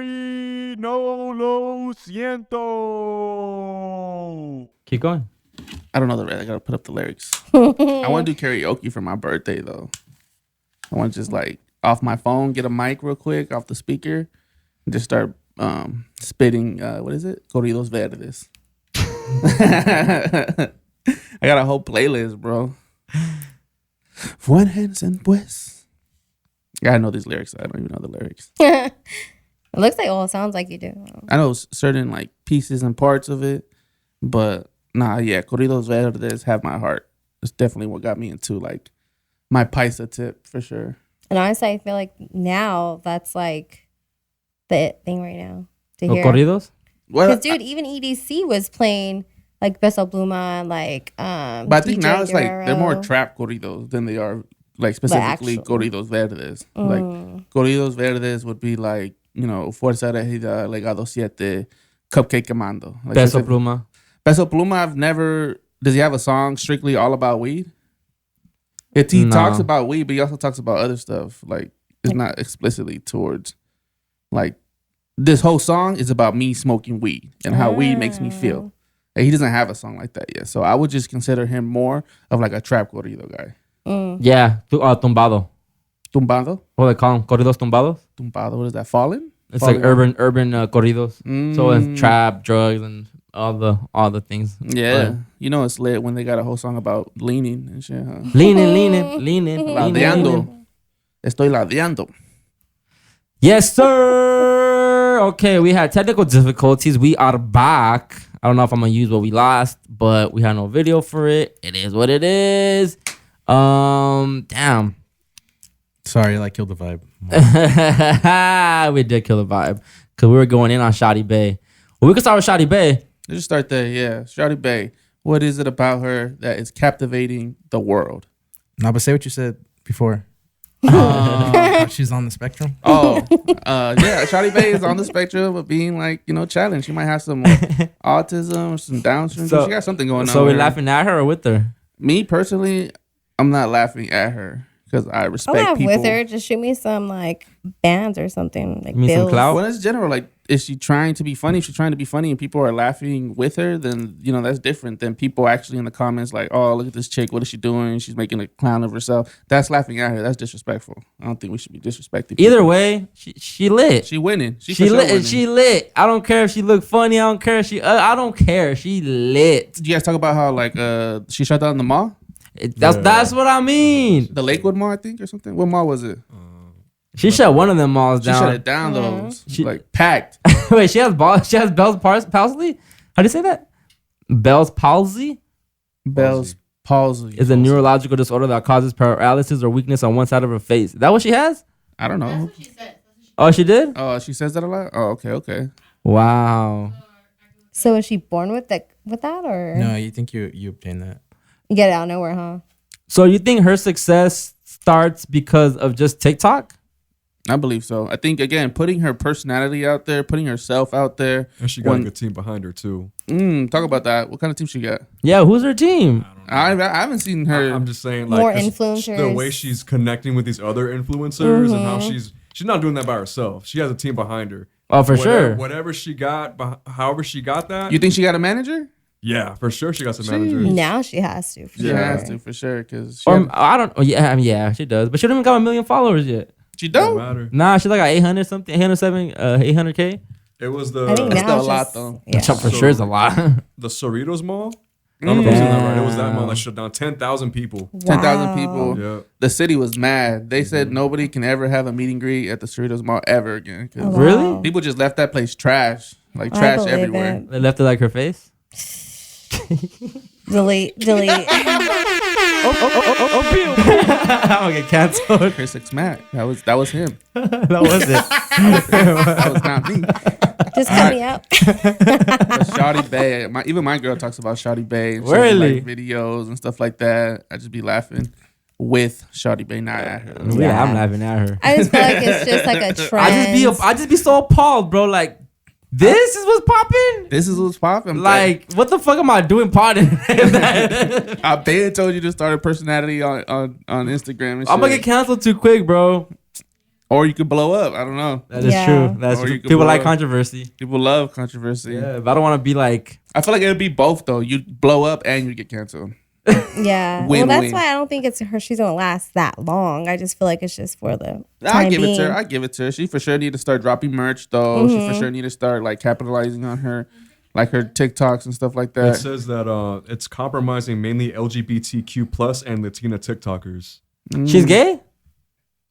Carry, no lo siento. Keep going. I don't know the rest. I gotta put up the lyrics. I want to do karaoke for my birthday though. I want to just like off my phone, get a mic real quick off the speaker, and just start spitting. What is it? Corridos verdes. I got a whole playlist, bro. Fuentes and pues. Yeah, I know these lyrics. I don't even know the lyrics. It looks like, it sounds like you do. I know certain like pieces and parts of it, but nah, yeah, Corridos Verdes have my heart. It's definitely what got me into like my paisa tip for sure. And honestly, I feel like now that's like the it thing right now to No hear. corridos? Because dude, even EDC was playing like Beso Pluma, like But I think DJ now it's like they're more Guerrero. trap corridos than they are like specifically actual. Corridos Verdes. Like Corridos Verdes would be like, you know, Fuerza Regida, Legado Siete, Cupcake Quemando. Like Peso specific- Pluma. Peso Pluma, I've never. Does he have a song strictly all about weed? He No. talks about weed, but he also talks about other stuff. Like it's not explicitly towards like this whole song is about me smoking weed and how weed makes me feel. And he doesn't have a song like that yet, so I would just consider him more of like a trap corrido guy. Yeah. Tumbado. Tumbado, What do they call them? Corridos tumbados? tumbado. What is that? Fallen? It's Fallen? like urban corridos. So it's trap, drugs, and all the things. Yeah, But you know it's lit when they got a whole song about leaning and shit. Huh? leaning. Ladeando. Estoy ladeando. Yes, sir. Okay, we had technical difficulties. We are back. I don't know if I'm gonna use what we lost, but we had no video for it. It is what it is. Damn. Sorry, I killed the vibe. We did kill the vibe because we were going in on Shotty Bay. Well, we can start with Shotty Bay. Let's just start there. Yeah, Shawty Bay. What is it about her that is captivating the world? No, but say what you said before. How she's on the spectrum. Oh, yeah, Shawty Bay is on the spectrum of being like, you know, challenged. She might have some autism or some Down syndrome. She got something going on. So we're with her. laughing at her or with her? Me personally, I'm not laughing at her because I I'll respect laugh people. with her. Just shoot me some like bands or something. Like You mean some bills. clout? Well, it's general. Like, is she trying to be funny? If she's trying to be funny and people are laughing with her, then, you know, that's different than people actually in the comments like, oh, look at this chick. What is she doing? She's making a clown of herself. That's laughing at her. That's disrespectful. I don't think we should be disrespecting people. Either way, she lit. She winning. She She for sure lit. winning. She lit. I don't care if she look funny. I don't care if she. I don't care. She lit. Did you guys talk about how like she shut down the mall? That's what I mean. The Lakewood Mall, I think, or something. What mall was it? She shut one of them malls She down. shut it down though. She- Like packed. Wait, she has Bell's palsy. How do you say that? Bell's palsy Bell's palsy is a neurological disorder that causes paralysis or weakness on one side of her face. Is that what she has? I don't know. Oh, she did. Oh, she says that a lot. Oh, okay. Wow. So is she born with that or No, you think you obtained that? you get it out of nowhere, huh? So you think her success starts because of just TikTok? I believe so. I think again, putting her personality out there, putting herself out there. And she got a good team behind her too. Talk about that. What kind of team she got? Yeah, who's her team? I haven't seen her. I'm just saying, like, More 'cause influencers. The way she's connecting with these other influencers and how she's not doing that by herself. She has a team behind her. Oh, for sure. Whatever she got, however she got that. You think she got a manager? Yeah, for sure she got some managers. Now she has to. For She sure. has to for sure because I don't. Oh, yeah, I mean, yeah, she does, but she don't even got 1 million followers yet. she Don't don't. matter. Nah, she's like at 800 something, 807, 800K. It was the I think That's now still it's a lot, just, though. Yeah. For sure is a lot. the Cerritos Mall. I don't know if I'm saying that right. It was that mall that shut down 10,000 people. 10,000 people. Yeah. The city was mad. They said nobody can ever have a meet and greet at the Cerritos Mall ever again. 'Cause Wow. Really? people just left that place trash, like I trash believe everywhere. it. They left it like her face. Delete. I'm gonna get canceled. Chris X Mac. That was him. That was it. That was not me. Just cut me out. But Shawty Bay, even my girl talks about Shawty Bay. And Really? like videos and stuff like that. I just be laughing with Shawty Bay, not at her. Yeah, I'm laughing at her. I just feel like it's just like a trend. I just be so appalled, bro. Like, this is what's popping. This is what's popping. Like, what the fuck am I doing potting? I been told you to start a personality on Instagram and shit. I'm gonna get canceled too quick, bro. Or you could blow up. I don't know. That is Yeah. true. That's Or true. you could People blow like up. controversy. People love controversy. Yeah, but I don't want to be like. I feel like it would be both though. You blow up and you get canceled. Yeah. Win-win. Well, that's why I don't think it's her. She's gonna last that long. I just feel like it's just for the I time give being. it to her. I give it to her. She for sure need to start dropping merch though. She Mm-hmm. for sure need to start like capitalizing on her, like her TikToks and stuff like It that. says that it's compromising mainly LGBTQ plus and Latina TikTokers. She's gay?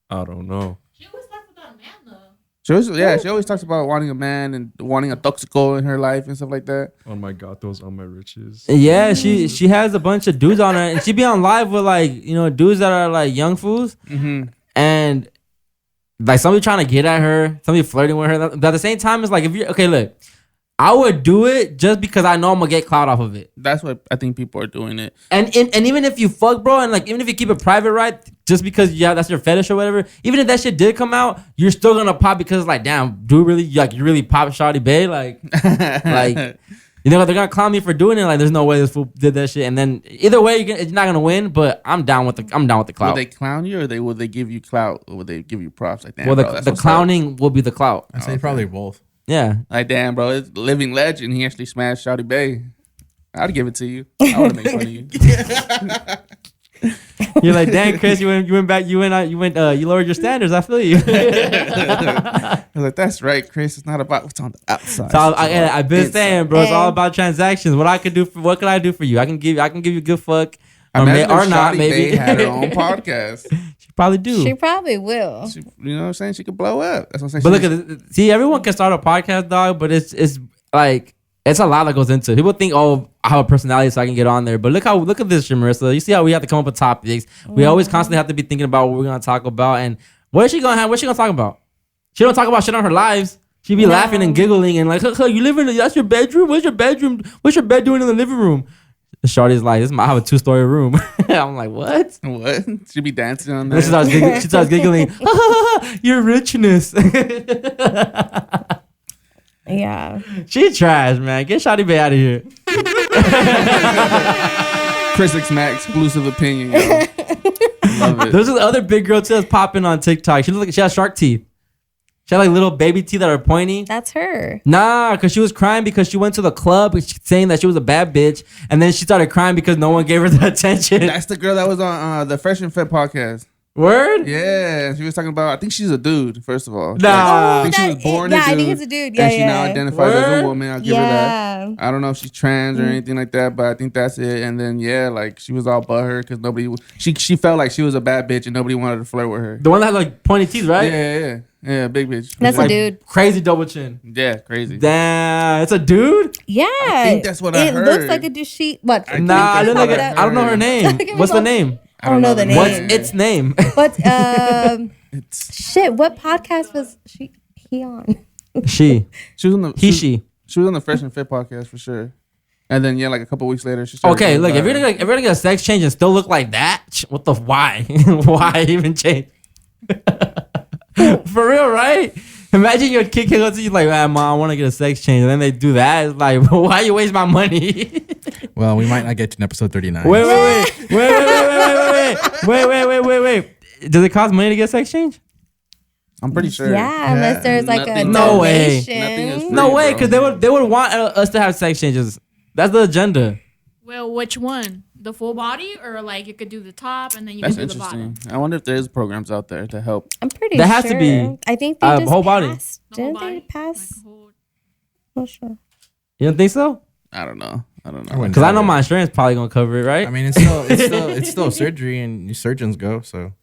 I don't know. She always talks about a man though. She always talks about wanting a man and wanting a toxico in her life and stuff like that. Oh my god, those are my riches. Yeah, she has a bunch of dudes on her, and she be on live with like dudes that are like young fools, and like somebody trying to get at her, somebody flirting with her. But at the same time, it's like if you okay, look, I would do it just because I know I'm gonna get clout off of it. That's what I think people are doing it. And even if you fuck, bro, and like even if you keep it private, right? Just because that's your fetish or whatever. Even if that shit did come out, you're still gonna pop because it's like, damn, dude, really you really pop Shawty Bay, like they're gonna clown me for doing it. Like there's no way this fool did that shit. And then either way, you're not gonna win. But I'm down with the Will clout. they clown you or will they give you clout or will they give you props? Like damn, Well, bro, that's the what's up. clowning will be the clout. I say probably both. Yeah. Like damn, bro, it's living legend. He actually smashed Shawty Bay. I'd give it to you. I would make fun of you. You're like, damn, Chris, you lowered your standards. I feel you. I was like, that's right, Chris. It's not about what's on the outside. So I've been Inside. saying, bro, it's all Hey. about transactions. What can I do for you? I can give you a good fuck, Imagine or if not, Shawty maybe. Bay had her own podcast. She probably do. She probably will. You know what I'm saying? She could blow up. That's what I'm saying. But look at this. See, everyone can start a podcast, dog. But it's like it's a lot that goes into it. People think, oh, I have a personality, so I can get on there. But look at this, Marissa. You see how we have to come up with topics. We always constantly have to be thinking about what we're gonna talk about and what's she gonna talk about? She don't talk about shit on her lives. She be laughing and giggling and like, you live in that's your bedroom? Where's your bedroom? What's your bed doing in the living room? The shorty's like, I have a 2-story room. I'm like, what? what? She be dancing on And there. she starts giggling. Your richness. Yeah. She trash, man. Get Shawty Bay out of here. Chris X Max exclusive opinion, yo. Love it. There's this other big girl too that's popping on TikTok. She has shark teeth. She had like little baby teeth that are pointy. That's her. Nah, because she was crying because she went to the club saying that she was a bad bitch. And then she started crying because no one gave her the attention. That's the girl that was on the Fresh and Fit podcast. Word? Yeah, she was talking about. I think she's a dude. First of all, Nah. I think she was born a Yeah, dude. I think it's a dude. Yeah, and she now yeah. identifies as Word? a woman. I'll give her that. Yeah. I don't know if she's trans or anything like that, but I think that's it. And then like she was all butthurt because nobody. She felt like she was a bad bitch and nobody wanted to flirt with her. The one that had like pointy teeth, right? Yeah, big bitch. That's Like, a dude. Crazy double chin. Yeah, crazy. Damn, it's a dude? Yeah. I think that's what I It heard. looks like a dude. What? I think Nah, I that's don't what know. I I don't know her heard. name. Give me What's the one. name? I don't know the name. What's its name? But It's shit, what podcast was he on? She. she was on the She. She was on the Fresh and Fit podcast for sure. And then like a couple weeks later, she started. Okay, going look, if you're viral. gonna get a sex change and still look like that, what the why? Why even change? For real, right? Imagine your kid goes to you like, Mom, I want to get a sex change, and then they do that. It's like, why you waste my money? Well, we might not get to an episode 39. Wait. Does it cost money to get a sex change? I'm pretty sure. Yeah, unless there's like a Nothing- No way. donation. Nothing is free. No way, bro. because they would want us to have sex changes. That's the agenda. Well, which one? The full body, or like you could do the top and then you That's could do the bottom? interesting. I wonder if there's programs out there to help. I'm pretty There sure. has to be, I think they just whole body. passed. The whole Didn't body? they pass? Like a whole- Not sure. You don't think so? I don't know. I wouldn't Because I know doubt it. my insurance probably gonna cover it, right? I mean, it's still surgery, and surgeons go. So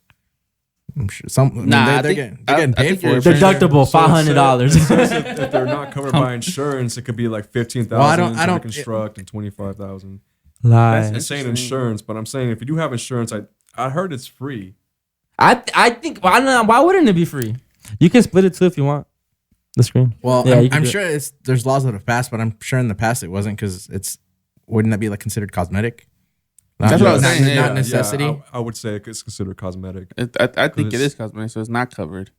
I'm sure Nah, they're getting paid for it. for sure. Deductible $500. If they're not covered by insurance, it could be like 15,000 Well, I to don't- reconstruct and 25,000. Lie. That's It's saying interesting. insurance, but I'm saying if you do have insurance, I heard it's free. I think why not? Why wouldn't it be free? You can split it too if you want. The screen. Well, Yeah, you can I'm do it. sure there's laws that have passed, but I'm sure in the past it wasn't because wouldn't that be like considered cosmetic? That's what I was not, saying, not yeah. necessity. I would say it's considered cosmetic. I think it Because- is cosmetic, so it's not covered.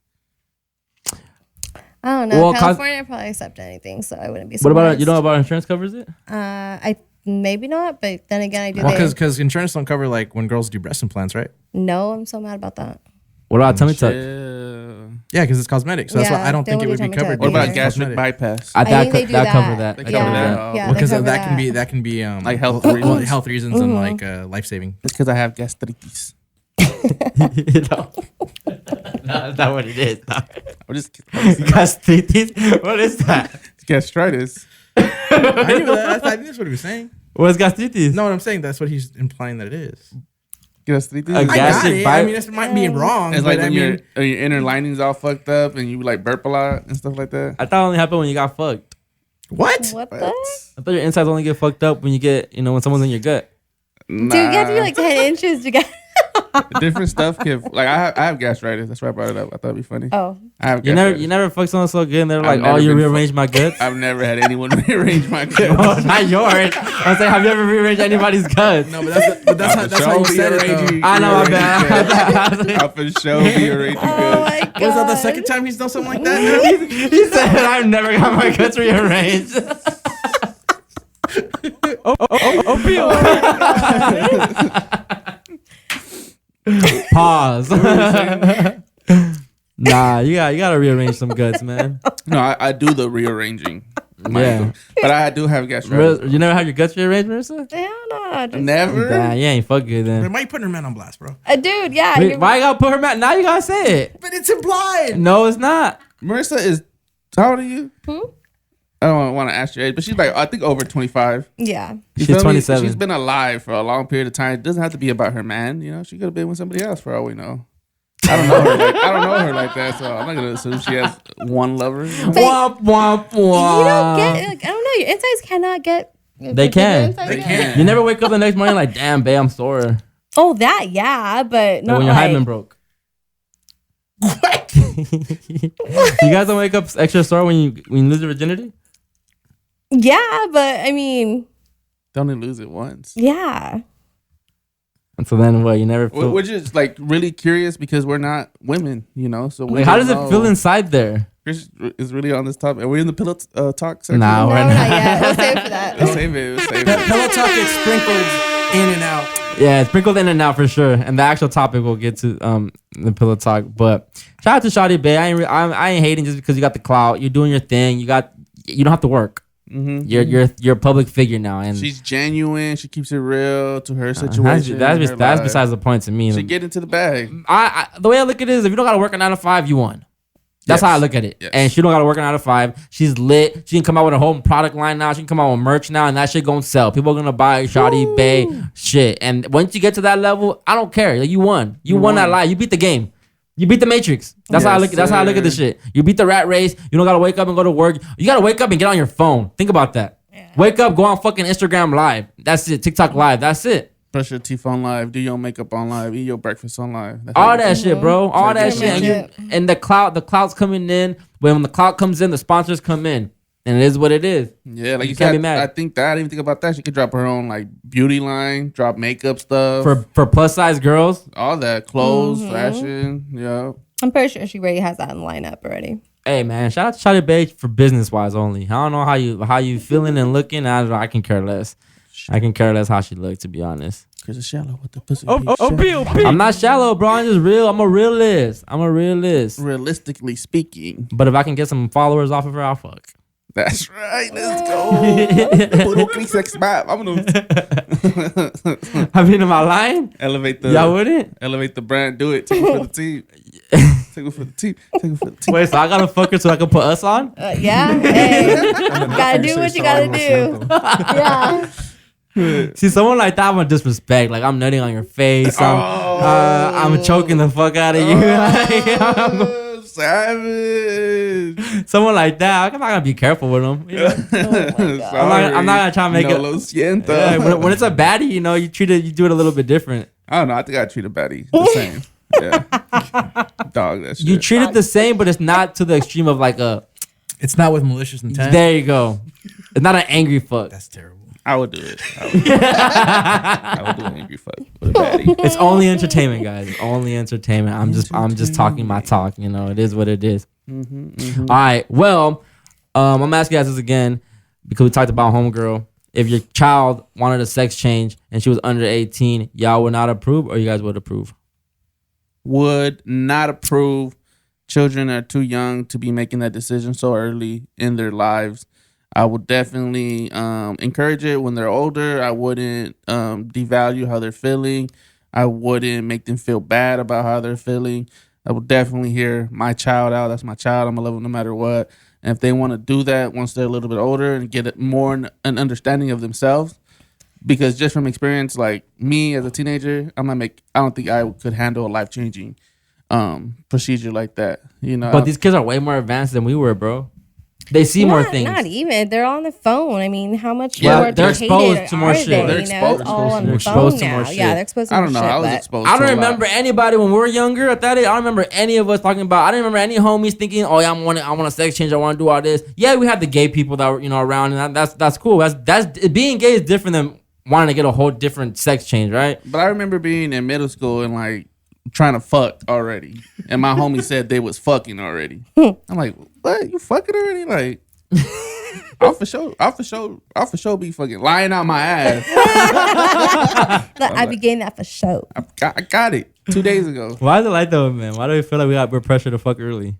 I don't know. Well, California probably accept anything, so I wouldn't be What surprised. about you know about insurance covers it? I maybe not, but then again, I do. Well, they- because insurance don't cover like when girls do breast implants, right? No, I'm so mad about that. What about tummy tuck? Yeah, because it's cosmetic. So that's why Yeah, I don't they think it won't would do be tummy covered. tuck What about either. gastric bypass? I think they do that that. cover that. They That cover cover that. that. Yeah, because they cover that can be Like health well, reasons. health reasons and like life saving. It's because I have gastritis. You know? No, that's not what it is. No. I'm just Gastritis? What is that? gastritis. I knew that. I think that's what he was saying. What's gastritis? No, what I'm saying that's what he's implying that it is. Gastritis. A I got gastric it. bite- I mean, this might be wrong. It's but like I when mean, your inner lining's all fucked up and you like burp a lot and stuff like that. I thought it only happened when you got fucked. what? What the? I thought your insides only get fucked up when you get, when someone's in your gut. Nah, Dude, you have to be like 10 inches to get. different stuff. Can like I have gastritis. That's why I brought it up. I thought it'd be funny. Oh. I have You gastritis. never fucked someone so good and they're I've like, oh, never you been rearranged my guts? I've never had anyone rearrange my Oh, guts. not yours. I was like, have you ever rearranged anybody's guts? No, but that's how you said it. Though. I know, my bad. I'll for sure rearrange your Oh guts. my god. Was that the second time he's done something like that? Now? He said, I've never got my guts rearranged. Pause. Nah, you gotta rearrange some guts, man. No, I do the rearranging. Yeah. But I do have gastritis. You never have your guts rearranged, Marissa? Hell no. Just, Never. Nah, you ain't fuck good then. Why are you putting her man on blast, bro? dude, yeah. Wait, why you gotta put her back? Now you gotta say it. But it's implied. No, it's not. Marissa is. How old are you? Hmm? I don't want to ask your age, but she's like I think over 25. Yeah. You She's feel me? 27. She's been alive for a long period of time. It doesn't have to be about her man. You know, she could have been with somebody else for all we know. I don't know her like that, so I'm not gonna assume she has one lover. You know? Womp womp You womp. don't get, like, I don't know. Your insides cannot get. They can. They can. You never wake up the next morning like, damn, babe, I'm sore. Oh, that, yeah, but Like not when your like. hymen broke. What? You guys don't wake up extra sore when you lose your virginity? Yeah, but I mean, Don't only lose it once. yeah. And so then what? You never feel. We're just like really curious because we're not women, you know. So we Like, how does don't it feel know. inside there? Chris is really on this topic. Are we in the pillow talk section? Nah, No, we're not not. yet. We'll save it for that. We'll save it. We'll save it. Pillow talk gets sprinkled in and out. Yeah, it's sprinkled in and out for sure. And the actual topic we'll get to the pillow talk. But shout out to Shawty Bay. I ain't hating just because you got the clout. You're doing your thing. You don't have to work. Mm-hmm. You're a public figure now, and She's genuine. She keeps it real to her situation. that's her that's life. besides the point to me. She get into the bag. The way I look at it is, if you don't got to work a 9 to 5, you won. That's Yes. how I look at it. Yes. And she don't got to work a 9 to 5. She's lit. She can come out with a whole product line now. She can come out with merch now, and that shit gonna sell. People are gonna buy Shawty Bay shit. And once you get to that level, I don't care. Like, you won. You won that lie. You beat the game. You beat the Matrix. That's how I look. That's how I look at this shit. You beat the rat race. You don't gotta wake up and go to work. You gotta wake up and get on your phone. Think about that. Wake up, go on fucking Instagram live. That's it. TikTok live. That's it. Brush your teeth on live. Do your makeup on live. Eat your breakfast on live. That's how All you that do it. shit, bro. All that Pretty shit. much And the clout's coming in. When the clout comes in, the sponsors come in. And it is what it is. Yeah, like you can't said, be mad. I think that. I didn't even think about that. She could drop her own like beauty line, drop makeup stuff, For plus size girls. all that clothes, fashion. Yeah. I'm pretty sure she already has that in the lineup already. Hey man, shout out to Shawty Bay for business wise only. I don't know how you feeling and looking. I can care less. I can care less how she look, to be honest. Cause it's shallow with the pussy. I'm not shallow, bro. I'm just real. I'm a realist. Realistically speaking, But if I can get some followers off of her, I'll fuck. that's right. Let's go. Puro sex map. I'm gonna I mean, am I lying? elevate Y'all wouldn't? elevate the brand. Do it. Take it for the team. Take it for the team. Take it for the team. Wait, so I gotta fuck her so I can put us on? Yeah. Hey, gotta do what you gotta do. Yeah. See, someone like that, I'm gonna disrespect. Like, I'm nutting on your face. I'm choking the fuck out of you. Savage. Someone like that, I'm not gonna be careful with them. You know? I'm not gonna try to make it. Lo siento. Yeah, when it's a baddie, you know, you do it a little bit different. I don't know. I think I treat a baddie the same. Yeah. Dog, that shit. You treat it the same, but it's not to the extreme of like a. It's not with malicious intent. There you go. It's not an angry fuck. That's terrible. I would do it. I would do an angry fuck with a baddie. It's only entertainment, guys. It's only entertainment. I'm just talking my talk. You know, it is what it is. All right. Well, I'm gonna ask you guys this again because we talked about homegirl. If your child wanted a sex change and she was under 18, y'all would not approve, or you guys would approve? would not approve. Children are too young to be making that decision so early in their lives. I would definitely encourage it when they're older. I wouldn't devalue how they're feeling. I wouldn't make them feel bad about how they're feeling. I would definitely hear my child out. That's my child. I'm going to love them no matter what. And if they want to do that once they're a little bit older and get more an understanding of themselves, because just from experience, like me as a teenager, I don't think I could handle a life-changing procedure like that. You know, But these kids are way more advanced than we were, bro. They see more things. Not even. They're on the phone. I mean, how much Yeah, more they're educated exposed to more are shit. they? They're You know, it's all on They're the exposed phone to more now. shit. Yeah, they're exposed to I more don't know. shit. I was but- exposed I to don't a lot. remember anybody when we were younger at that age. I don't remember any of us talking about. I didn't remember any homies thinking, "Oh yeah, I want a sex change. I want to do all this." Yeah, we had the gay people that were around, and that's cool. That's being gay is different than wanting to get a whole different sex change, right? But I remember being in middle school and like trying to fuck already, and my homie said they was fucking already. I'm like, what? You fucking already? Like, I'll for sure be fucking lying out my ass. I be getting that for sure. I got it 2 days ago. Why is it like that, man? Why do we feel like we're pressured to fuck early?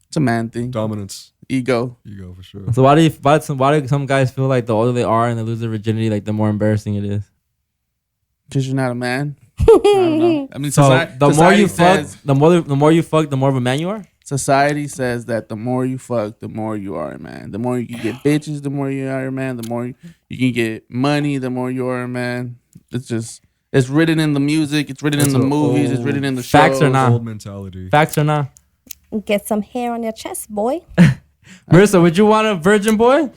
It's a man thing. Dominance. Ego. Ego for sure. So why do some guys feel like the older they are and they lose their virginity, like the more embarrassing it is? Because you're not a man. I don't know. I mean, So the more you fuck, says, the more you fuck, the more of a man you are. society says that the more you fuck, the more you are a man. The more you can get bitches, the more you are a man. The more you can get money, the more you are a man. It's written in the music. It's written in the movies. It's written in the shows. Facts or not? Old mentality. Facts or not? Get some hair on your chest, boy. Marissa, would you want a virgin boy?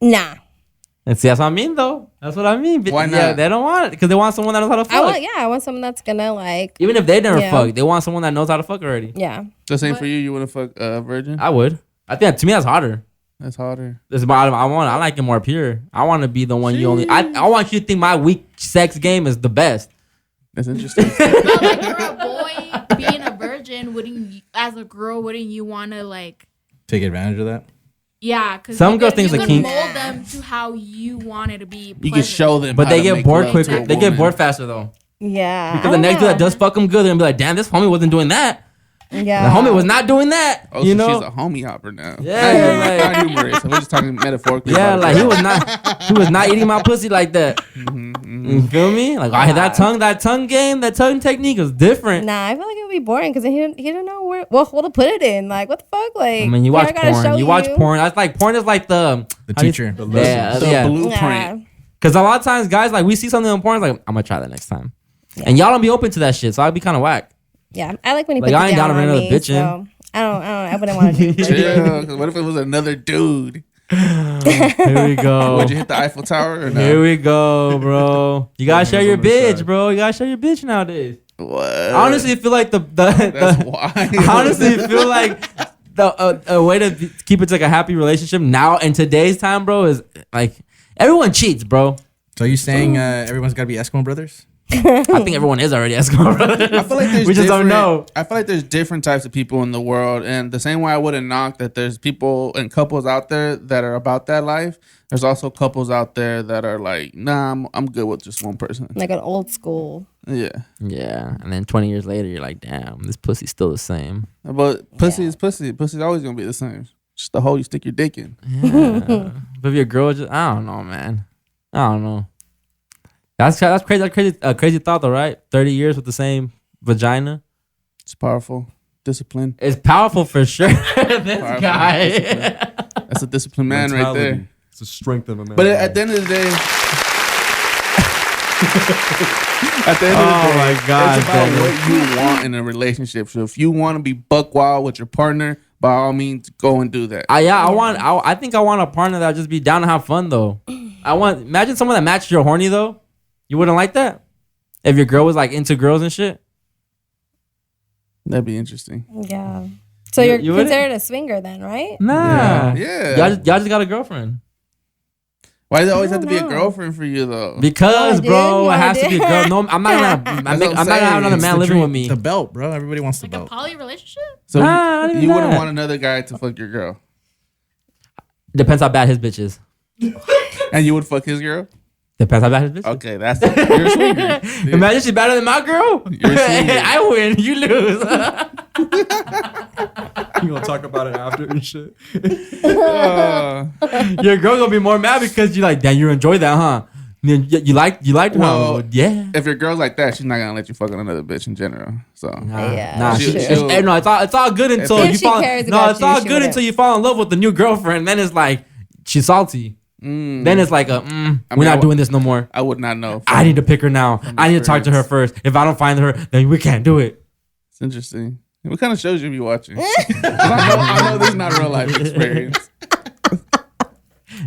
Nah. And see, that's what I mean, though. That's what I mean. Why Yeah, not? they don't want it because they want someone that knows how to fuck. I want someone that's gonna like. Even if they never Yeah. fuck, they want someone that knows how to fuck already. Yeah. The same for you. You want to fuck a virgin? I would. I think to me that's harder. That's harder. That's about I like it more pure. I want to be the one you only. I want you to think my weak sex game is the best. That's interesting. But like you're a boy being a virgin, as a girl, wouldn't you want to like? Take advantage of that. Yeah, because Some girls think it's a you kink. can mold them to how you want it to be. You can show them, But how they to get make bored love quicker. to a They get woman. bored faster though. Yeah. Because the next dude that does fuck them good, they're gonna be like, damn, this homie wasn't doing that. Yeah. The homie was not doing that. Oh, you so know? she's a homie hopper now. Yeah, not humorous. We're just talking metaphorically. Yeah, about like it. he was not eating my pussy like that. You feel me? Like that tongue game, that tongue technique is different. Nah, I feel like it would be boring because he didn't know what to put it in. Like, what the fuck? Like, I mean, you watch gotta porn. show You watch porn. That's like porn is like the how do you- teacher. The Yeah, The yeah. blueprint. Yeah. Because a lot of times, guys, like we see something on porn, it's like I'm gonna try that next time, and y'all don't be open to that shit, so I'd be kind of whack. Yeah, I like when he Like, puts I it ain't down down to on another me. bitch in. So I wouldn't want to do it. Yeah, 'cause what if it was another dude? Here we go. Would you hit the Eiffel Tower or Here no? we go, bro. You gotta share your on the bitch, side. bro. You gotta share your bitch nowadays. What? I honestly feel like That's the why. I honestly feel like a way to keep it to like a happy relationship now in today's time, bro, is like everyone cheats, bro. So you saying everyone's got to be Eskimo brothers? I think everyone is already Eskimo brothers. I feel like there's we just don't different- know. I feel like there's different types of people in the world, and the same way I wouldn't knock that there's people and couples out there that are about that life. There's also couples out there that are like, nah, I'm good with just one person. Like an old school. Yeah, Yeah, and then 20 years later, you're like, damn, this pussy's still the same. but pussy is pussy. Pussy's always gonna be the same. Just the hole you stick your dick in. Yeah. But if your girl just, I don't know, man. I don't know. That's crazy. That's crazy. Crazy thought, though, right? 30 years with the same vagina. It's powerful. Discipline. It's powerful for sure. This Powerful. guy. That's a disciplined man right there. Mentality. It's the strength of a man. But at the end of the day, at the end of the Oh day, my God, it's about Daniel. what you want in a relationship. So if you want to be buck wild with your partner, by all means, go and do that. I think I want a partner that just be down to have fun though. Imagine someone that matched your horny though. You wouldn't like that? If your girl was like into girls and shit? That'd be interesting. Yeah. So You- you're you wouldn't? considered a swinger then, right? Nah. Yeah. Y'all just got a girlfriend. Why does it always have to be a know. girlfriend for you though? Because, dude, bro, you it has to be a did. girl. No, I'm not gonna That's what I'm I'm not gonna have another saying. man living with me. The belt, bro. Everybody wants the Like a belt. poly relationship? So Nah, not even you wouldn't that. want another guy to fuck your girl, Depends how bad his bitch is. and you would fuck his girl. Depends how bad his bitch. Okay, that's you're a swinger. Imagine she's better than my girl. You're a swinger. I win. You lose. You gonna talk about it after and shit? Your girl gonna be more mad because you like, damn, you enjoy that, huh? You liked her. Well, Yeah. If your girl's like that, she's not gonna let you fuck on another bitch in general. So Yeah, Nah, She'll- she, she'll- hey, no, it's all good until If you she fall. cares No, about it's you, all she good wouldn't. until you fall in love with the new girlfriend. Then it's like she's salty. Then it's like we're not doing this no more. I would not know. I need to pick her now. I need to talk to her first. If I don't find her, then we can't do it. It's interesting. What kind of shows you be watching? I know this is not real life experience.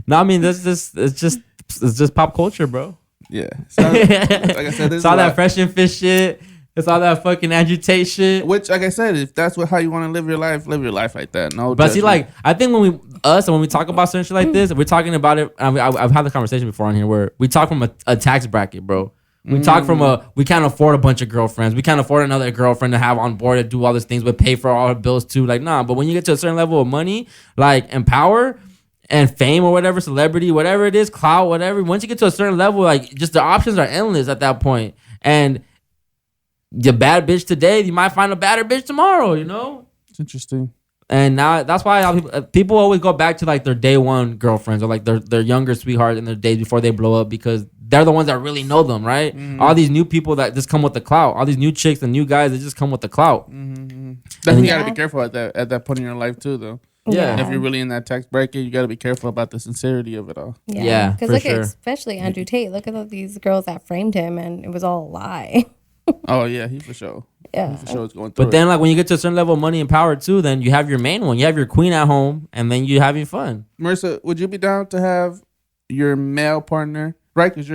No, I mean it's just pop culture, bro. Yeah. So, like I said, It's all that fresh and fish shit. It's all that fucking agitation. Which, like I said, if that's how you want to live your life like that. No, But see, judgment. like, I think when we talk about certain shit like this, we're talking about it. I've had the conversation before on here where we talk from a tax bracket, bro. We talk from we can't afford a bunch of girlfriends. We can't afford another girlfriend to have on board to do all these things, but pay for all her bills too. Like, nah. But when you get to a certain level of money, like, and power and fame or whatever, celebrity, whatever it is, clout, whatever. Once you get to a certain level, like, just the options are endless at that point. And the bad bitch today, you might find a badder bitch tomorrow, you know? it's interesting. And now that's why people always go back to like their day one girlfriends or like their younger sweethearts in their days before they blow up because they're the ones that really know them, right? All these new people that just come with the clout, all these new chicks and new guys that just come with the clout. Definitely Yeah. gotta be careful at that point in your life too, though. Yeah. If you're really in that tax bracket, you gotta be careful about the sincerity of it all. Yeah, Because for look, sure. especially Andrew Tate. Look at all these girls that framed him, and it was all a lie. Oh yeah, he for sure. Yeah. He for sure is going through. But then like when you get to a certain level of money and power too, then you have your main one. You have your queen at home and then you're having fun. Marissa, would you be down to have your male partner, right? Because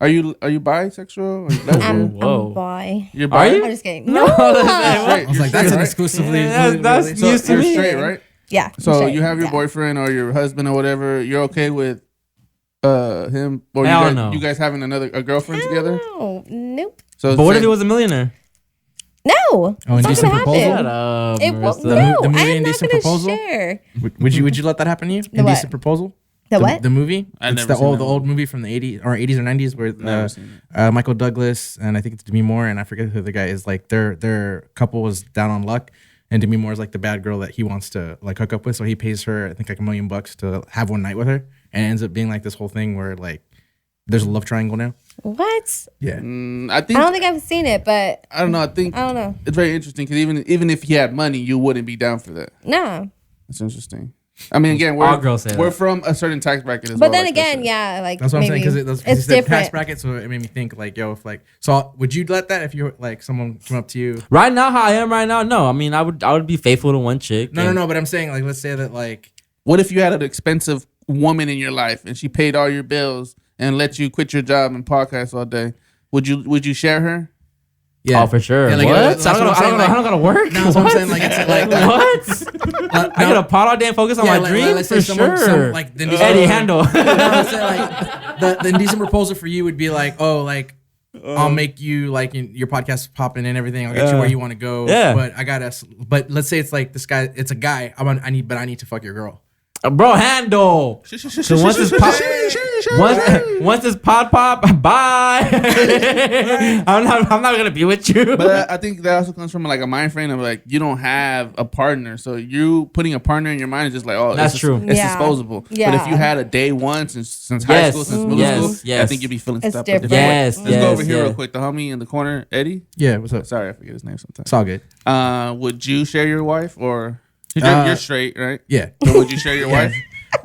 are you bisexual? Or you lesbian? Whoa. I'm bi. You're Are bi? you? I'm just kidding. No, No. Straight. I was You're like, that's straight, an right? exclusively. Yeah, that's So news to you're me. straight, right? Yeah. I'm So straight. you have your Yeah. boyfriend or your husband or whatever. You're okay with him or Hell no. you guys having a girlfriend together? No. Nope. So But what if say- he was a millionaire? No. Oh, It's not indecent gonna proposal? happen. Shut up, It will, Marissa. no, the movie I am not Indecent gonna Proposal? share. Would you let that happen to you? The Indecent what? Proposal? The what? The movie? I've It's never the seen that old movie from the 80s or 90s where Never seen Michael Douglas and I think it's Demi Moore and I forget who the guy is. Like their couple was down on luck and Demi Moore is like the bad girl that he wants to like hook up with. So he pays her I think like $1 million to have one night with her and it ends up being like this whole thing where like there's a love triangle now. What? Yeah. I think I don't think I've seen it, but I don't know. I think I don't know. it's very interesting because even if he had money, you wouldn't be down for that. No. That's interesting. I mean, again, All girls say we're that. from a certain tax bracket as But well. then like again, this. yeah, like That's what I'm saying maybe because it's said tax different. bracket, so it made me think like, yo, if like, so would you let that if you like someone came up to you? Right now, how I am right now, no. I mean, I would be faithful to one chick. No, and- but I'm saying like, let's say that like, What if you had an expensive woman in your life and she paid all your bills and let you quit your job and podcast all day? Would you share her? Oh, for sure. Yeah, like, What? that's I what don't, I'm saying, I don't gotta work. No, that's what I'm What? saying. Like, it's like, What? I gotta pot all day and focus on my dream let's for say someone- sure. like the Eddie Handel. let's say like the indecent proposal for you would be like, oh, like I'll make you like your podcast popping and everything. I'll get you where you want to go. Yeah. But let's say it's like this guy. It's a guy. I need to fuck your girl. Bro, Handel. So once this pod pop, bye. I'm not gonna be with you. But I think that also comes from like a mind frame of like you don't have a partner, so you putting a partner in your mind is just like, oh, That's true. It's Yeah. disposable. But Yeah. if you had a day one since high Yes. school, since middle Yes. school, I Yes. think you'd be feeling It's stuff. different. Yes, Let's go over yes, here yeah. real quick. The homie in the corner, Eddie. Yeah. What's up? Sorry, I forget his name sometimes. It's all good. Would you share your wife or you're straight, right? Yeah. But would you share your wife?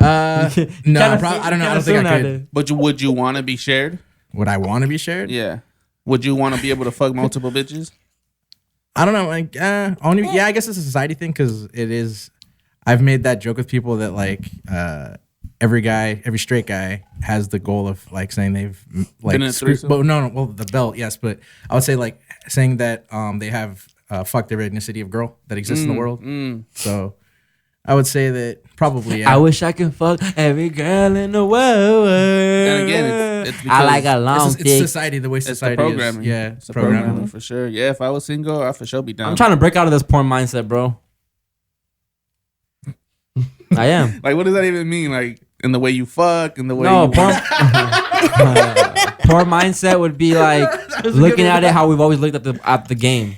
No, Kinda I don't know. I kinda don't think soon I could. nowadays. But would you want to be shared? Would I want to be shared? Yeah. Would you want to be able to fuck multiple bitches? I don't know. Like, I guess it's a society thing because it is. I've made that joke with people that like every straight guy has the goal of like saying they've like Been in a threesome? but no, well the belt, yes, but I would say like saying that they have fucked every ethnicity of girl that exists in the world. So I would say that probably. Yeah. I wish I could fuck every girl in the world. And again, it's I like a because long it's dick. society, the way it's the society programming. is. Yeah, It's the programming for sure. Yeah, if I was single, I'd for sure be down. I'm trying to break out of this porn mindset, bro. I am. Like, what does that even mean? Like, in the way you fuck, in the way No, you porn. Poor mindset would be like looking at it how we've always looked at the game.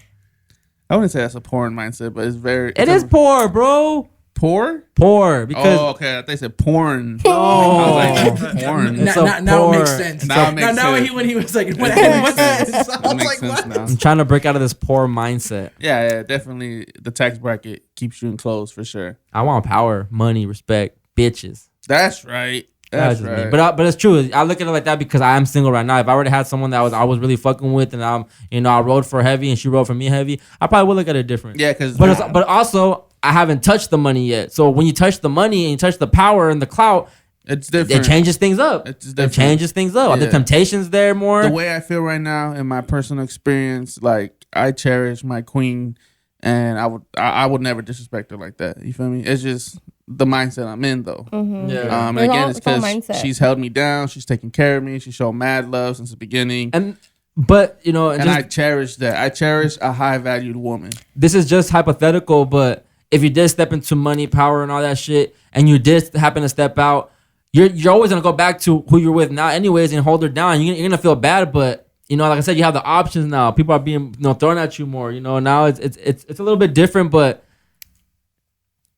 I wouldn't say that's a porn mindset, but it's very. It is poor, bro. Poor. Poor because Oh, okay. I thought they said porn. no. I was like, porn. It's a Now it makes poor- sense. Now it makes Now sense. when he was like, what It what's makes this? sense. I It was makes like, sense what? now. I'm trying to break out of this poor mindset. Yeah, definitely. The tax bracket keeps you in clothes for sure. I want power, money, respect, bitches. That's right. That's just me. right. But it's true. I look at it like that because I am single right now. If I already had someone that I was really fucking with, and I rode for heavy and she rode for me heavy, I probably would look at it different. Yeah, because But also I haven't touched the money yet. So when you touch the money and you touch the power and the clout, it's different. it changes things up. It's It different. changes things up. Are the Yeah. temptations there more? The way I feel right now in my personal experience, like I cherish my queen, and I would never disrespect her like that. You feel me? It's just the mindset I'm in though. Yeah. And It's again, all- it's it's all because mindset. she's held me down. She's taken care of me. She showed mad love since the beginning. But you know, And I cherish that. I cherish a high valued woman. this is just hypothetical, but if you did step into money, power, and all that shit, and you did happen to step out, you're always gonna go back to who you're with now, anyways, and hold her down. You're gonna feel bad, but you know, like I said, you have the options now. People are being thrown at you more. You know, now it's a little bit different, but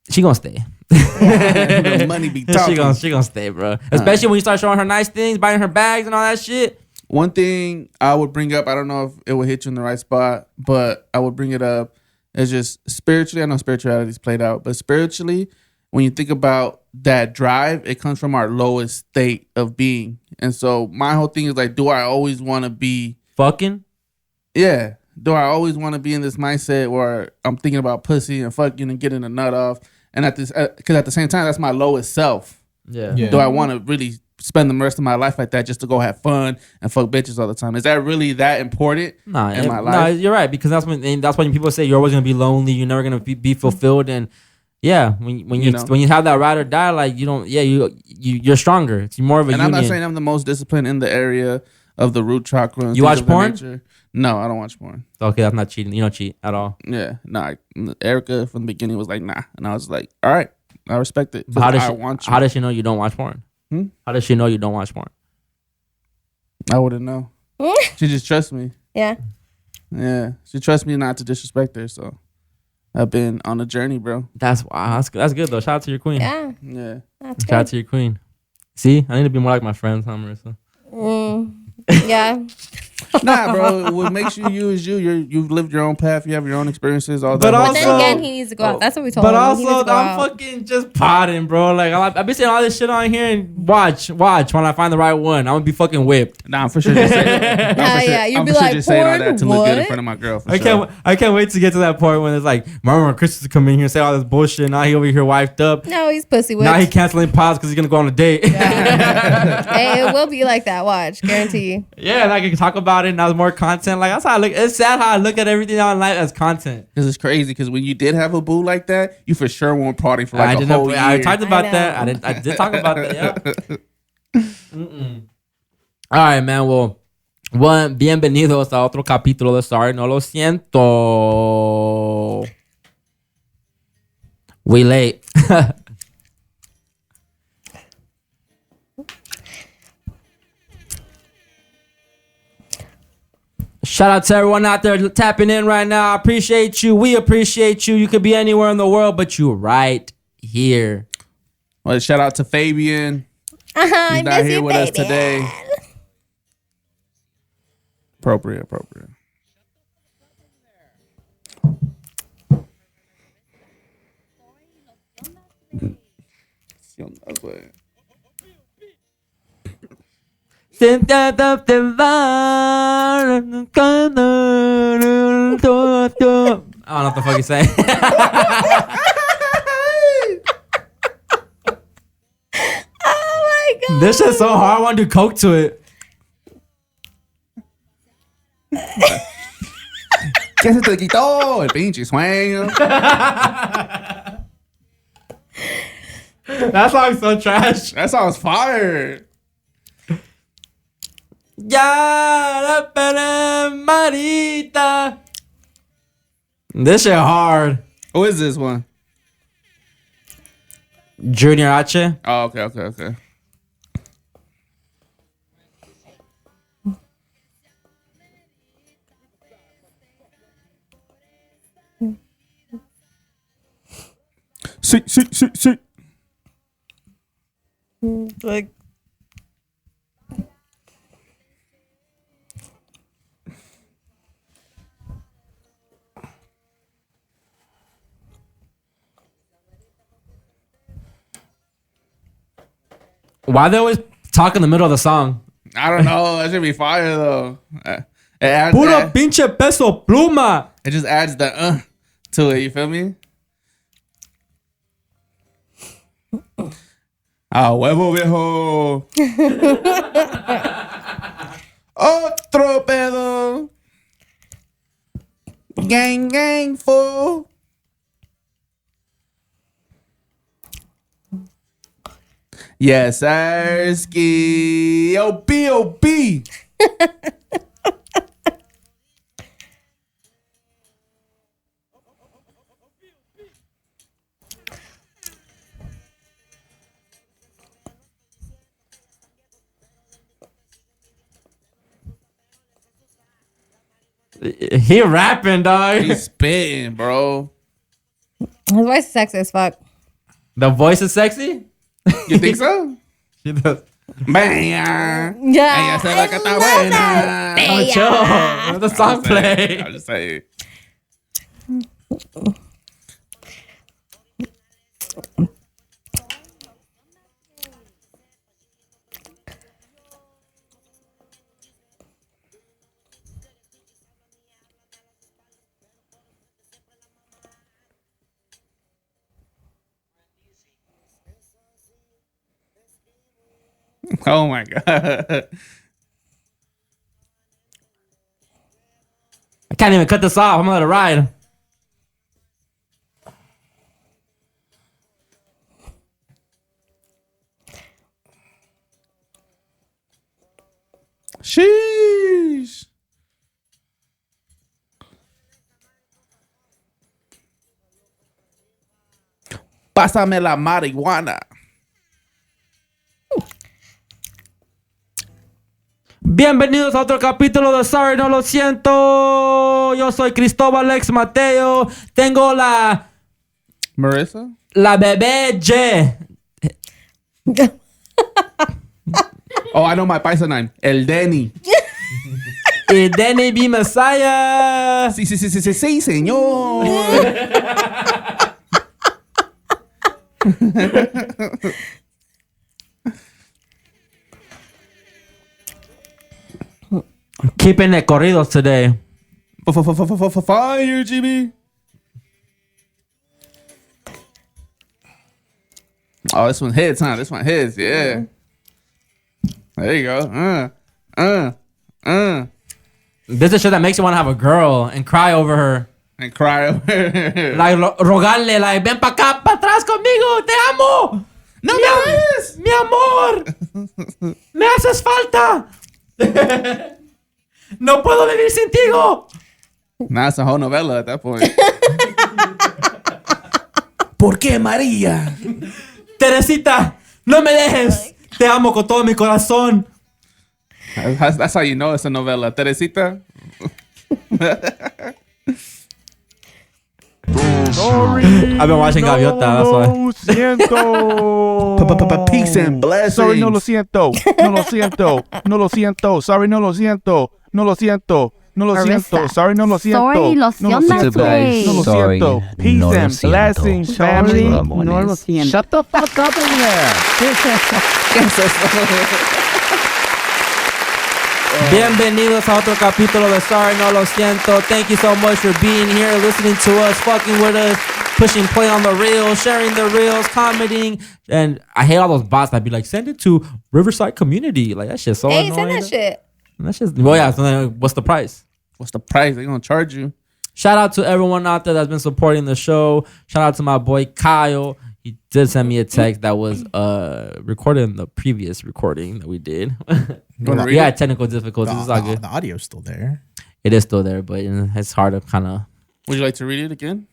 she gonna stay. The money be talking. she gonna stay, bro. Especially when you start showing her nice things, buying her bags and all that shit. One thing I would bring up, I don't know if it would hit you in the right spot, but I would bring it up, is just spiritually. I know spirituality's played out, but spiritually, when you think about that drive, it comes from our lowest state of being. And so my whole thing is like, do I always want to be, Fucking. yeah, do I always want to be in this mindset where I'm thinking about pussy and fucking and getting a nut off? And because at the same time, that's my lowest self. Yeah. Yeah. Do I want to really spend the rest of my life like that just to go have fun and fuck bitches all the time? Is that really that important in my life? Nah, you're right, because that's when people say you're always gonna be lonely, you're never gonna be fulfilled, and yeah, when You know? you have that ride or die, like you're stronger. It's more of a And union. I'm not saying I'm the most disciplined in the area of the root chakra. And You things watch of that porn? nature. No, I don't watch porn. Okay, that's not cheating. You don't cheat at all. Yeah, nah. Erica from the beginning was like, nah, and I was like, all right, I respect it. But how does I she? want you. How does she know you don't watch porn? Hmm? How does she know you don't watch porn? I wouldn't know. She just trusts me. Yeah. Yeah, she trusts me not to disrespect her. So I've been on a journey, bro. That's wow. That's good though. Shout out to your queen. Yeah. Yeah. That's Shout out good. to your queen. See, I need to be more like my friends, huh, Marissa? Yeah. Nah, bro. What makes you you is you. You've lived your own path. You have your own experiences. All But that. But then also- again, he needs to go out. That's what we told But him. He needs also, to go I'm out. fucking just potting, bro. Like I've been saying all this shit on here, and watch when I find the right one, I'm gonna be fucking whipped. Nah, I'm for sure. Just saying, Yeah, you'd I'm be for sure like, just saying all porn? that to look good in What? front of my girl. For I sure. can't wait to get to that point when it's like, remember Chris to come in here and say all this bullshit. Now he over here wifed up. No, he's pussy Now he whipped. canceling pods because he's gonna go on a date. Hey, it will be like that. Watch. Guarantee you. Yeah, and I can talk about it. Now there's more content. Like that's how I look. It's sad how I look at everything on life as content. Because it's crazy. Because when you did have a boo like that, you for sure won't party for like a whole year. I talked about I that. know. I did talk about that. Yeah. All right, man. Well, bienvenidos a otro capítulo de Sorry, no lo siento. We late. Shout out to everyone out there tapping in right now. I appreciate you. We appreciate you. You could be anywhere in the world, but you right here. Well, shout out to Fabian. I He's not miss here you, with us baby. today. Appropriate. Sentado te va. I don't know what the fuck you say. Oh my god. This shit's so hard. I want to do coke to it. ¿Qué se te quitó? El pinche sueño. That song's so trash. That song's fire. Ya la pena marita. This shit hard. Who is this one? Junior H. Oh, okay. See. Like, Why they always talk in the middle of the song? I don't know. That should be fire though. It adds Puro that. pinche peso pluma. It just adds the to it. You feel me? Ah, huevo viejo. Otro pedo. Gang fool. Yes, sir. Ski. O.B. He rapping, dog. He's spitting, bro. his voice is sexy as fuck. The voice is sexy. You think so? She does. Bang. Yeah. Ella se la que está buena. Oh, chill. Let the song play. I'll just say. Oh my god. I can't even cut this off. I'm gonna let it ride. Sheesh. Pásame la marihuana. Bienvenidos a otro capítulo de Sorry, no lo siento. Yo soy Cristóbal Ex Mateo. Tengo la Marissa? bebé J. Oh, I know my paisa name. El Denny. Y Danny B. Messiah. Sí, señor. Keeping it corridos today. Fire, Jimmy. Oh, this one hits, huh? This one hits, yeah. There you go. This is shit that makes you want to have a girl and cry over her. And cry over her. Like, rogarle, like, ven pa' acá, pa' atrás conmigo, te amo. No me vayas. Mi amor, me haces falta. No puedo vivir sin ti. Nah, it's a whole novella at that point. ¿Por qué, María? Teresita, no me dejes. Te amo con todo mi corazón. That's how you know it's a novella. Teresita. I've been watching Gaviota, that's why. Lo siento. Peace and blessings. Sorry, no lo siento. No lo siento. No lo siento. Sorry, no lo siento. No lo siento. No lo siento. Sorry, no lo siento. Sorry, lo No lo siento. siento. No lo Sorry, siento. Peace no lo and siento. blessings, family. No lo siento. Shut the fuck up in there. Bienvenidos a otro capítulo de Sorry, no lo siento. Thank you so much for being here, listening to us, fucking with us, pushing play on the reels, sharing the reels, commenting. And I hate all those bots that be like, send it to Riverside Community. Like, that shit's so Hey, annoying. send that shit. That's just, well, yeah, so then what's the price? What's the price? They're going to charge you. Shout out to everyone out there that's been supporting the show. Shout out to my boy Kyle. He did send me a text that was recorded in the previous recording that we did. wanna read Yeah, it? technical difficulties. It's all good. The audio's still there. It is still there, but it's hard to kind of. Would you like to read it again?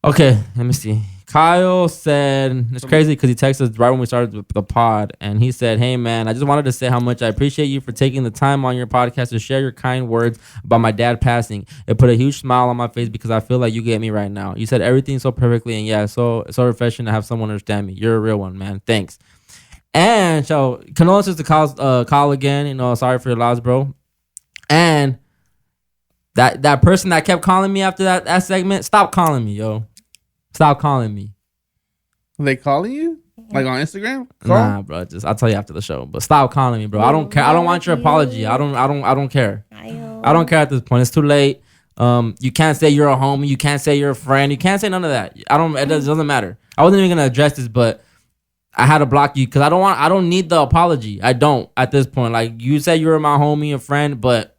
Okay, let me see. Kyle said, it's crazy because he texted us right when we started the pod, and he said, hey, man, I just wanted to say how much I appreciate you for taking the time on your podcast to share your kind words about my dad passing. It put a huge smile on my face because I feel like you get me right now. You said everything so perfectly, and yeah, so refreshing to have someone understand me. You're a real one, man. Thanks. And so, condolences to Kyle again. You know, sorry for your loss, bro. And that person that kept calling me after that segment, stop calling me, yo. Stop calling me. They calling you? Like on Instagram? Nah, bro. I'll tell you after the show. But stop calling me, bro. I don't care. I don't want your apology. I don't care. I don't care at this point. It's too late. You can't say you're a homie. You can't say you're a friend. You can't say none of that. It doesn't matter. I wasn't even gonna address this, but I had to block you because I don't need the apology. I don't at this point. Like, you said you were my homie, a friend, but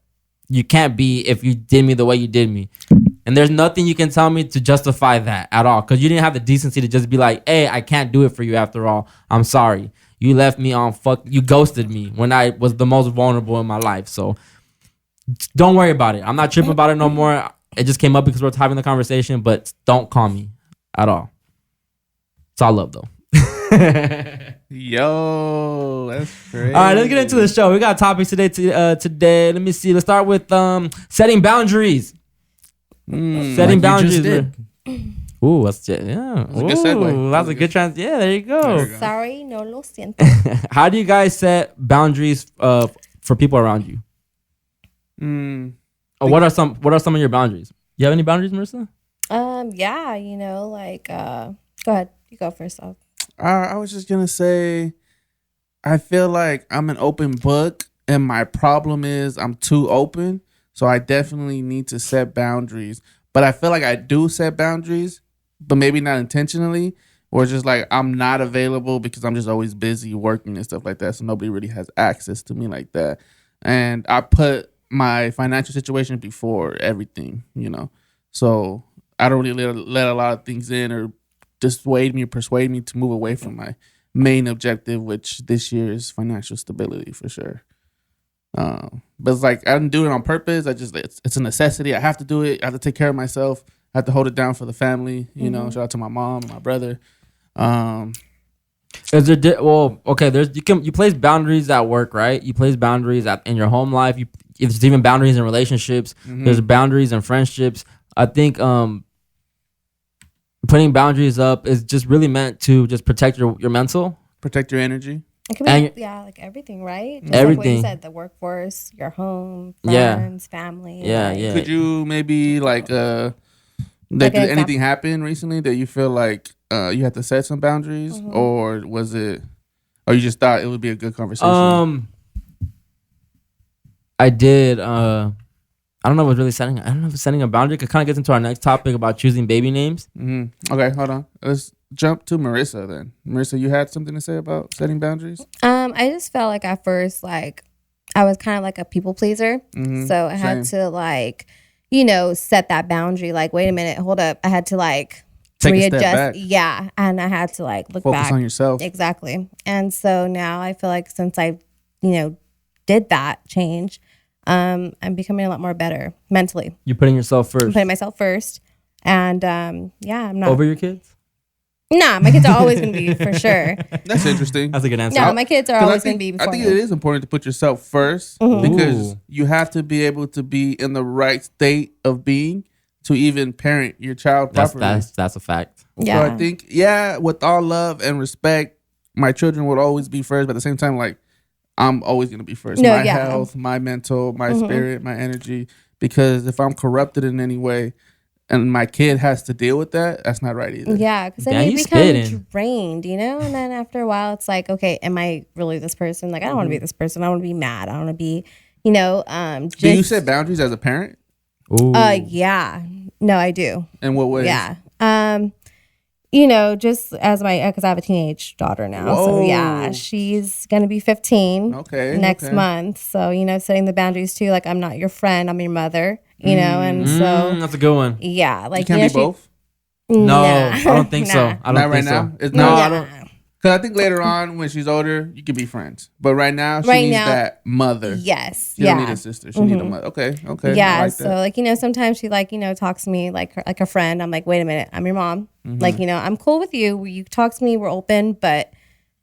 you can't be if you did me the way you did me. And there's nothing you can tell me to justify that at all. Because you didn't have the decency to just be like, hey, I can't do it for you after all. I'm sorry. You left me on you ghosted me when I was the most vulnerable in my life. So don't worry about it. I'm not tripping about it no more. It just came up because we're having the conversation. But don't call me at all. It's all love, though. Yo, that's crazy. All right, let's get into the show. We got topics today. Today, let me see. Let's start with setting boundaries. Setting boundaries. Ooh, that's a good segue. That's a good trans. Yeah, there you go. Sorry, no lo siento. How do you guys set boundaries for people around you? What are some of your boundaries? You have any boundaries, Marissa? Yeah, you know, like go ahead. You go first off. I was just gonna say, I feel like I'm an open book, and my problem is I'm too open. So I definitely need to set boundaries. But I feel like I do set boundaries, but maybe not intentionally, or just like I'm not available because I'm just always busy working and stuff like that. So nobody really has access to me like that. And I put my financial situation before everything, you know. So I don't really let a lot of things in or persuade me to move away from my main objective, which this year is financial stability for sure. But it's like I didn't do it on purpose. It's a necessity. I have to do it. I have to take care of myself. I have to hold it down for the family. You know, shout out to my mom and my brother. Is there you place boundaries at work, right? You place boundaries in your home life. There's even boundaries in relationships. There's boundaries in friendships. I think putting boundaries up is just really meant to just protect your mental, protect your energy. It could be like everything, right? Just everything. Like what you said, the workforce, your home, friends, family. Yeah. Could you maybe did anything happen recently that you feel like you had to set some boundaries, or was it, or you just thought it would be a good conversation? I did. I don't know if it's setting a boundary. It kind of gets into our next topic about choosing baby names. Okay, hold on. Let's jump to Marissa then. Marissa, you had something to say about setting boundaries? I just felt like at first, like I was kind of like a people pleaser, so I had to set that boundary. Like, wait a minute, hold up. I had to take readjust. A step back. Yeah, and I had to look focus back on yourself. Exactly. And so now I feel like since I, did that change, I'm becoming a lot more better mentally. You're putting yourself first. I'm putting myself first, and I'm not over your kids. Nah, my kids are always gonna be for sure. That's interesting. That's a good answer. No, my kids are always gonna be before I think me. it is important to put yourself first because you have to be able to be in the right state of being to even parent your child properly. That's a fact. Yeah. So I think, with all love and respect, my children would always be first, but at the same time, I'm always going to be first. My health, my mental, my spirit, my energy. Because if I'm corrupted in any way and my kid has to deal with that, that's not right either. Yeah, because then you become drained, And then after a while, it's like, okay, am I really this person? I don't want to be this person. I want to be mad. I want to be, do you set boundaries as a parent? Ooh. Yeah. No, I do. In what ways? Yeah. Just as because I have a teenage daughter now. Whoa. So yeah, she's gonna be 15 next month. So, setting the boundaries too, I'm not your friend, I'm your mother, and so that's a good one. Yeah. You can't be both? No, I don't think so. I don't not think right so. now? It's no, not. I don't. Because I think later on, when she's older, you can be friends. But right now, she Right needs now- that mother. Yes. She don't need a sister. She need a mother. Okay. I Yeah. like So that. like, you know, sometimes she like, you know, talks to me like a friend. I'm like, wait a minute, I'm your mom. Like, you know, I'm cool with you. You talk to me, we're open, but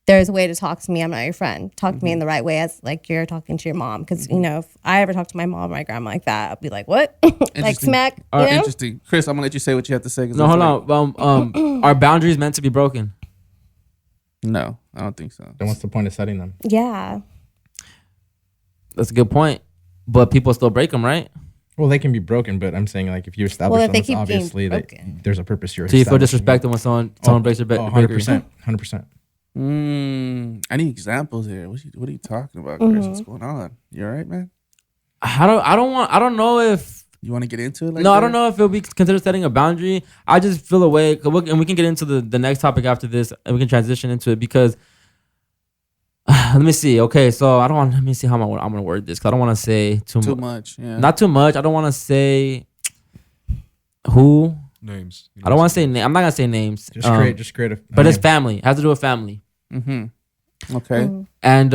there's a way to talk to me. I'm not your friend. Talk to me in the right way as like you're talking to your mom. Because, you know, if I ever talk to my mom or my grandma like that, I'll be like, what? Like Interesting. smack, you know? Interesting. Chris, I'm going to let you say what you have to say. No, hold on. Are boundaries meant to be broken? No, I don't think so. Then what's the point of setting them? Yeah. That's a good point. But people still break them, right? Well, they can be broken, but I'm saying like if you establish Well, if them, they it's keep getting obviously that broken. there's a purpose you're So you feel establishing. disrespected when someone breaks your bakery? 100%. 100%. I need examples here. What are you talking about, Chris? What's going on? You all right, man? I don't know if You want to get into it? Like no, that? I don't know if it'll be considered setting a boundary. I just feel a way, and we can get into the next topic after this, and we can transition into it because let me see. Okay, so let me see how I'm gonna word this because I don't want to say too much. Yeah. Not too much. I don't want to say who. Names. I don't want to say name. I'm not gonna say names. Just create a. But it's family. It has to do with family. Okay. And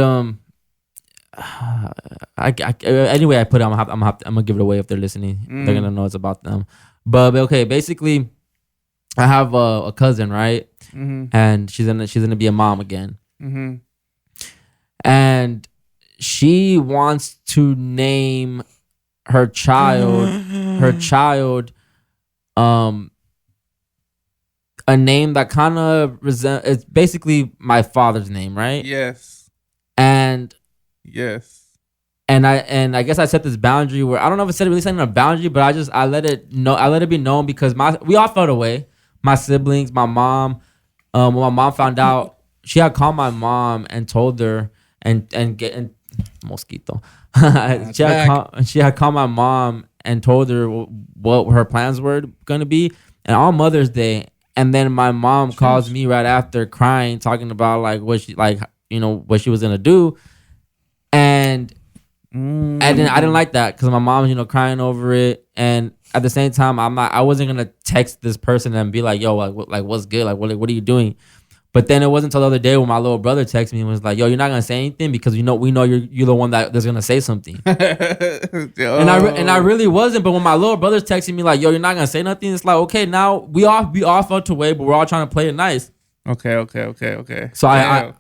anyway, I put it. I'm gonna give it away if they're listening. They're gonna know it's about them. But okay, basically, I have a cousin, right? And she's gonna be a mom again. And she wants to name her child a name that kind of it's basically my father's name, right? Yes. And Yes. I guess I set this boundary where I don't know if it's really setting a boundary, but I let it be known because we all felt away. My siblings, my mom. When my mom found out, she had called my mom and told her and mosquito. She had called my mom and told her what her plans were gonna be, and on Mother's Day. And then my mom calls me right after crying, talking about like what she was gonna do, and then I didn't like that because my mom's crying over it, and at the same time I wasn't gonna text this person and be like, yo, like what's good, like what are you doing? But then it wasn't until the other day when my little brother texted me and was like, yo, you're not gonna say anything because we know you're the one that's gonna say something. And I really wasn't. But when my little brother's texting me like, yo, you're not gonna say nothing, it's like, okay, now we all felt away, but we're all trying to play it nice. Okay. So I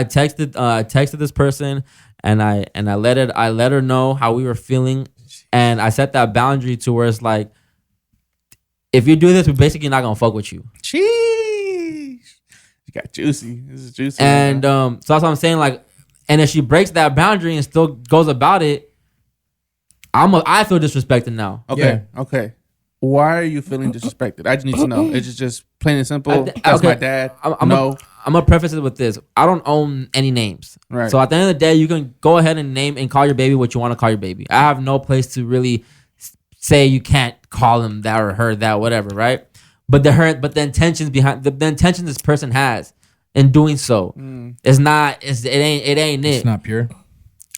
texted this person and I let her know how we were feeling, and I set that boundary to where it's like, if you do this, we're basically not gonna fuck with you. Jeez. You got juicy. This is juicy. And so that's what I'm saying. Like, and if she breaks that boundary and still goes about it, I feel disrespected now. Okay. Why are you feeling disrespected? I just need to know. It's just plain and simple. That's my dad. I'm gonna preface it with this. I don't own any names. Right. So at the end of the day, you can go ahead and name and call your baby what you want to call your baby. I have no place to really say you can't call him that or her that, whatever, right? But the intentions behind the intention this person has in doing so is not. It ain't it. It's not pure.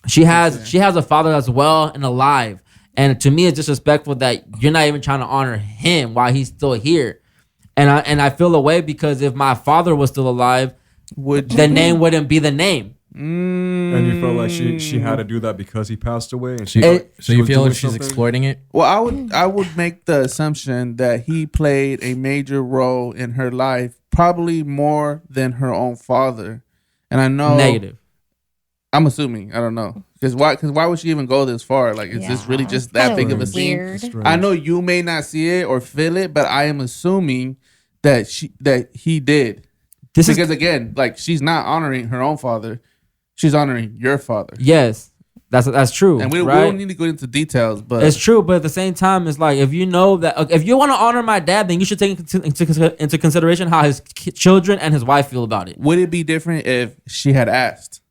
She has a father that's well and alive. And to me, it's disrespectful that you're not even trying to honor him while he's still here. And I feel away because if my father was still alive, the name wouldn't be the name. And you felt like she had to do that because he passed away. And So you was feel doing she's something? exploiting it? Well, I would make the assumption that he played a major role in her life, probably more than her own father. And I know Negative. I'm assuming. I don't know. Because why would she even go this far? Like, is this really just that big of a scene? Weird. I know you may not see it or feel it, but I am assuming that he did. Because again, like, she's not honoring her own father. She's honoring your father. Yes, that's true. And we right? don't need to go into details, but it's true. But at the same time, it's like, if you know that, if you want to honor my dad, then you should take into consideration how his children and his wife feel about it. Would it be different if she had asked?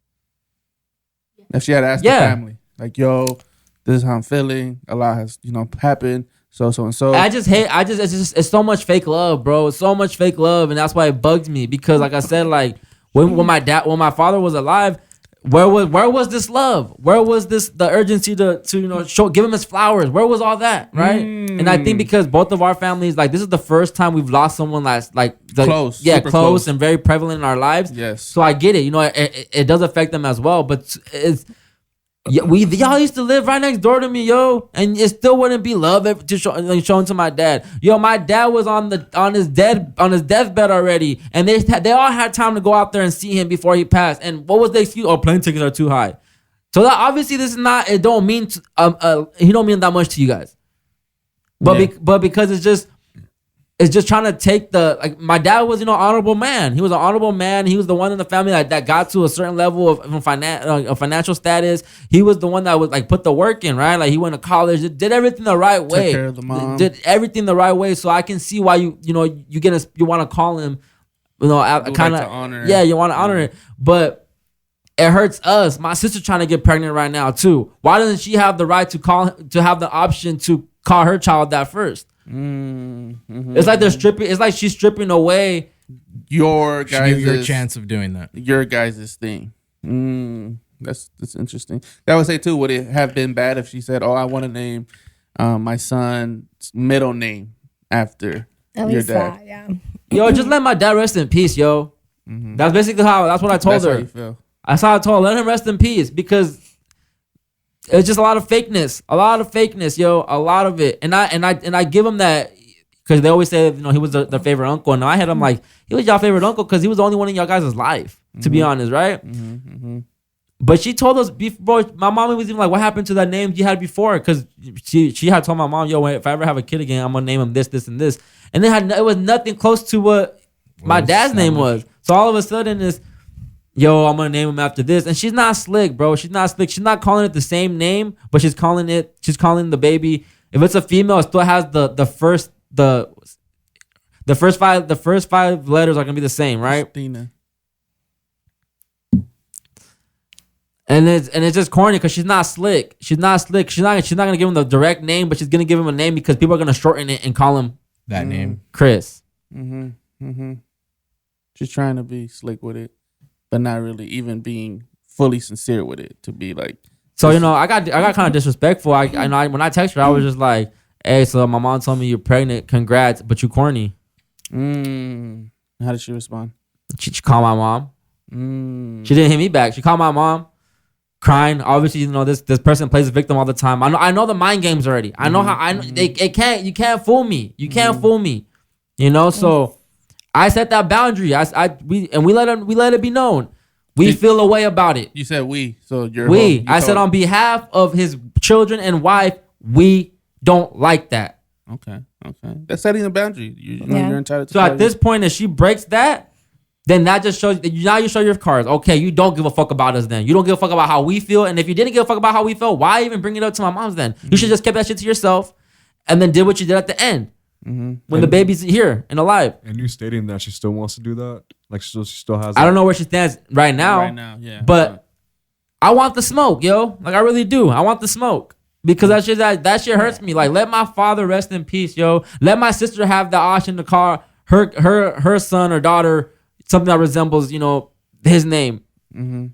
If she had asked the family, like, yo, this is how I'm feeling. A lot has, happened. So and so. It's so much fake love, bro. It's so much fake love, and that's why it bugs me. Because, like I said, like when my father was alive, where was this love? Where was the urgency to give him his flowers? Where was all that, right? And I think because both of our families, like, this is the first time we've lost someone that's close, yeah, super close and very prevalent in our lives. Yes. So I get it. It does affect them as well, but it's. Yeah, y'all used to live right next door to me, yo, and it still wouldn't be love shown to my dad. Yo, my dad was on his deathbed already, and they all had time to go out there and see him before he passed. And what was the excuse? Oh, plane tickets are too high. So that obviously this is not. It don't mean he don't mean that much to you guys, but but because it's just trying to take my dad was, honorable man. He was an honorable man. He was the one in the family that got to a certain level of financial status. He was the one that would put the work in, right? Like, he went to college, did everything the right way. Took care of the mom. Did everything the right way. So I can see why you want to call him, kind of honor. Yeah, you want to honor it, but it hurts us. My sister's trying to get pregnant right now too. Why doesn't she have the right to have the option to call her child that first? It's like they're stripping. It's like she's stripping away your chance of doing that. Your guys' thing. That's interesting. That would say too. Would it have been bad if she said, "Oh, I want to name my son's middle name after your dad"? Yeah. Yo, just let my dad rest in peace, yo. That's basically that's what I told her. How you feel. That's how I told her. Let him rest in peace, because it's just a lot of fakeness, yo, a lot of it. And I give him that, because they always say, he was their favorite uncle. And I had him like, he was y'all favorite uncle because he was the only one in y'all guys' life, to be honest, right? But she told us before. My mom was even like, what happened to that name you had before? Because she had told my mom, yo, if I ever have a kid again, I'm gonna name him this, this, and this. And it was nothing close to what my dad's name was. So all of a sudden it's, yo, I'm gonna name him after this. And she's not slick, bro. She's not slick. She's not calling it the same name, but she's calling the baby. If it's a female, it still has the first five letters are gonna be the same, right? Christina. And it's just corny because she's not slick. She's not gonna give him the direct name, but she's gonna give him a name because people are gonna shorten it and call him that name, Chris. She's trying to be slick with it, but not really even being fully sincere with it, to be like. So I got kind of disrespectful. I when I texted her, I was just like, "Hey, so my mom told me you're pregnant. Congrats, but you corny." How did she respond? She called my mom. She didn't hit me back. She called my mom, crying. Obviously, this person plays a victim all the time. I know the mind games already. I know how you can't fool me. You can't fool me. So I set that boundary. We let it be known. We feel a way about it. You said we, so you're I said on behalf of his children and wife, we don't like that. Okay. That's setting a boundary. You're entitled to. So at this point, if she breaks that, then that just shows now you show your cards. Okay, you don't give a fuck about us then. You don't give a fuck about how we feel. And if you didn't give a fuck about how we felt, why even bring it up to my mom's then? You should just kept that shit to yourself and then did what you did at the end. When the baby's here and alive. And you stating that she still wants to do that? Like she still has. I don't know where she stands right now. Yeah. But I want the smoke, yo. Like I really do. I want the smoke. Because that shit hurts me. Like, let my father rest in peace, yo. Let my sister have the option to call her son or daughter something that resembles, his name. And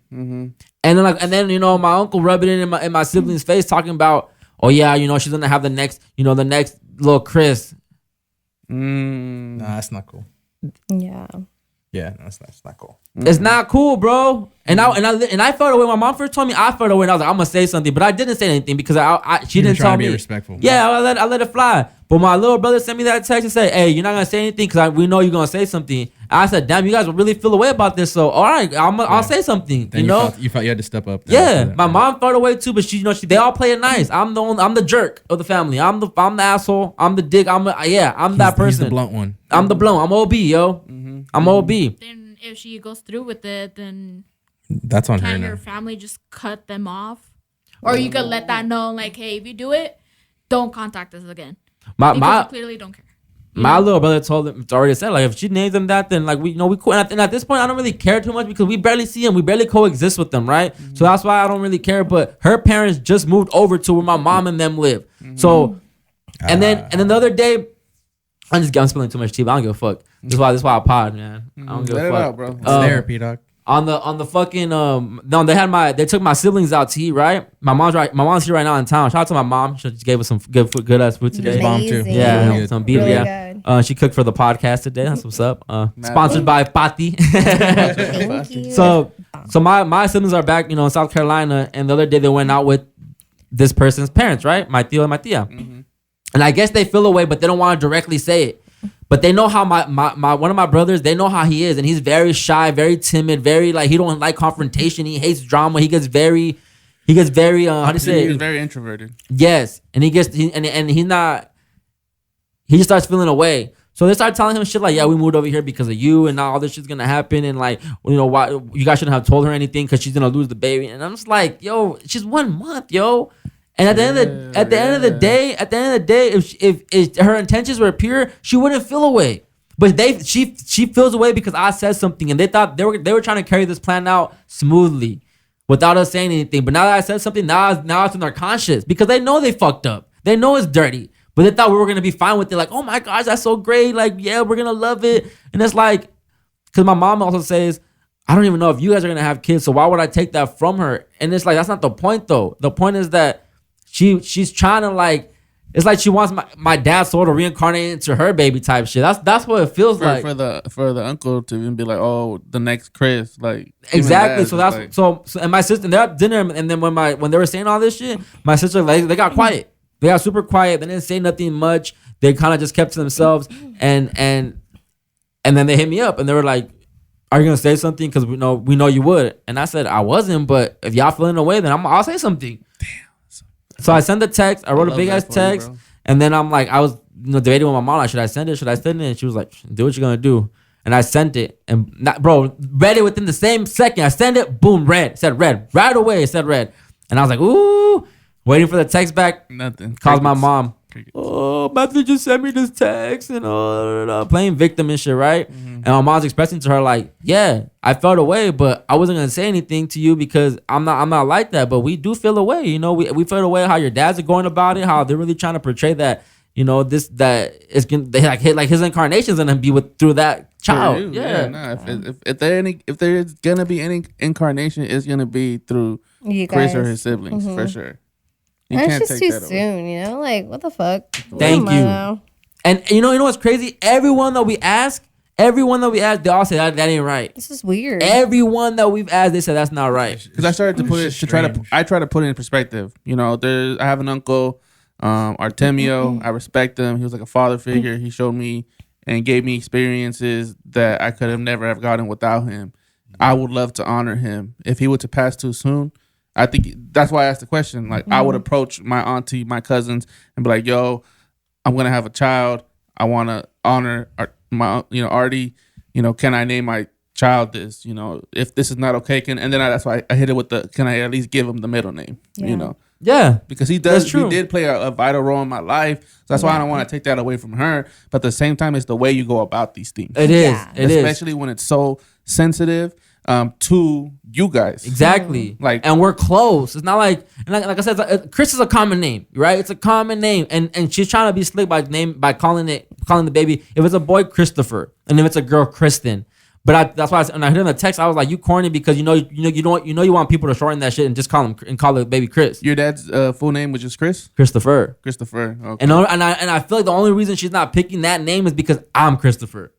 then my uncle rubbing it in my sibling's face, talking about, oh yeah, she's gonna have the next little Chris. Nah, that's not cool. Yeah. Yeah, that's not cool. It's not cool, bro. And I felt away. My mom first told me, I felt away, and I was like, I'm gonna say something, but I didn't say anything because she didn't tell me. To be respectful. Yeah, I let it fly. But my little brother sent me that text and said, "Hey, you're not gonna say anything because we know you're gonna say something." I said, "Damn, you guys really feel away about this, so all right, I'll say something." Then you felt you had to step up. Yeah, my mom felt away too, but they all play it nice. I'm the jerk of the family. I'm the asshole. I'm the dick. I'm that person. He's the blunt one. I'm the blunt. I'm OB, yo. I'm OB. Then if she goes through with it, then that's on her can now. your family just cut them off? Or you could let that know, like, hey, if you do it, don't contact us again. Because you clearly don't care. My little brother already said, like, if she names them that, then like we cool. And at this point, I don't really care too much because we barely see them, we barely coexist with them, right? So that's why I don't really care. But her parents just moved over to where my mom and them live. So, and then the other day, I'm spilling too much tea, but I don't give a fuck. This is why I pod, man. I don't give a fuck. Let it out, bro. It's therapy, dog. on the fucking no, they took my siblings out to eat, right? My mom's here right now in town. Shout out to my mom. She just gave us some good ass food today. Bomb too. Amazing. Yeah, Really good. some beef. Really Yeah, good. she cooked for the podcast today. That's what's up. Sponsored by Pati. Thank you. So my siblings are back, in South Carolina, and the other day they went out with this person's parents, right? My tío and my tía. And I guess they feel away, but they don't want to directly say it. But they know how my one of my brothers, they know how he is, and he's very shy, very timid, very like he don't like confrontation. He hates drama. He gets very how do you say? He's very introverted. Yes, and he just starts feeling away. So they start telling him shit like, yeah, we moved over here because of you, and now all this shit's gonna happen, and like, why you guys shouldn't have told her anything because she's gonna lose the baby. And I'm just like, yo, she's 1 month, yo. And at the end of the day, if her intentions were pure, she wouldn't feel away. But she feels away because I said something, and they thought they were trying to carry this plan out smoothly without us saying anything. But now that I said something, now it's in their conscience because they know they fucked up. They know it's dirty. But they thought we were gonna be fine with it. Like, oh my gosh, that's so great. Like, yeah, we're gonna love it. And it's like, because my mom also says, I don't even know if you guys are gonna have kids, so why would I take that from her? And it's like, that's not the point though. The point is that she's trying to like, it's like she wants my dad's soul to reincarnate into her baby type shit. That's what it feels like. For the uncle to even be like, oh, the next Chris, like exactly. So that's like, so and my sister, they're at dinner, and then when they were saying all this shit, my sister, like, they got quiet. They got super quiet. They didn't say nothing much. They kind of just kept to themselves, and then they hit me up and they were like, "Are you gonna say something? Because we know you would." And I said I wasn't, but if y'all feeling away, then I'll say something. So I sent the text. I wrote a big ass text, and then I'm like, I was debating with my mom. Like, should I send it? And she was like, do what you're gonna do. And I sent it, and read it within the same second. I sent it, boom, read. It said read right away. It said read, and I was like, ooh, waiting for the text back. Nothing. Calls my mom. Crickets. Oh, Matthew just sent me this text and playing victim and shit, right? And my mom's expressing to her like, yeah, I felt away, but I wasn't gonna say anything to you because I'm not like that. But we do feel away, we feel away how your dads are going about it, how they're really trying to portray that, that it's gonna like his incarnation's gonna be through that child. Yeah. If there's gonna be any incarnation, it's gonna be through You Chris guys. or his siblings for sure. You And can't it's just take too that away. soon, like what the fuck? Thank Come you. on. And you know what's crazy? Everyone that we ask, they all say that ain't right. This is weird. Everyone that we've asked, they said that's not right. Because I started to put it to I try to put it in perspective. I have an uncle, Artemio. I respect him. He was like a father figure. He showed me and gave me experiences that I could have never have gotten without him. I would love to honor him. If he were to pass too soon, I think that's why I asked the question. Like, I would approach my auntie, my cousins, and be like, "Yo, I'm gonna have a child. I want to honor my, Artie. Can I name my child this? If this is not okay, that's why I hit it with can I at least give him the middle name? Yeah. Yeah. Because he That's true. did play a vital role in my life. So that's why I don't want to take that away from her. But at the same time, it's the way you go about these things. It is. Yeah. It is. Especially when it's so sensitive to you guys. Exactly. And we're close. It's not like I said, Chris is a common name, right? It's a common name, and she's trying to be slick by calling the baby. If it's a boy, Christopher, and if it's a girl, Kristen. But that's why when I heard in the text, I was like, "You corny," because you want people to shorten that shit and just call the baby Chris. Your dad's full name was just Chris? Christopher. Christopher. Okay. And I feel like the only reason she's not picking that name is because I'm Christopher.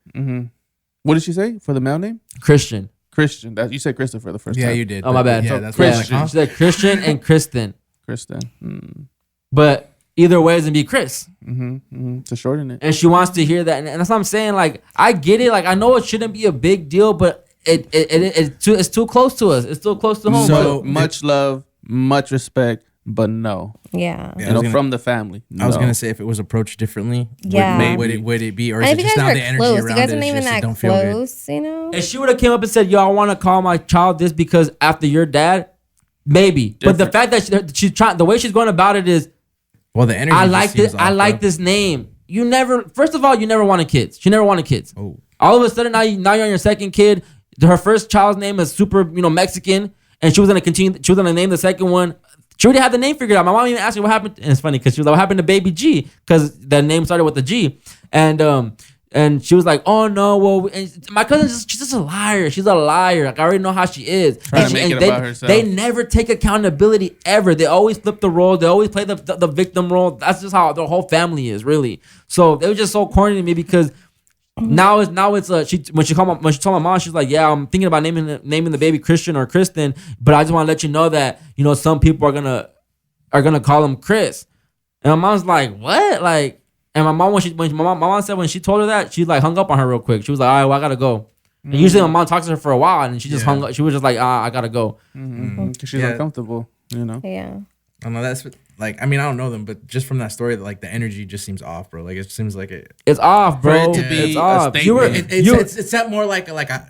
What did she say for the male name? Christian. Christian. You said Christopher the first time. Yeah, you did. Oh, my bad. Yeah, So that's Christian. why She said Christian and Kristen. Kristen. But either way, it's gonna be Chris. To shorten it. And she wants to hear that, and that's what I'm saying. Like, I get it. Like, I know it shouldn't be a big deal, but it's too close to us. It's too close to home. So- Much love, much respect, but no. Yeah. From the family. I was No. gonna say if it was approached differently, Yeah. would it be, or is And it if you just guys now are the energy close, around you guys it aren't is even just it that don't feel good? close, if she would have came up and said, "Yo, I want to call my child this because after your dad," maybe. But the fact that she's trying, the way she's going about it is, Well, the energy. I just like seems this. I off, like bro. this name. First of all, you never wanted kids. She never wanted kids. Oh. All of a sudden, now you're on your second kid. Her first child's name is super, Mexican, and she was gonna continue. She was gonna name the second one. She already had the name figured out. My mom even asked me what happened, and it's funny because she was like, "What happened to Baby G?" Because the name started with a G, and And she was like, "Oh no, well," and my she's just a liar. She's a liar. Like I already know how she is. Trying to make it about herself. They never take accountability ever. They always flip the role. They always play the victim role. That's just how the whole family is, really. So it was just so corny to me because now it's when she told my mom, she's like, "Yeah, I'm thinking about naming the baby Christian or Kristen, but I just want to let you know that some people are gonna call him Chris." And my mom's like, "What?" Like. And my mom, my mom said when she told her that, she like hung up on her real quick. She was like, "All right, well, I gotta go." And usually my mom talks to her for a while, and she just hung up. She was just like, "I gotta go." She's uncomfortable, Yeah. I don't know. That's like, I mean, I don't know them, but just from that story, like the energy just seems off, bro. Like it seems like it's off, bro. For it to be it's a off. statement. It's that more like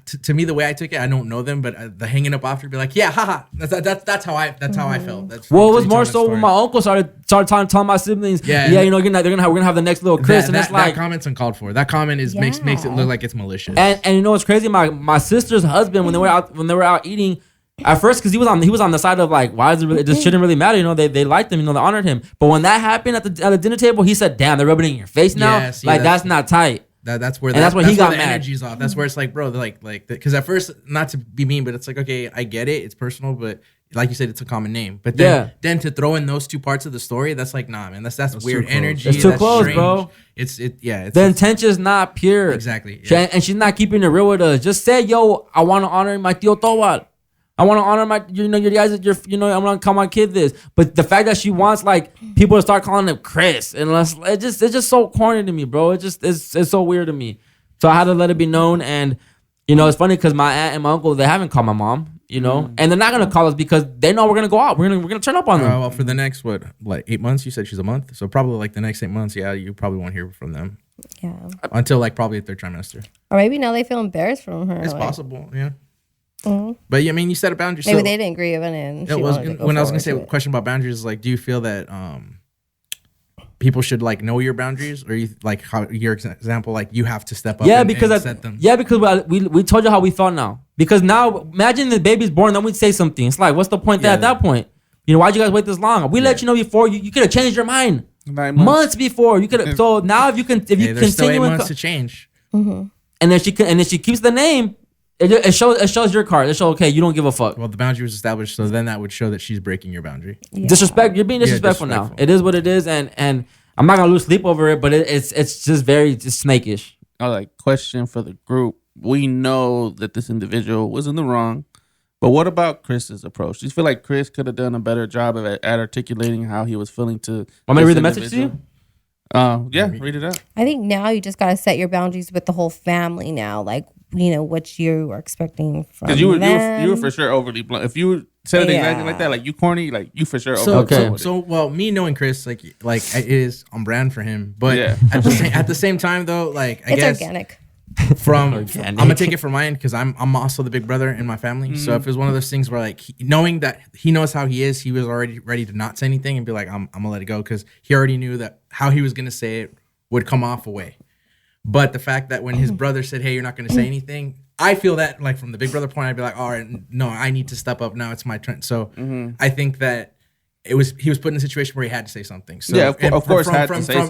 to me the way I took it. I don't know them, but the hanging up after be like, yeah, haha. That's how I felt. That's well, it was more so when my uncle started telling my siblings, we're gonna have the next little Chris, and it's like that comment's uncalled for. That comment makes it look like it's malicious. And you know what's crazy? My sister's husband when they were out eating. At first, because he was on the side of like, why is it really, it just shouldn't really matter, they liked him, they honored him. But when that happened at the dinner table, he said, "Damn, they're rubbing it in your face now." Yeah, see, that's not tight. That's where that's when he got the mad. energy's off. That's where it's like, bro, like because at first, not to be mean, but it's like, okay, I get it, it's personal, but like you said, it's a common name. But then to throw in those two parts of the story, that's like, nah, man, that's weird energy. It's too that's close, strange. bro. It's the intention's not pure. Exactly. Yeah. And she's not keeping it real with us. Just say, "Yo, I want to honor my tío Towal. I want to honor my, your guys, I'm gonna call my kid this." But the fact that she wants like people to start calling him Chris, and it's just so corny to me, bro. It's so weird to me. So I had to let it be known, and it's funny because my aunt and my uncle, they haven't called my mom, and they're not gonna call us because they know we're gonna go out. We're gonna turn up on them. Well, for the next 8 months, you said she's a month, so probably like the next 8 months, you probably won't hear from them. Yeah. Until like probably the third trimester. Or maybe now they feel embarrassed from her. It's possible, yeah. Mm-hmm. But I mean, you set a boundary. Maybe so they didn't agree with it. And it was when I was gonna say a question about boundaries. Like, do you feel that people should like know your boundaries, or you like how your example, like you have to step up? Because set them. Yeah, because we told you how we felt now. Because now, imagine the baby's born, then we'd say something. It's like, what's the point at that point? Why'd you guys wait this long? We let you know before. You could have changed your mind 9 months. months before. You could have. So now, if you there's still 8 months to change. Mm-hmm. And then she keeps the name. It shows your card. It shows, okay, you don't give a fuck. Well, the boundary was established, so then that would show that she's breaking your boundary. Yeah. Disrespect. You're being disrespectful now. It is what it is, and I'm not gonna lose sleep over it. But it's just very snakish. Question for the group. We know that this individual was in the wrong, but what about Chris's approach? Do you feel like Chris could have done a better job at articulating how he was feeling to? Want me to read the message to you? Yeah, read it out. I think now you just gotta set your boundaries with the whole family now. Like, what you are expecting from them. Because you were for sure overly blunt. If you said it exactly like that, like you corny, like you for sure overly blunt. So well, me knowing Chris, like it is on brand for him. But at the same time though, like I it's guess organic. I'm gonna take it from my end because I'm also the big brother in my family. Mm-hmm. So if it's one of those things where like knowing that he knows how he is, he was already ready to not say anything and be like, I'm gonna let it go because he already knew that how he was gonna say it would come off away. But the fact that when his brother said, "Hey, you're not gonna say anything," I feel that like from the big brother point, I'd be like, "All right, no, I need to step up now. It's my turn." So I think that he was put in a situation where he had to say something. So yeah, of course,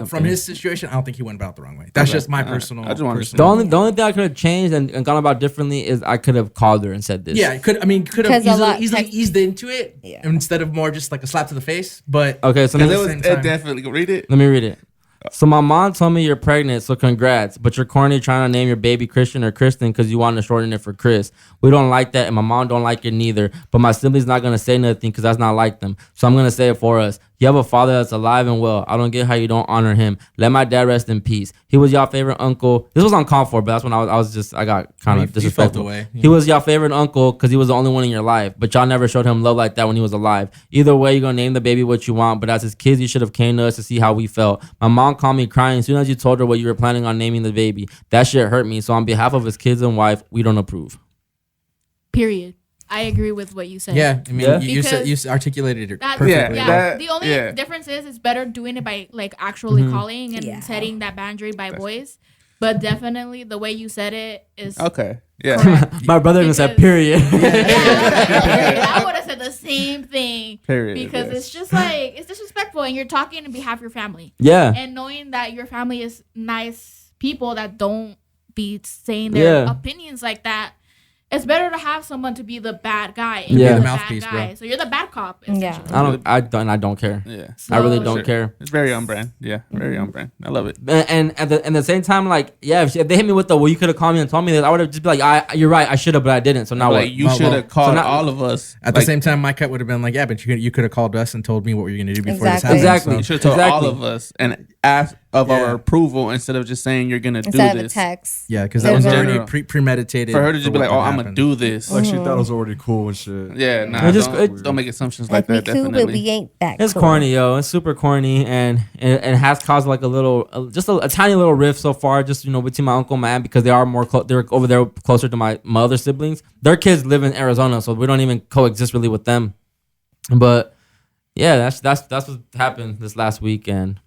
from his situation, I don't think he went about the wrong way. That's just my personal. I just want the only thing I could have changed and gone about differently is I could have called her and said this. Yeah, could have easily eased into it instead of more just like a slap to the face. But okay, so definitely read it. Let me read it. So my mom told me you're pregnant, so congrats. But you're corny trying to name your baby Christian or Kristen because you want to shorten it for Chris. We don't like that, and my mom don't like it neither. But my siblings not gonna say nothing because that's not like them. So I'm gonna say it for us. You have a father that's alive and well. I don't get how you don't honor him. Let my dad rest in peace. He was your favorite uncle. This was uncalled for, but that's when I got kind of disrespectful. Away. He was your favorite uncle because he was the only one in your life. But y'all never showed him love like that when he was alive. Either way, you're gonna name the baby what you want. But as his kids, you should have came to us to see how we felt. My mom called me crying as soon as you told her what you were planning on naming the baby. That shit hurt me. So on behalf of his kids and wife, we don't approve. Period. I agree with what you said. Yeah, I mean, you articulated it perfectly. The only difference is it's better doing it by like actually calling and setting that boundary by voice. But definitely the way you said it is okay. Yeah, correct. My brother even said period. I would have said the same thing. Period. Because it's just like it's disrespectful, and you're talking on behalf of your family. Yeah. And knowing that your family is nice people that don't be saying their Yeah. opinions like that. It's better to have someone to be the bad guy. And Yeah. you're The the mouthpiece, bad bro. guy. So you're the bad cop. Yeah. Essentially. I don't care. Yeah. I really So- don't care. It's very on brand. Yeah, very on brand. I love it. And at the same time, like, yeah, if they hit me with the, well, you could have called me and told me this, I would have just be like, you're right, I should have, but I didn't. So now Like what? you Well, should have called now- all of us. At the same time, my cut would have been like, yeah, but you could have called us and told me what we were gonna do before Exactly. this happened. Exactly. You should have told Exactly. all of us and asked of Yeah. our approval instead of just saying you're gonna Instead do of a this. text. Yeah, because that was There's already general. premeditated. For her to just be what like, "Oh, would I'm gonna happen. do this." Like she thought it was already cool and shit. Yeah, nah. It just- Don't make assumptions Like, like that. we cool, but Definitely. we ain't that It's cool. corny, yo. It's super corny, and it has caused like a little, just a tiny little rift so far. Just between my uncle and my aunt because they are more, they're over there closer to my other siblings. Their kids live in Arizona, so we don't even coexist really with them. But yeah, that's what happened this last week, and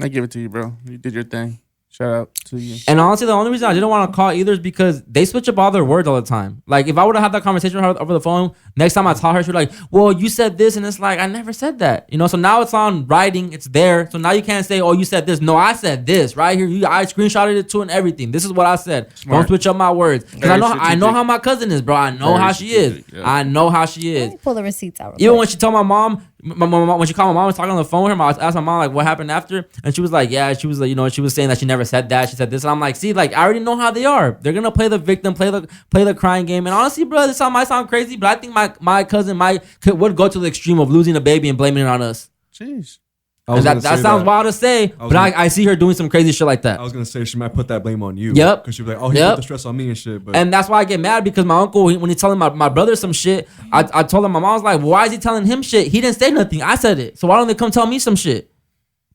I give it to you, bro. You did your thing. Shout out to you. And honestly, the only reason I didn't want to call either is because they switch up all their words all the time. Like, if I would have had that conversation with her over the phone, next time I tell her, she'd be like, well, you said this. And it's like, I never said that. So now it's on writing. It's there. So now you can't say, oh, you said this. No, I said this right here. I screenshotted it too and everything. This is what I said. Smart. Don't switch up my words. Because Very I know strategic. how my cousin is, bro. I know Very how she is. strategic, yeah. I know how she Let is. me pull the receipts out. Even when she told my mom, when she called my mom, I was talking on the phone with her. I asked my mom like what happened after, and she was like, "Yeah," she was like, she was saying that she never said that. She said this, and I'm like, "See, like I already know how they are. They're gonna play the victim, play the crying game." And honestly, bro, this might sound crazy, but I think my cousin would go to the extreme of losing a baby and blaming it on us. Jeez. I was And gonna that say sounds wild to say, was but I see her doing some crazy shit like that. I was gonna say she might put that blame on you. Yep. Because she'd be like, oh, he Yep. put the stress on me and shit. But And that's why I get mad because my uncle, when he's telling my brother some shit, I told him, my mom was like, well, why is he telling him shit? He didn't say nothing. I said it. So why don't they come tell me some shit?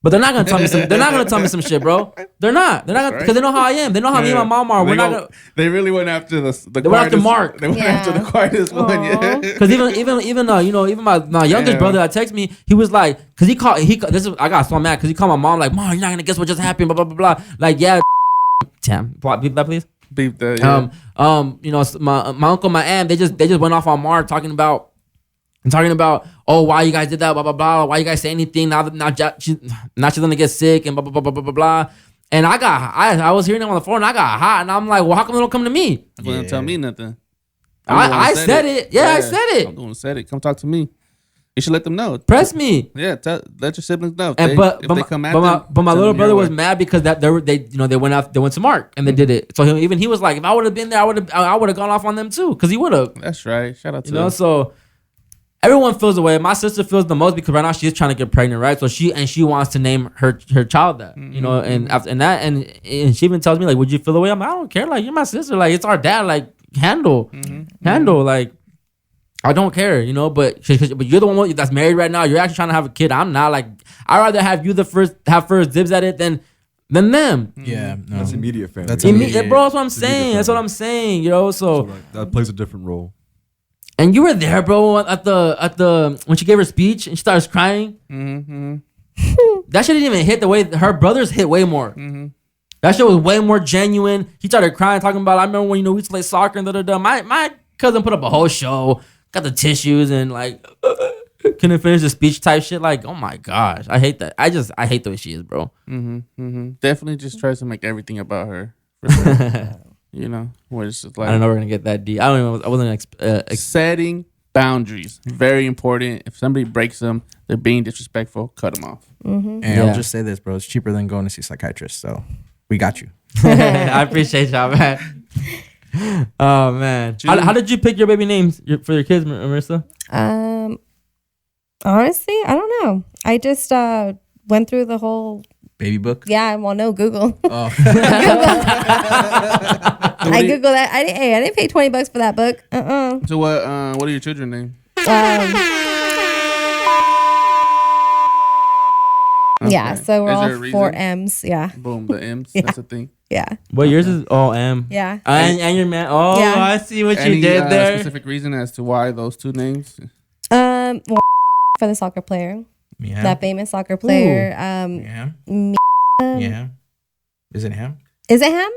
But they're not gonna tell me some. They're not gonna tell me some shit, bro. They're not. They're not That's because they know how I am. They know how me and my mom are. We're not gonna. They really went after the They went after quietest- Mark. They went Yeah. after the quietest one. Yeah. Because even my youngest Yeah. brother that texted me, he was like, because I got so mad because he called my mom like, Mom, you're not gonna guess what just happened, blah blah blah blah. Like, yeah, damn, beep that please. Beep the. Yeah. My uncle, my aunt, they just went off on Mark talking about, oh, why you guys did that, blah blah blah. Why you guys say anything now she's gonna get sick and blah blah blah blah blah blah blah. And I was hearing them on the phone and I got hot and I'm like, well, how come they don't come to me? They wouldn't tell me nothing. I said it. Yeah, I said it. I'm the one who said it. Come talk to me. You should let them know. Press me. Yeah, let your siblings know. If And they, but if but they my, come at but, my, them, but my send little them brother your was way. mad because they went to Mark and they did it. So even he was like, if I would have been there, I would have gone off on them too because he would have. That's right. Shout out to You know, so everyone feels the way. My sister feels the most because right now she's trying to get pregnant, right? So she wants to name her child that, and after and she even tells me like, would you feel the way? I'm like, I don't care. Like, you're my sister. Like, it's our dad. Like, handle. Like, I don't care, But you're the one that's married right now. You're actually trying to have a kid. I'm not. Like, I'd rather have you have first dibs at it than them. Yeah, no. that's immediate family. That's Bro, that's what I'm It's saying. immediate That's what family. I'm saying, So So, like, that plays a different role. and you were there, bro, at the when she gave her speech and she starts crying. Mm-hmm. That shit didn't even hit the way her brothers hit way more. Mm-hmm. That shit was way more genuine. He started crying, talking about, I remember when we used to play soccer and da. My cousin put up a whole show, got the tissues and like couldn't finish the speech type shit. Like, oh my gosh, I hate that. I hate the way she is, bro. Definitely just tries to make everything about her. For sure. Where it's just like I don't know we're gonna get that deep. I wasn't setting boundaries. Very important. If somebody breaks them, they're being disrespectful, cut them off. And Yeah. I'll just say this, bro. It's cheaper than going to see a psychiatrist. So we got you. I appreciate y'all, man. Oh man, how did you pick your baby names for your kids, Marissa? Honestly, I don't know. I just went through the whole. Baby book. Yeah, well, no, Google. Oh. I Googled that. I didn't pay $20 for that book. So what are your children named? Yeah, so we're Is there a all reason? 4 M's. Yeah, Boom, the M's. Yeah. That's a thing. yeah, Well, yours is all M. yeah. And your man. Oh, Yeah. I see what Any you did there. specific reason as to why those two names? Well, for the soccer player, Yeah. that famous soccer player. Yeah. Me- Yeah. Is it him? Is it him?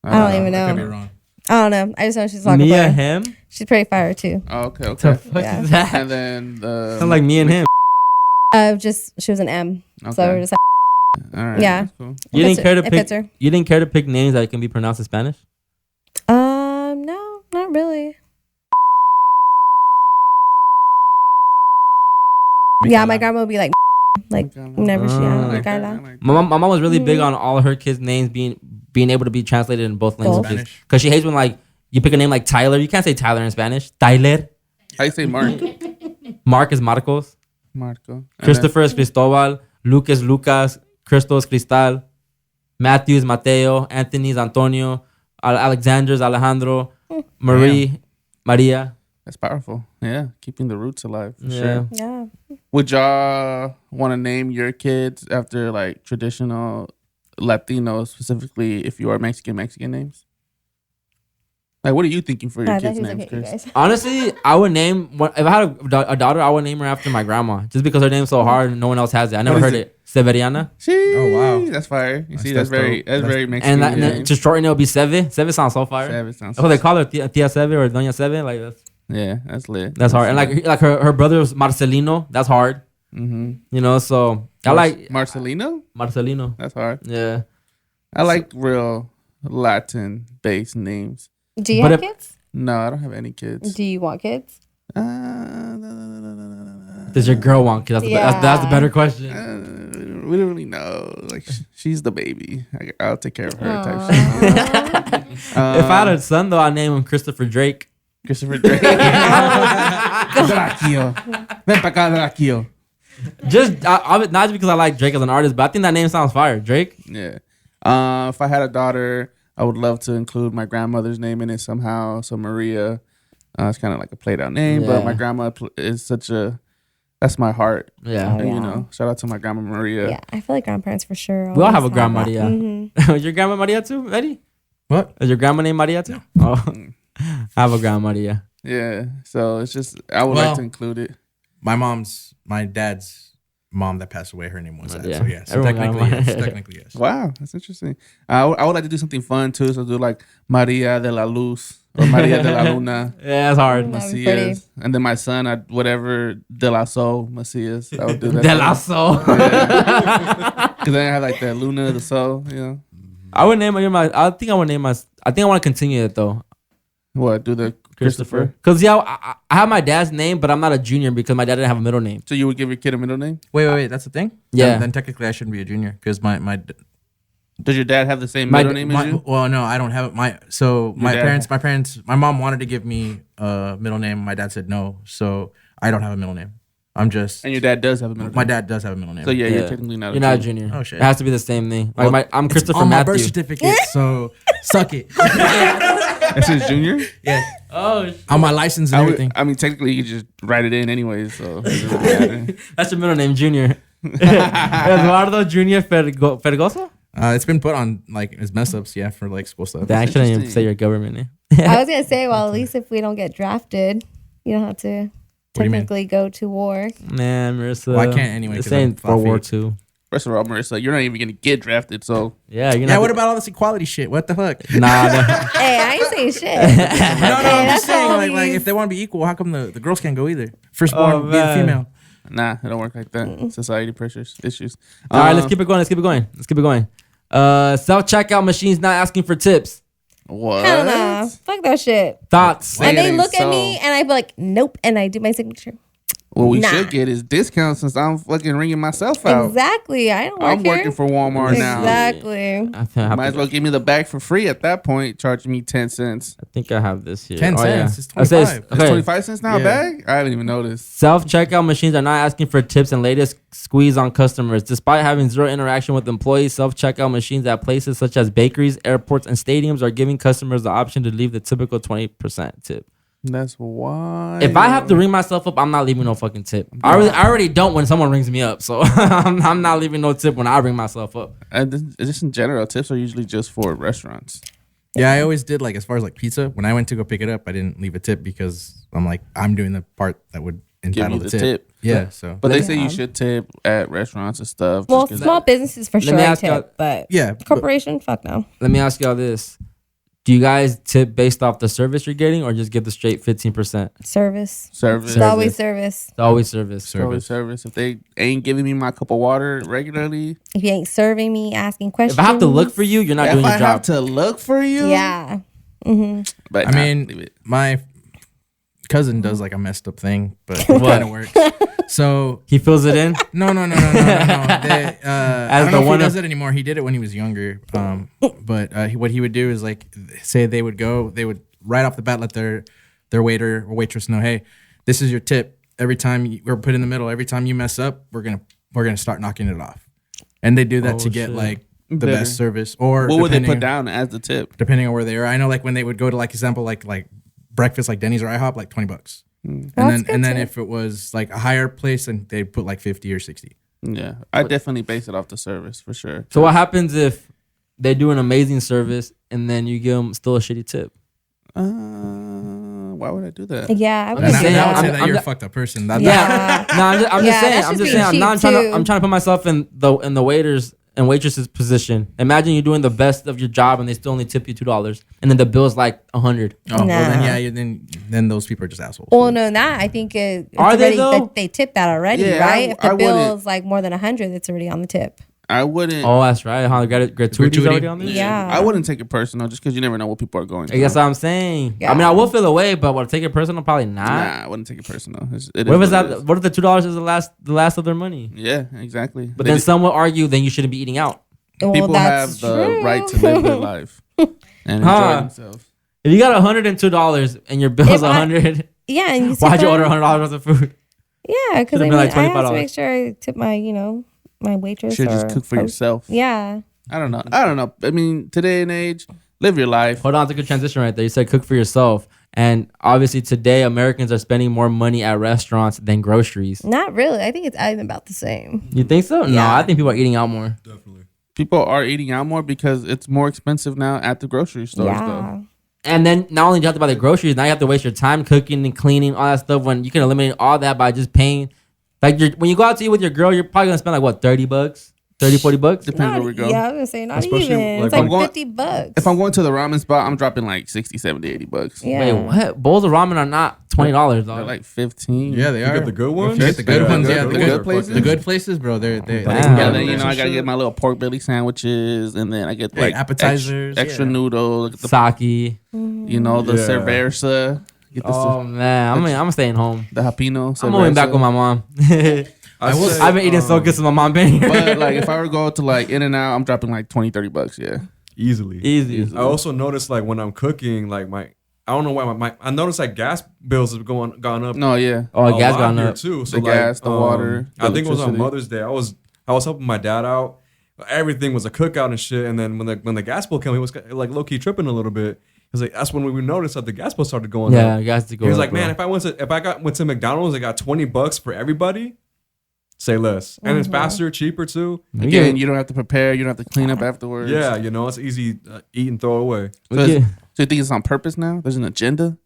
I don't even I could be know. wrong. I don't know. I just know she's a soccer Mia player. him. She's pretty fire too. Oh, okay, The okay. fuck Yeah. is that? And then Sound like me and him. Just she was an M. Okay. So we're just All right. Yeah. That's cool. You didn't care to It fits pick. her. You didn't care to pick names that can be pronounced in Spanish. No, not really. Yeah, my grandma would be like whenever she My mom was really big on all her kids' names being able to be translated in both languages. Spanish. Because she hates when like you pick a name like Tyler. You can't say Tyler in Spanish. Tyler. How you say Mark? Mark is Marcos. Marco. Christopher is Cristobal. Luke is Lucas. Cristo is Cristal. Matthew is Mateo. Anthony is Antonio. Alexander is Alejandro. Marie, Maria. That's powerful. Yeah, keeping the roots alive for Yeah. sure. Yeah. Would y'all want to name your kids after like traditional Latino, specifically if you are Mexican names? Like, what are you thinking for your I thought kids' he was names, looking at you Chris? guys. Honestly, I would name if I had a daughter, I would name her after my grandma, just because her name's so hard and no one else has it. I never What is heard it. Severiana. Oh wow. That's fire. You see, That's that's dope. very Mexican. And then to shorten it would be Seve. Seve sounds so fire. Savage sounds. Oh, they call her Tia Seve or Doña Seve. Like That's lit. that's hard. And like her brother was Marcelino. That's hard. Mm-hmm. You know, so I like Marcelino. Marcelino. That's hard. Yeah. I like real Latin-based names. Do you But have if- kids? No, I don't have any kids. Do you want kids? Does your girl want kids? That's the better question. We don't really know. Like, she's the baby. I'll take care of her. Type shit. If I had a son, though, I'd name him Christopher Drake. Christopher Drake. Dracchio. Ven pa acá, Dracchio. Just not just because I like Drake as an artist, but I think that name sounds fire. Drake. Yeah. If I had a daughter, I would love to include my grandmother's name in it somehow. So Maria. It's kind of like a played out name, but Yeah. my grandma is that's my heart. Yeah. And, yeah. you know, shout out to my grandma Maria. Yeah, I feel like grandparents for sure. We all have always a grandma that. Maria. Mhm. Is your grandma Maria too, Eddie? What? Is your grandma named Maria too? Oh, I have a grandma Maria. Yeah. So it's just, I would like Well, to include it. My dad's mom that passed away, her name was that. Yeah. So yeah, so Everyone got technically one. yes. Technically yes. Wow, that's interesting. I would like to do something fun too. So do like Maria de la Luz or Maria de la Luna. Yeah, that's hard. That'd be pretty. Macias. And then my son, whatever, De La Sol, Macias. I would do that. De La Soul. Because then I have like the Luna, the Soul, you know. I would name my. I think I want to continue it though. What, do the Christopher? Because yeah, I have my dad's name, but I'm not a junior because my dad didn't have a middle name. So you would give your kid a middle name? Wait, that's the thing? Yeah. Then technically I shouldn't be a junior because my Does your dad have the same My- middle name as you? well, no, I don't have it. My dad- parents, my mom wanted to give me a middle name. My dad said no, so I don't have a middle name. I'm just. And your dad does have a middle My name. dad does have a middle name. So yeah, Yeah. you're technically not You're not a junior. Oh, shit. It has to be the same thing. Like Well, I'm it's Christopher on my birth Matthew. certificate, so suck it. That's his junior? Yeah, Oh, on my license and everything. I mean, technically, you could just write it in anyways, so it doesn't really matter. that's your middle name, Junior. Eduardo Junior Fergoso. It's been put on like as mess ups, yeah, for like school stuff. That shouldn't even interesting. say your government name. I was gonna say, well, at least if we don't get drafted, you don't have to do you mean? technically go to war. Man, Marissa. Well, I can't anyway, This 'cause I'm ain't World War 5 II. First of all, Marissa, you're not even gonna get drafted, so Yeah, you're Yeah, not. what about all this equality shit? What the fuck? Nah, no. Hey, I ain't saying shit. No, I'm that's just saying, all like these- if they want to be equal, how come the girls can't go either? Firstborn, Oh, be the man. female. nah, it don't work like that. Society pressures, issues. All right, let's keep it going. Self checkout machines not asking for tips. What? Hell no. Fuck that shit. Thoughts. Say And it they ain't look at so. me and I be like, nope. And I do my signature. What we Nah. should get is discounts since I'm fucking ringing myself out. Exactly. I don't work I'm working here. for Walmart now. Exactly. I think I Might as well give me the bag for free at that point, charging me 10 cents. have this here. 10 Oh, yeah. cents. It's I say 25. It's 25 cents now a Yeah. bag? I haven't even noticed. Self checkout machines are not asking for tips and latest squeeze on customers. Despite having zero interaction with employees, self checkout machines at places such as bakeries, airports, and stadiums are giving customers the option to leave the typical 20% tip. That's why. If I have to ring myself up, I'm not leaving no fucking tip. I already don't when someone rings me up, so I'm not leaving no tip when I ring myself up. Just in general, tips are usually just for restaurants. Yeah, I always did like as far as like pizza. When I went to go pick it up, I didn't leave a tip because I'm like I'm doing the part that would entitle you the the tip. tip. Yeah, so But they say Yeah. you should tip at restaurants and stuff. Well, just 'cause small businesses for Let sure me I ask y'all- tip, but yeah, corporation, fuck no. Let me ask y'all this: Do you guys tip based off the service you're getting, or just get the straight 15%? Service. Service. It's always service. It's always service. Always service. If they ain't giving me my cup of water regularly, If you ain't serving me, asking questions. If I have to look for you, you're not doing if your I job. have to look for you, Yeah. But I nah, mean, leave it. my cousin does like a messed up thing, but it kind of works. So He fills it in. no. They, I don't the know if one he does of- it anymore. He did it when he was younger. But what he would do is like, say they would right off the bat let their waiter or waitress know, hey, this is your tip. Every time we're put in the middle, every time you mess up, we're gonna start knocking it off. And they do that to get shit. like the Better. best service. Or What would they depending- put down as the tip? depending on where they are? I know like when they would go to like example like breakfast like Denny's or IHOP, like $20. And That's then good tip. if it was like a higher place, then they put like 50 or 60. Yeah, I definitely base it off the service for sure. So what happens if they do an amazing service and then you give them still a shitty tip? Why would I do that? Yeah, I would And I'm do saying- I would that. say that I'm you're a not- fucked up person. That, Yeah, no, I'm just Yeah, saying. that's I'm just just being saying. I'm cheap, trying to put myself in the waiters and waitresses position. Imagine you're doing the best of your job and they still only tip you $2, and then the bill's like $100. Oh, well, then Nah. yeah, then those people are just assholes. Well, no, that I think it's Are they, already, though? they tip that already, Yeah, right? If the I bill wouldn't- is like more than 100, it's already on the tip. I wouldn't. Oh, that's right. Huh? Gratuity's Gratuity. already on there. Yeah. I wouldn't take it personal just because you never know what people are going through. I guess what I'm saying. Yeah. I mean, I will feel away, but would I take it personal? Probably not. Nah, I wouldn't take it personal. It What if is it's what it that? is. What if the $2 is the last of their money? Yeah, exactly. But They then just- some will argue, then you shouldn't be eating out. Well, people that's have the true. right to live their life and Huh. enjoy themselves. If you got $102 and your bill's If I- 100, Yeah, and you tip why'd you them- order $100 worth of food? Yeah, because Should've I been mean, like I have to $25. make sure I tip my, my waitress. Should or just cook for host. yourself. Yeah. I don't know. I mean, today and age, live your life. Hold on, it's a good transition right there. You said cook for yourself. And obviously today, Americans are spending more money at restaurants than groceries. Not really. I think it's about the same. You think so? No, Yeah. I think people are eating out more. Definitely. People are eating out more because it's more expensive now at the grocery stores, Yeah. though. And then not only do you have to buy the groceries, now you have to waste your time cooking and cleaning, all that stuff, when you can eliminate all that by just paying. Like when you go out to eat with your girl, you're probably going to spend like what, $30? $40? Depends where we go. Yeah, I was going to say, not Especially, even. like, It's like I'm going- $50. If I'm going to the ramen spot, I'm dropping like 60, 70, 80 bucks. Yeah. Wait, what? Bowls of ramen are not $20, They're dog. like 15. Yeah, they You are. get the good ones? You get the good ones. Yeah, the the good good places. The good places, bro. They Damn. Yeah, then, I gotta get my little pork belly sandwiches, and then I get Hey, like appetizers, extra yeah. noodles, the, Sake. the Yeah. cerveza, get the, Oh, man. I'm staying home. the japino. I'm moving back with my mom. I will say, I've been eating so good since my mom been here. But like, if I were to go to like In and Out, I'm dropping like 20, 30 bucks. Yeah, easily. Easy. I also noticed like when I'm cooking, like I don't know why I noticed like gas bills have gone up. no, yeah. Oh, a gas lot gone here up. too. So The like, gas, the water, the I think it was on electricity. Mother's Day. I was helping my dad out. Everything was a cookout and shit. And then when the gas bill came, he was like low key tripping a little bit. He was like, that's when we noticed that the gas bill started going Yeah, up. gas to go He was up, like, man, bro. if I went to McDonald's, I got $20 for everybody. Say less, and it's faster, cheaper too. Again, you don't have to prepare. You don't have to clean up afterwards. Yeah, it's easy eat and throw away. So, Yeah. so you think it's on purpose now? There's an agenda.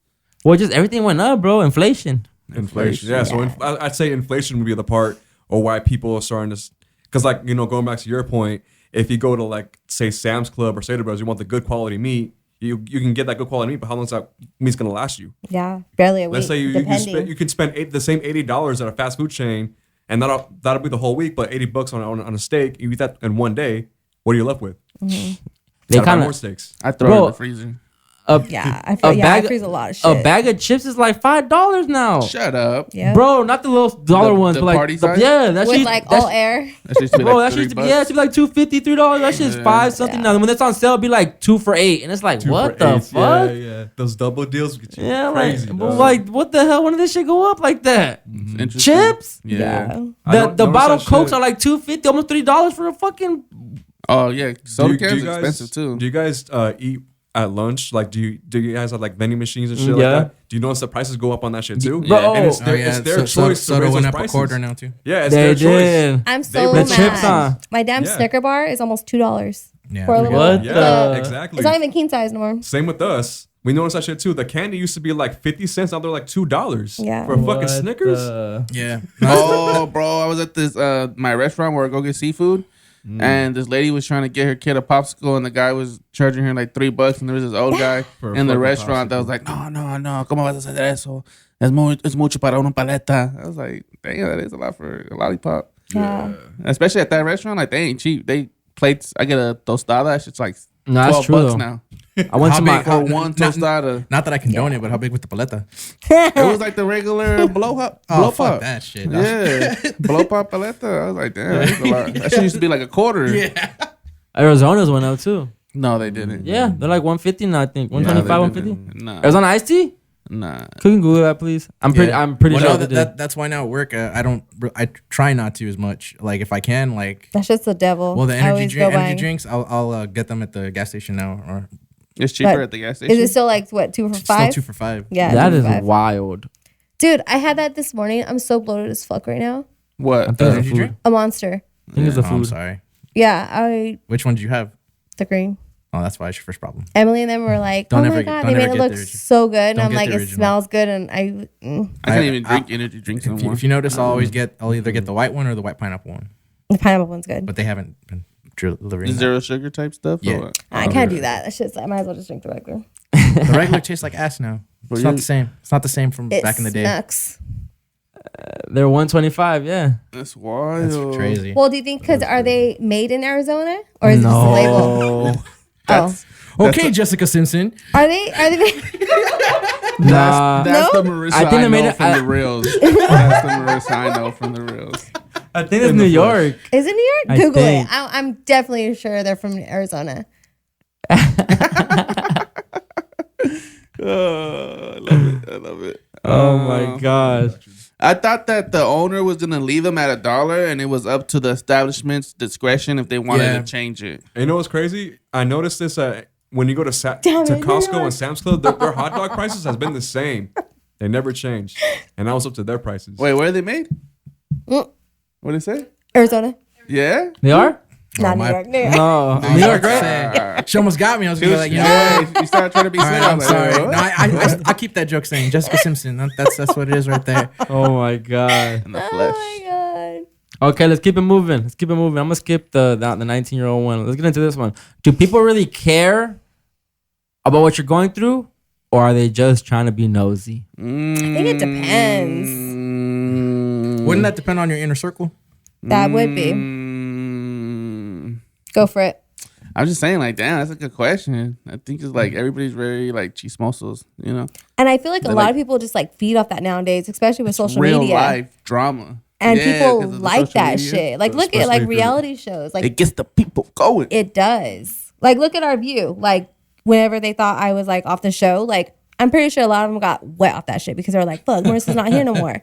Well, just everything went up, bro. Inflation. Inflation. Yeah, so I'd say inflation would be the part or why people are starting to, because like going back to your point, if you go to like say Sam's Club or Seder Brothers, you want the good quality meat. You can get that good quality meat, but how long is that meat's gonna last you? Yeah, barely a week. Let's say depending. you can spend the same $80 at a fast food chain, and that'll be the whole week. But $80 on a steak, you eat that in one day. What are you left with? They Gotta buy kind more of steaks. I throw it in Bro. the freezer. Yeah, I bag- freeze a lot of shit. a bag of chips is like $5 now, Shut up. Yeah. bro. Not the little dollar The- ones, the but like party size? yeah, that With shit like that all shit- air. That used to be Bro, like that shit $3. it should be like $2.50, $3. That shit's Yeah. $5 something now. When it's on sale, it'd be like 2 for $8, and it's like, Two what for the $8. fuck? Yeah. Those double deals get you Yeah, crazy. like, dog. like what the hell? When did this shit go up like that? It's interesting. Chips? Yeah. I The don't the notice bottle that of Cokes shit. are like $2.50, almost $3 for a fucking. Oh yeah. Soda cans you are expensive too. Do you guys eat at lunch? Like, do you guys have like vending machines and shit Yeah. like that? Do you notice the prices go up on that shit too? Bro, and it's Oh their, yeah, it's their so- choice to soda raise went those up prices. a quarter now too. Yeah, it's they their choice. did. I'm They so put mad. the chips on. My damn Yeah. Snicker bar is almost $2 Yeah, for a pretty little. What? Yeah, the- exactly. It's not even king size no more. Same with us. We noticed that shit too. The candy used to be like 50 cents. Now they're like $2 Yeah. for a fucking What Snickers. the- Yeah. Oh, bro, I was at this my restaurant where I go get seafood. and this lady was trying to get her kid a popsicle, and the guy was charging her like $3, and there was this old guy in the restaurant that was like, no, ¿cómo vas a hacer eso? Es mucho para una paleta. I was like, damn, that is a lot for a lollipop. Yeah. Especially at that restaurant, like they ain't cheap. They plates. I get a tostada. It's like that's $12 true, now. I went to my for one tostada. Not that I condone it, but how big was the paleta? It was like the regular blow Oh, pop. fuck that shit. Yeah, blow pop paleta. I was like, damn, that's a lot. That shit used to be like a quarter. Yeah. Arizona's went up too. No, they didn't. Yeah, they're like 150 now. I think 125, 150. Nah, Arizona iced tea. nah. Can you Google that, please? I'm pretty Well, sure no, they did. that's why now at work I try not to as much. Like if I can, like That's just the devil. well the I energy always go buying. drinks I'll get them at the gas station now or It's cheaper But at the gas station. Is it still like what 2 for still 5? 2 for $5. Yeah, That 2 is for 5. wild. Dude, I had that this morning. I'm so bloated as fuck right now. What? I think it's the energy food. drink? A Monster. I think it's the Oh, I'm food. sorry. Yeah, Which one did you have? the green. Oh, that's why it's your first problem. Emily and them were like, Don't "Oh ever my get- god, don't they ever made it get look the original. so good." And Don't I'm get like, the "It original. smells good." And I can't even drink energy drinks If anymore. if you notice, I'll either get the white one or the white pineapple one, the pineapple one's good. but they haven't been delivering. that. Zero sugar type stuff. Yeah. Or what? I can't do that. That shit's. I might as well just drink the regular. The regular tastes like ass now. It's not the same. It's not the same from It back in the day. sucks. They're 125. Yeah. That's wild. That's crazy. Well, do you think because are they made in Arizona or is it just a label? That's, Okay, Jessica Simpson. Are they? Are they? Made? Nah. that's No? the Marissa I I, think they know made it- from the reels. That's the Marissa I know from the reels. I think it's New York. Is it New York? I Google think. it. I'm definitely sure they're from Arizona. Oh, I love it. I love it. Oh my gosh. I thought that the owner was gonna leave them at $1, and it was up to the establishment's discretion if they wanted Yeah. to change it. And you know what's crazy? I noticed this when you go to Damn to it, New Costco York. and Sam's Club, their hot dog prices has been the same. They never changed, and that was up to their prices. Wait, where are they made? Mm. What did it say? Arizona, Yeah. They are? not my- New York. New York. No. New York, right? She almost got me. I was gonna be like, you know what? You started trying to be All slick. right, I I'm was like, sorry. what? No, I keep that joke saying Jessica Simpson. That's what it is right there. Oh my god. In the Oh flesh. my god. Okay, let's keep it moving. I'm gonna skip the 19-year-old one. Let's get into this one. Do people really care about what you're going through, or are they just trying to be nosy? I think it depends. Wouldn't that depend on your inner circle? That would be. Go for it. I was just saying, like, damn, that's a good question. I think it's like everybody's very like chismosos, you know, And I feel like a They're lot like- of people just like feed off that nowadays, especially with social real media. life drama, And Yeah, people 'cause of the like social that media. shit. Like, look at like Especially reality shows. Like, It gets the people going. it does. Like, look at our view. Like, whenever they thought I was like off the show, like, I'm pretty sure a lot of them got wet off that shit because they're like, fuck, Marissa's not here no more.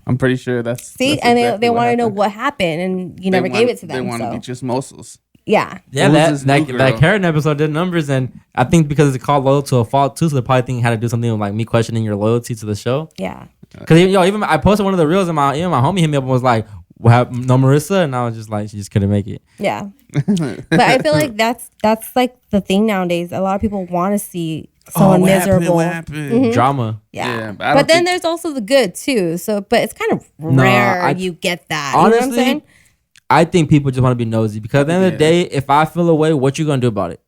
I'm pretty sure that's See? that's And exactly they want to know happened. what happened and you They never gave want- it to them. They want to So, be chismosos. yeah. Yeah, Who's that this new that girl? Karen episode did numbers, and I think because it's called loyal to a fault too, so they probably think it had to do something with like me questioning your loyalty to the show. Yeah. Because even I posted one of the reels, and my homie hit me up and was like, "What happened? No Marissa?" And I was just like, she just couldn't make it. Yeah. But I feel like that's like the thing nowadays. A lot of people want to see someone what happened? miserable. What happened? Mhm. Drama. Yeah. Yeah, but I but don't then think- there's also the good too. So, but it's kind of No, rare I- you get that. You know what I'm Honestly, saying? I think people just want to be nosy because at the end of the day, if I feel away, what you gonna do about it?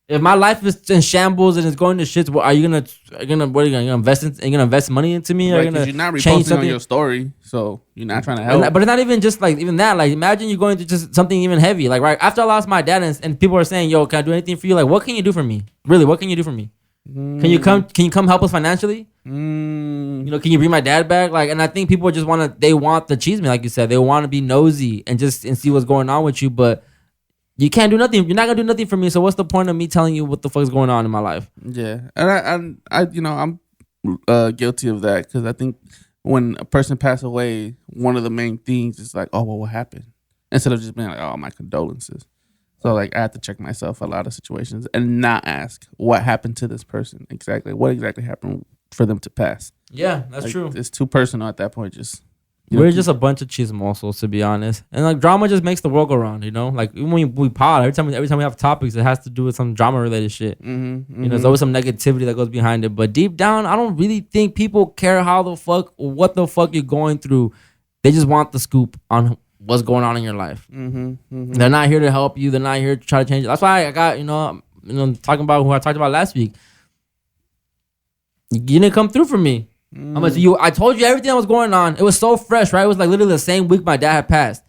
If my life is in shambles and it's going to shits, what are you gonna invest in? Are you gonna invest money into me? Are Right, you 'cause gonna you're not change reposting on something? your story, so you're not trying to And help. that- but it's not even just like even that. Like imagine you're going through just something even heavy. Like right after I lost my dad, and people are saying, "Yo, can I do anything for you?" Like, what can you do for me? Really, what can you do for me? Can you come help us financially? You know, can you bring my dad back? Like, and I think people just they want the cheese man, like you said. They want to be nosy and see what's going on with you, but you can't do nothing. You're not gonna do nothing for me. So what's the point of me telling you what the fuck's going on in my life? Yeah, and I you know, I'm guilty of that because I think when a person passes away, one of the main things is like, oh, well, what happened? Instead of just being like, oh, my condolences. So like, I have to check myself a lot of situations and not ask what happened to this person exactly. What exactly happened for them to pass? Yeah, that's Like, true. It's too personal at that point. Just you know, We're just a bunch of chismosos, to be honest. And like drama just makes the world go round, you know. Like even when we pod, every time we have topics, it has to do with some drama related shit. You know, there's always some negativity that goes behind it. But deep down, I don't really think people care what the fuck you're going through. They just want the scoop on what's going on in your life. They're not here to help you. They're not here to try to change it. That's why I got, talking about who I talked about last week. You didn't come through for me. I told you everything that was going on. It was so fresh, right? It was like literally the same week my dad had passed.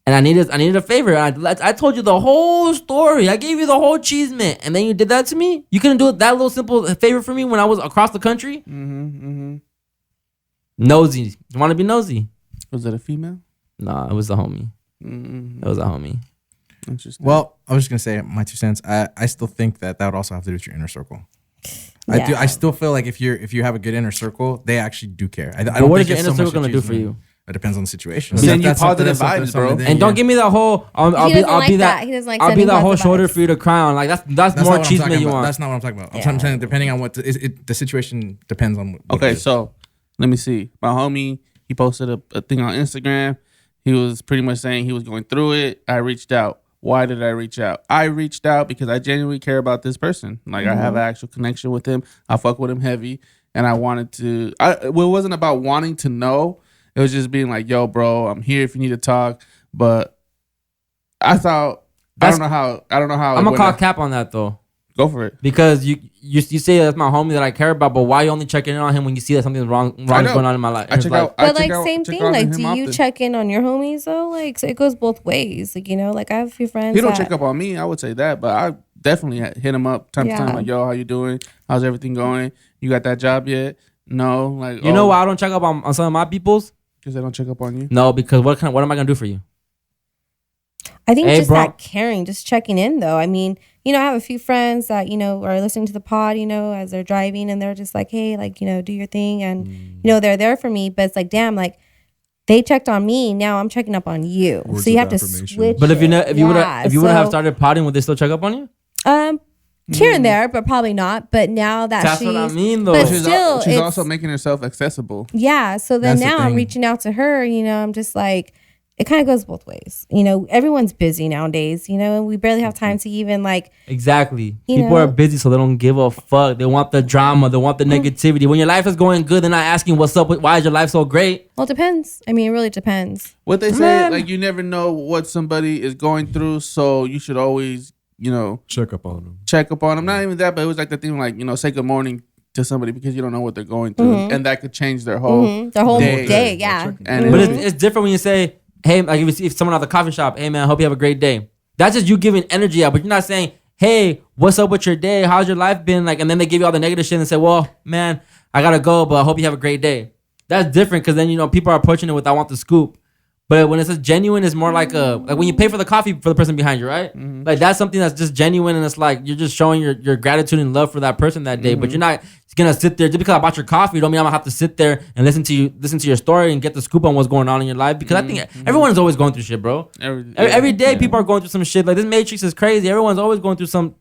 And I needed a favor. I told you the whole story. I gave you the whole cheesemint. And then you did that to me? You couldn't do that little simple favor for me when I was across the country? Nosy. You want to be nosy? Was it a female? Nah, it was a homie. It was a homie. Interesting. Well, I was just gonna say my 2 cents. I still think that would also have to do with your inner circle. Yeah. I still feel like if you have a good inner circle, they actually do care. I But don't what is think your it's inner so circle much gonna do a for cheeseman. you? It depends on the situation. Send you That's something- positive that's vibes, something bro. that- And don't give me that whole. I'll He be doesn't like that. that. He doesn't like I'll be sending that whole positive shoulder vibes. for you to cry on. Like that's That's more not what I'm cheeseman talking you about. want. That's not what I'm talking about. Yeah. I'm saying depending on what the situation depends on. What it Okay, is. so let me see. My homie, he posted a thing on Instagram. He was pretty much saying he was going through it. I reached out. Why did I reach out? I reached out because I genuinely care about this person. Like I have an actual connection with him. I fuck with him heavy, and I wanted to. It wasn't about wanting to know. It was just being like, "Yo, bro, I'm here if you need to talk." But I thought I don't know how. I'm gonna call cap on that though. Go for it. Because you say that's my homie that I care about, but why you only checking in on him when you see that something's wrong is going on in my life? I check out. But like same thing. Like, do you check in on your homies though? Like, so it goes both ways. Like, like I have a few friends. He don't check up on me. I would say that, but I definitely hit him up time to time. Like, yo, how you doing? How's everything going? You got that job yet? No. Like, you know why I don't check up on some of my peoples? Because they don't check up on you. No, because what am I gonna do for you? I think Hey, just bro. that caring, just checking in though. I mean, I have a few friends that, are listening to the pod, as they're driving, and they're just like, hey, like, do your thing. And, they're there for me. But it's like, damn, like they checked on me. Now I'm checking up on you. Words so you of have to affirmation. switch. But if you would have so, started potting, would they still check up on you? here and there, but probably not. But now that That's she's, what I mean, though. but She's, still, she's it's, also making herself accessible. yeah. So then That's the now I'm thing. reaching out to her. I'm just like, it kind of goes both ways. Everyone's busy nowadays. And we barely have time to even like. Exactly. You People know? are busy, so they don't give a fuck. They want the drama. They want the negativity. When your life is going good, they're not asking what's up. Why is your life so great? Well, it depends. I mean, it really depends. What they say, Man. like you never know what somebody is going through, so you should always, Check up on them. check up on them. Not even that, but it was like the thing, like say good morning to somebody because you don't know what they're going through, and that could change their whole The whole day. day, yeah. And But it's different when you say, hey, like if you see someone at the coffee shop, hey man, I hope you have a great day. That's just you giving energy out, but you're not saying, hey, what's up with your day? How's your life been? Like, and then they give you all the negative shit and say, well, man, I gotta go, but I hope you have a great day. That's different because then people are approaching it with I want the scoop. But when it's a genuine, it's more like when you pay for the coffee for the person behind you, right? Like that's something that's just genuine, and it's like you're just showing your gratitude and love for that person that day. But you're not gonna sit there just because I bought your coffee. Don't mean I'm gonna have to sit there and listen to your story and get the scoop on what's going on in your life. Because I think everyone is always going through shit, bro. Every day people are going through some shit. Like this Matrix is crazy. Everyone's always going through some.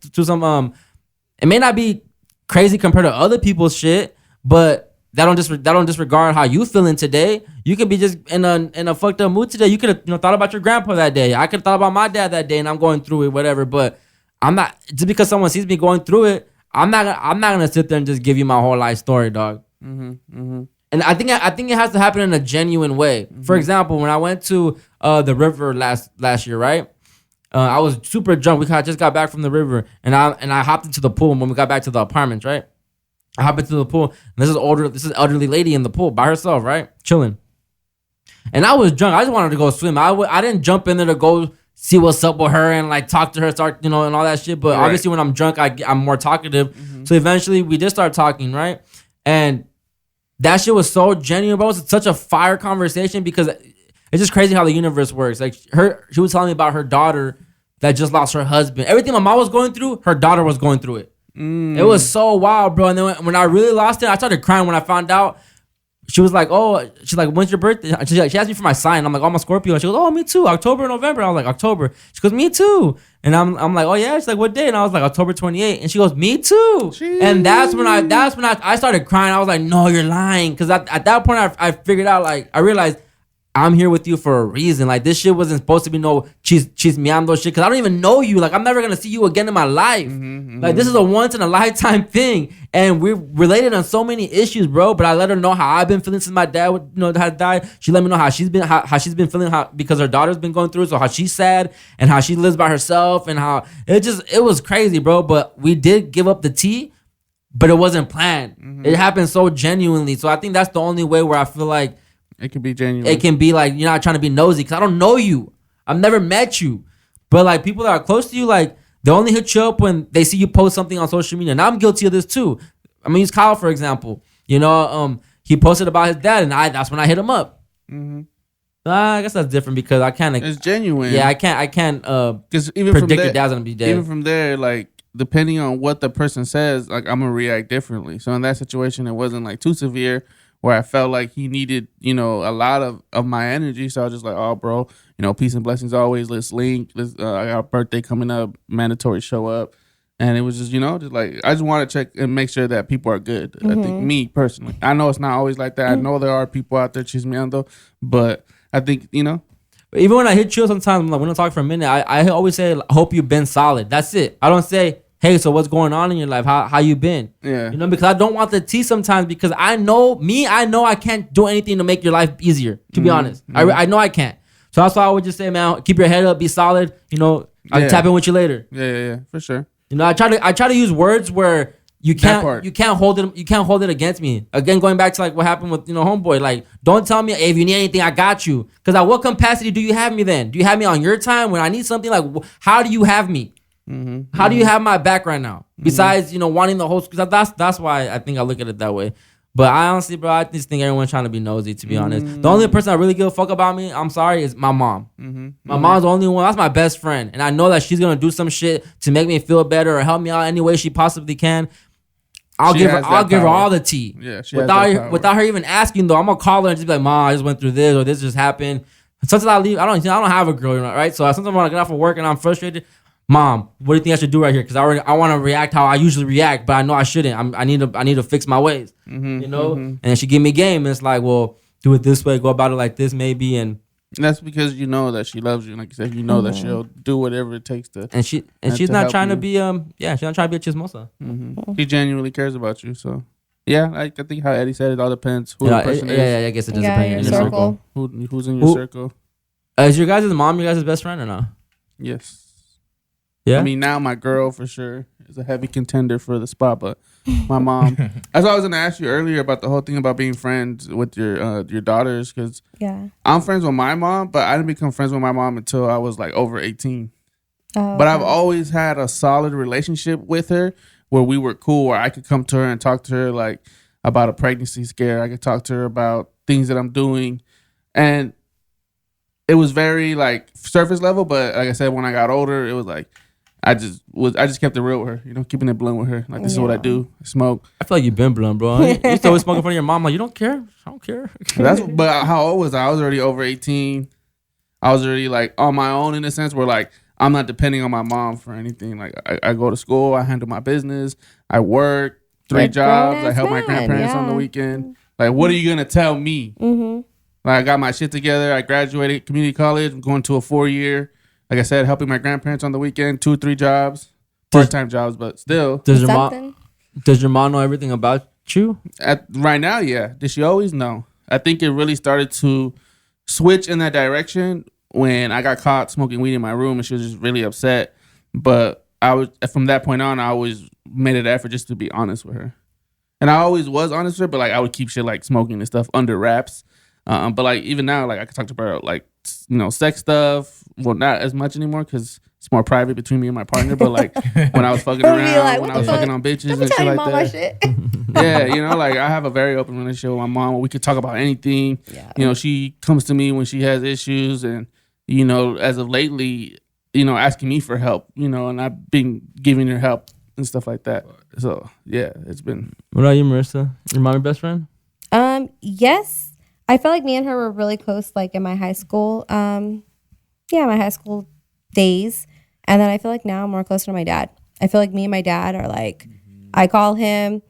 It may not be crazy compared to other people's shit, but that don't disregard how you feeling today. You could be just in a fucked up mood today. You could have thought about your grandpa that day. I could have thought about my dad that day, and I'm going through it, whatever. But I'm not just because someone sees me going through it. I'm not gonna sit there and just give you my whole life story, dog. And I think it has to happen in a genuine way. For example, when I went to the river last year, right? I was super drunk. We just got back from the river, and I hopped into the pool when we got back to the apartments, right? I hop into the pool, and this is elderly lady in the pool by herself, right? Chilling. And I was drunk. I just wanted to go swim. I didn't jump in there to go see what's up with her and like talk to her, start, and all that shit. But obviously when I'm drunk, I'm more talkative. So eventually we did start talking, right? And that shit was so genuine, bro. It was such a fire conversation because it's just crazy how the universe works. Like she was telling me about her daughter that just lost her husband. Everything my mom was going through, her daughter was going through it. It was so wild, bro. And then when I really lost it, I started crying when I found out. She was like, "Oh, she's like, when's your birthday?" She asked me for my sign. I'm like, "Oh, I'm a Scorpio." And she goes, "Oh, me too. October, November." I was like, "October." She goes, "Me too." And I'm like, "Oh yeah." She's like, "What day?" And I was like, "October 28th." And she goes, "Me too." Jeez. And that's when I started crying. I was like, "No, you're lying." Because at that point, I figured out, like, I realized I'm here with you for a reason. Like, this shit wasn't supposed to be no chismeando shit, because I don't even know you. Like, I'm never gonna see you again in my life. Like, this is a once in a lifetime thing, and we're related on so many issues, bro. But I let her know how I've been feeling since my dad, had died. She let me know how she's been feeling, because her daughter's been going through it, so how she's sad and how she lives by herself, and how it was crazy, bro. But we did give up the tea, but it wasn't planned. It happened so genuinely. So I think that's the only way where I feel like it can be genuine. It can be like, you're not trying to be nosy, because I don't know you. I've never met you. But like, people that are close to you, like, they only hit you up when they see you post something on social media. And I'm guilty of this too. I mean, use Kyle, for example. You know, he posted about his dad, and that's when I hit him up. I guess that's different, because I can't. It's genuine. Yeah, I can't. Because even predict your dad's gonna be dead. Even from there, like, depending on what the person says, like, I'm gonna react differently. So in that situation, it wasn't like too severe, where I felt like he needed, you know, a lot of my energy. So I was just like, oh, bro, you know, peace and blessings always. Let's link. I got a birthday coming up. Mandatory show up. And it was just, you know, just like, I just want to check and make sure that people are good. I think, me personally, I know it's not always like that. I know there are people out there chismeando, but I think, you know. Even when I hit you sometimes, I'm like, we're gonna talk for a minute. I always say, hope you've been solid. That's it. I don't say, hey, so what's going on in your life? How you been? Yeah. You know, because I don't want the tea sometimes, because I know I can't do anything to make your life easier, to be honest. I know I can't. So that's why I would just say, man, keep your head up, be solid. You know, I'll tap in with you later. Yeah, for sure. You know, I try to use words where you can't hold it against me. Again, going back to like what happened with, you know, homeboy, like, don't tell me, hey, if you need anything, I got you. Because at what capacity do you have me then? Do you have me on your time when I need something? Like, how do you have me? How do you have my back right now? Besides, you know, wanting the whole, because that's why I think I look at it that way. But I honestly, bro, I just think everyone's trying to be nosy, to be honest. The only person that really give a fuck about me, I'm sorry, is my mom. My mom's the only one. That's my best friend. And I know that she's going to do some shit to make me feel better or help me out any way she possibly can. I'll give her all the tea. Yeah, without her even asking, though. I'm going to call her and just be like, Mom, I just went through this, or this just happened. Sometimes I leave. I don't have a girl, right? So sometimes when I get off of work and I'm frustrated, Mom, what do you think I should do right here? Because I want to react how I usually react, but I know I shouldn't. I need to fix my ways, you know. And she give me game. And it's like, well, do it this way, go about it like this, maybe. And that's because you know that she loves you. Like you said, you know that she'll do whatever it takes to. And she's not trying to be she's not trying to be a chismosa. She genuinely cares about you. So yeah, I think how Eddie said, it all depends who the person is. Yeah, I guess it does depend. Your circle. Who's in your circle? Is your guys' mom your guys' best friend or not? Yes. Yeah. I mean, now my girl for sure is a heavy contender for the spot, but my mom. That's what I was gonna ask you earlier about the whole thing about being friends with your daughters, because I'm friends with my mom, but I didn't become friends with my mom until I was like over 18. But I've always had a solid relationship with her where we were cool, where I could come to her and talk to her like about a pregnancy scare. I could talk to her about things that I'm doing, and it was very like surface level. But like I said, when I got older, it was like. I just kept it real with her, you know, keeping it blunt with her. Like, this is what I do. I smoke. I feel like you've been blunt, bro. You used to always smoke in front of your mom. Like, you don't care? I don't care. But how old was I? I was already over 18. I was already, like, on my own in a sense where, like, I'm not depending on my mom for anything. Like, I go to school. I handle my business. I work 3 jobs. I help my grandparents on the weekend. Like, what are you going to tell me? Like, I got my shit together. I graduated community college. I'm going to a 4-year. Like I said, helping my grandparents on the weekend, 2 or 3 jobs, part-time jobs, but still. Does your mom know everything about you? Right now, yeah. Did she always? No. I think it really started to switch in that direction when I got caught smoking weed in my room, and she was just really upset. But from that point on, I always made an effort just to be honest with her. And I always was honest with her, but like I would keep shit like smoking and stuff under wraps. But like even now, like I could talk to her like, you know, sex stuff. Well, not as much anymore because it's more private between me and my partner. But like when I was fucking around, when I was fucking on bitches and shit like that. Yeah, you know, like I have a very open relationship with my mom. We could talk about anything. Yeah. You know, she comes to me when she has issues, and you know, as of lately, you know, asking me for help. You know, and I've been giving her help and stuff like that. So yeah, it's been. What about you, Marissa? Your mom your best friend? Yes. I feel like me and her were really close, like in my high school. My high school days. And then I feel like now I'm more closer to my dad. I feel like me and my dad are like, I call him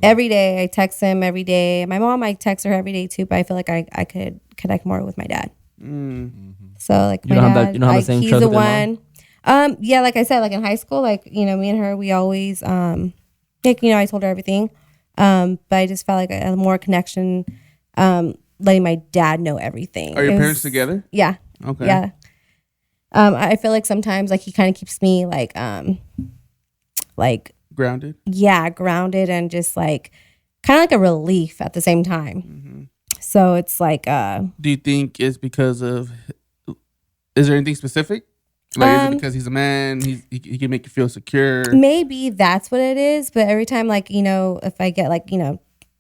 every day. I text him every day. My mom, I text her every day too, but I feel like I could connect more with my dad. So like You my don't have dad, that- you don't have the same he's trust the with your mom? one. Yeah, like I said, like in high school, like me and her, we always like I told her everything. But I just felt like a more connection, letting my dad know everything. Are your parents together? Yeah. Okay. Yeah. I feel like sometimes like he kind of keeps me like Grounded. yeah, grounded and just like kind of like a relief at the same time. So it's like Do you think it's because of? Is there anything specific? Like, is it because he's a man? He can make you feel secure. maybe that's what it is. But every time like if I get like a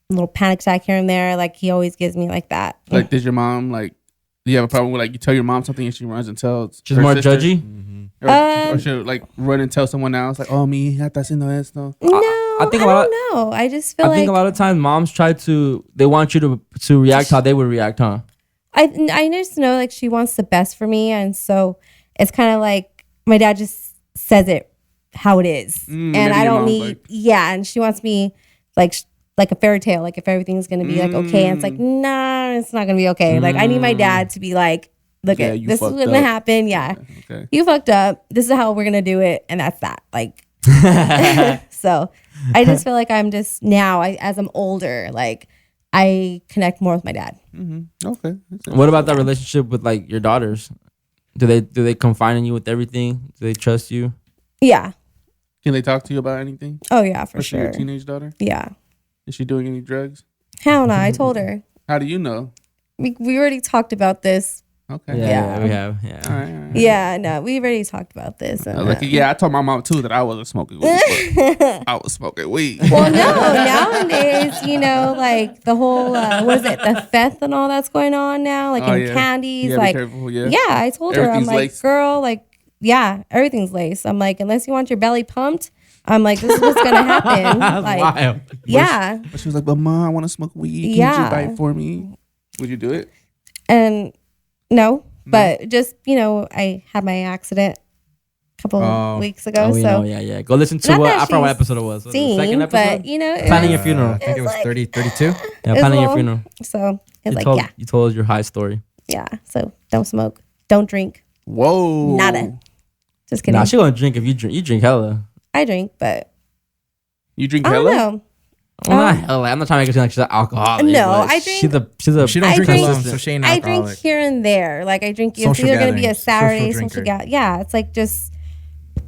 little panic attack here and there, like he always gives me like that. Like, does your mom like? Do you have a problem with like you tell your mom something and she runs and tells? She's her more sister? judgy. Or she'll like run and tell someone else like, oh, mi hija está haciendo esto. No, I think I a lot don't know. I just feel I like think a lot of times moms they want you to react how they would react, huh? I just know like she wants the best for me, and so it's kind of like my dad just says it how it is, and maybe I your don't mom's need like- and she wants me like a fairy tale, like if everything's gonna be like okay, and it's like nah, it's not gonna be okay. Like I need my dad to be like, look Yeah, at you this is fucked what's gonna up. happen, yeah. Okay. You fucked up. This is how we're gonna do it, and that's that. Like, so I just feel like I'm just now, as I'm older, like I connect more with my dad. Okay. What about that relationship with like your daughters? Do they confide in you with everything? Do they trust you? Yeah. Can they talk to you about anything? Oh yeah, for Especially your sure. teenage daughter? Yeah. Is she doing any drugs? Hell no. I told her. How do you know? We already talked about this. Okay. Yeah. we have. Yeah. All right. Yeah, no, we already talked about this. I was like, yeah, I told my mom too that I wasn't smoking weed. But I was smoking weed. Well, no, nowadays, like the whole, what is it, the feth and all that's going on now, like in candies. Yeah, like, be careful, yeah. I told her, I'm Everything's like, laced. girl, like, yeah, everything's laced. I'm like, unless you want your belly pumped, I'm like, this is what's going to happen. Like, Wild. yeah. But she was like, but mom, I want to smoke weed. Can you Yeah. just buy it for me? Would you do it? And no, but just, I had my accident a couple weeks ago. Oh, so yeah. Go listen to Not what that I forgot what she's episode it was. Was it the seen, second episode? but, it Planning was- your funeral. I think it was like- 32. Yeah, It's planning your all- funeral. So it's like, told, yeah, You told your high story. yeah. So don't smoke, don't drink, Whoa. nada. Just kidding. Nah, she gonna drink if you drink. You drink hella. I drink, but You drink I don't hella? know. Well, not hella. I'm not trying to make it seem like she's an alcoholic. No, but I drink- She's a. She don't I drink drink- alone, so she ain't I alcoholic. drink here and there. Like I drink. It's Social either going to be a gatherings, Saturday, social social drinker. yeah. It's like just.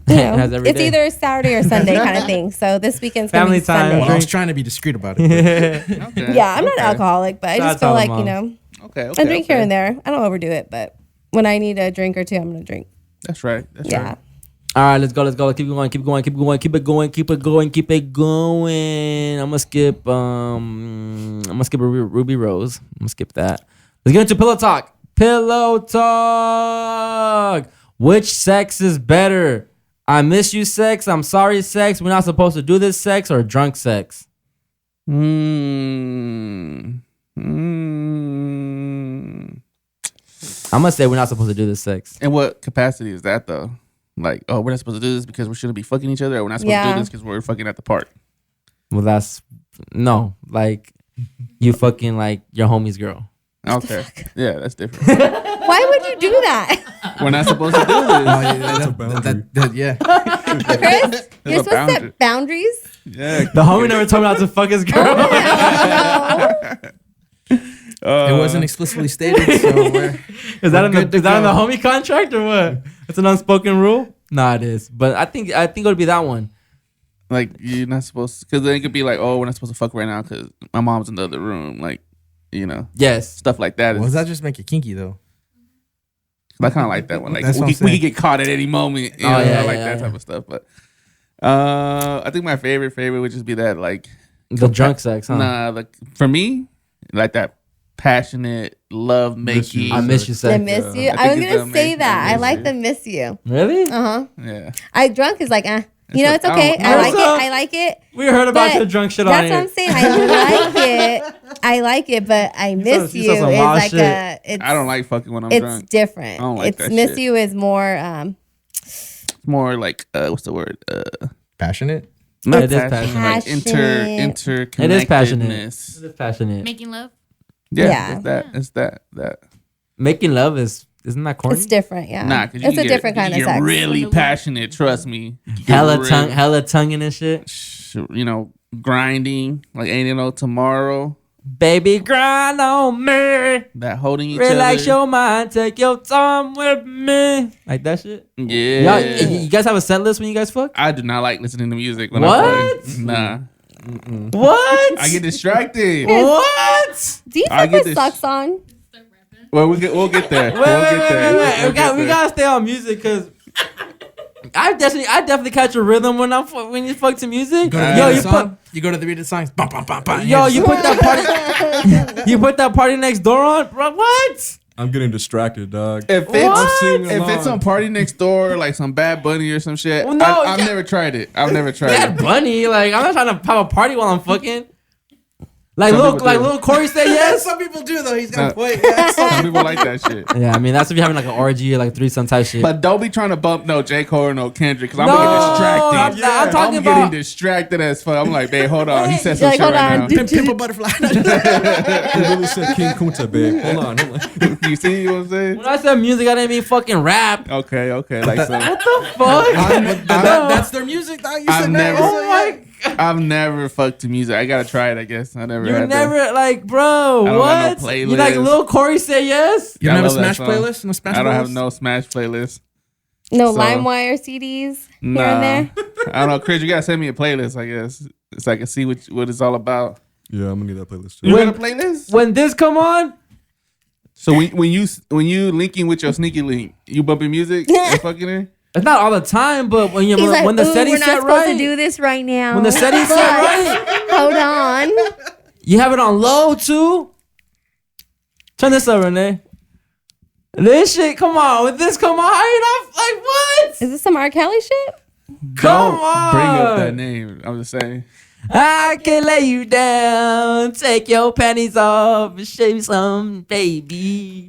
Has every It's day. either Saturday or Sunday kind of thing. So this weekend's gonna Family be time. Sunday. Well, I was trying to be discreet about it. but- Okay. Yeah, I'm not okay. an alcoholic, but I Shout out just to feel all like the Okay. I drink here and there. I don't overdo it, but when I need a drink or two, I'm gonna drink. That's right. That's Yeah. right. All right, let's go. Keep it going. I'm gonna skip. Ruby Rose. I'm gonna skip that. Let's get into pillow talk. Which sex is better? I miss you sex. I'm sorry sex. We're not supposed to do this sex, or drunk sex. Mm. I'm gonna say we're not supposed to do this sex. And what capacity is that though? Like, oh, we're not supposed to do this because we shouldn't be fucking each other, or we're not supposed to Yeah. do this because we're fucking at the park. Well, that's no. Like you fucking like your homie's girl. Okay. Yeah, that's different. Why would you do that, We're not supposed to do Oh, this. yeah, That's a boundary. yeah. Chris? You're a supposed to boundary. set boundaries. Yeah. The homie never told me not to fuck his girl. It wasn't explicitly stated, so we're Is that in good the to go. homie contract or what? It's an unspoken rule. Nah, it is. But I think it would be that one. Like, you're not supposed to, because then it could be like, oh, we're not supposed to fuck right now because my mom's in the other room. Like, Yes. stuff like that. Well, does that just make it kinky though? I kind of like that one. Like, That's what we I'm saying. could get caught at any moment. You Oh, know, yeah, I like yeah, that yeah. type of stuff. But I think my favorite would just be that, like, The drunk sex, huh? nah, like, for me, like that passionate love making. I miss you I sex. miss you. I I was think it's gonna say amazing. that. I I miss like you. the miss you. Really? Uh huh. Yeah. I drunk is like, you know, It's it's like, okay. I I don't- like it. I like it. We heard about But your drunk shit on That's here. what I'm saying. I like it. I like it, but I miss you you saw is some wild like shit. it's I don't like fucking when I'm it's drunk. different. I don't like It's that miss shit. you is more It's more like, what's the word? Passionate. Not It is passion, like interconnectedness. It is passionate. It is passionate. Making love. Yeah, it's that. Making love isn't that corny? It's different, yeah. Nah, because it's a different kind of You're sex. really passionate. Trust me. Hella tonguing and shit. You know, grinding like ain't no tomorrow. Baby, grind on me. That holding each Relax other. your mind. Take your time with me. Like that shit. Yeah. You guys have a set list when you guys fuck? I do not like listening to music when What? I fuck. Nah. What? I get distracted. What? Do you I fuck get with this- socks on? Well, we'll get there. Wait. We'll get We there. gotta stay on music because I definitely catch a rhythm when you fuck to music. You go to the read the songs. Bum, bum, bum, bum, You put that party. You put that party next door on, bro. What? I'm getting distracted, dog. If singing it's along. on Party Next Door, like some Bad Bunny or some shit, Well, no, I've never tried it. I've never tried Bad it. Bunny. Like I'm not trying to have a party while I'm fucking. Some people do. Little Corey said yes. Some people do though. He's got Nah. a point. Some people like that shit. Yeah, I mean that's if you're having like an orgy or like threesome type shit. But don't be trying to bump no J. Cole or no Kendrick because I'm No, getting distracted. I'm talking getting about- distracted as fuck. I'm like, babe, hold on. He said You're some like, shit hold right on, now. dude. Pimple butterfly. He really said King Kunta, babe. Hold on. You see what I'm saying? When I said music, I didn't mean fucking rap. Okay. Like so. What the fuck? That's their music. Dog. You I've said never- that. Oh my god. I've never fucked to music. I gotta try it. I guess I never. You had never like, bro. don't What? got no You like playlist. Lil Corey say yes? You don't I have a love that Smash song. playlist? No Smash I don't have playlist? no Smash playlist. No So- LimeWire CDs here Nah. and there? I don't know, Chris. You gotta send me a playlist. I guess so I can see what it's all about. Yeah, I'm gonna need that playlist too. You When- got a playlist? When this come on, So when you linking with your sneaky link, you bumping music and fucking her? it's not all the time, but when you He's like, when the ooh, we're setting's not set supposed right, to do this right now. when the setting's set right, Hold on. you have it on low too. Turn this up, Renee. This shit, come on. With this, come on. How you not like what? Is this some R. Kelly shit? Come Don't on. bring up that name. I'm just saying. I can lay you down, take your panties off, and show you some, baby.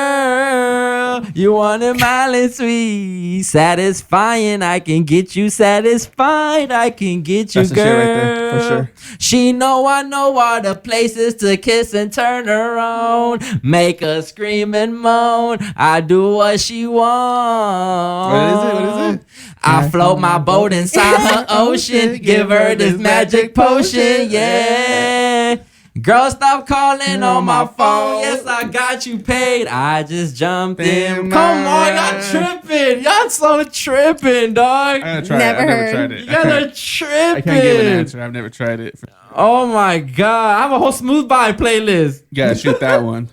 Girl, you want it mild and sweet, satisfying. I can get you satisfied. I can get you, That's the girl. shit right there, for sure. She know I know all the places to kiss and turn her on, make her scream and moan. I do what she wants. What is it? I float my boat inside her ocean, give her this magic potion, yeah. Girl, stop calling on my phone. Yes, I got you paid. I just jumped in. Come on, y'all tripping. Y'all so tripping, dog. I gotta try Never it. I never heard. tried You it. guys are I tripping. can't give an answer. I've never tried it. Oh my god, I have a whole smooth by playlist. You gotta shoot that one.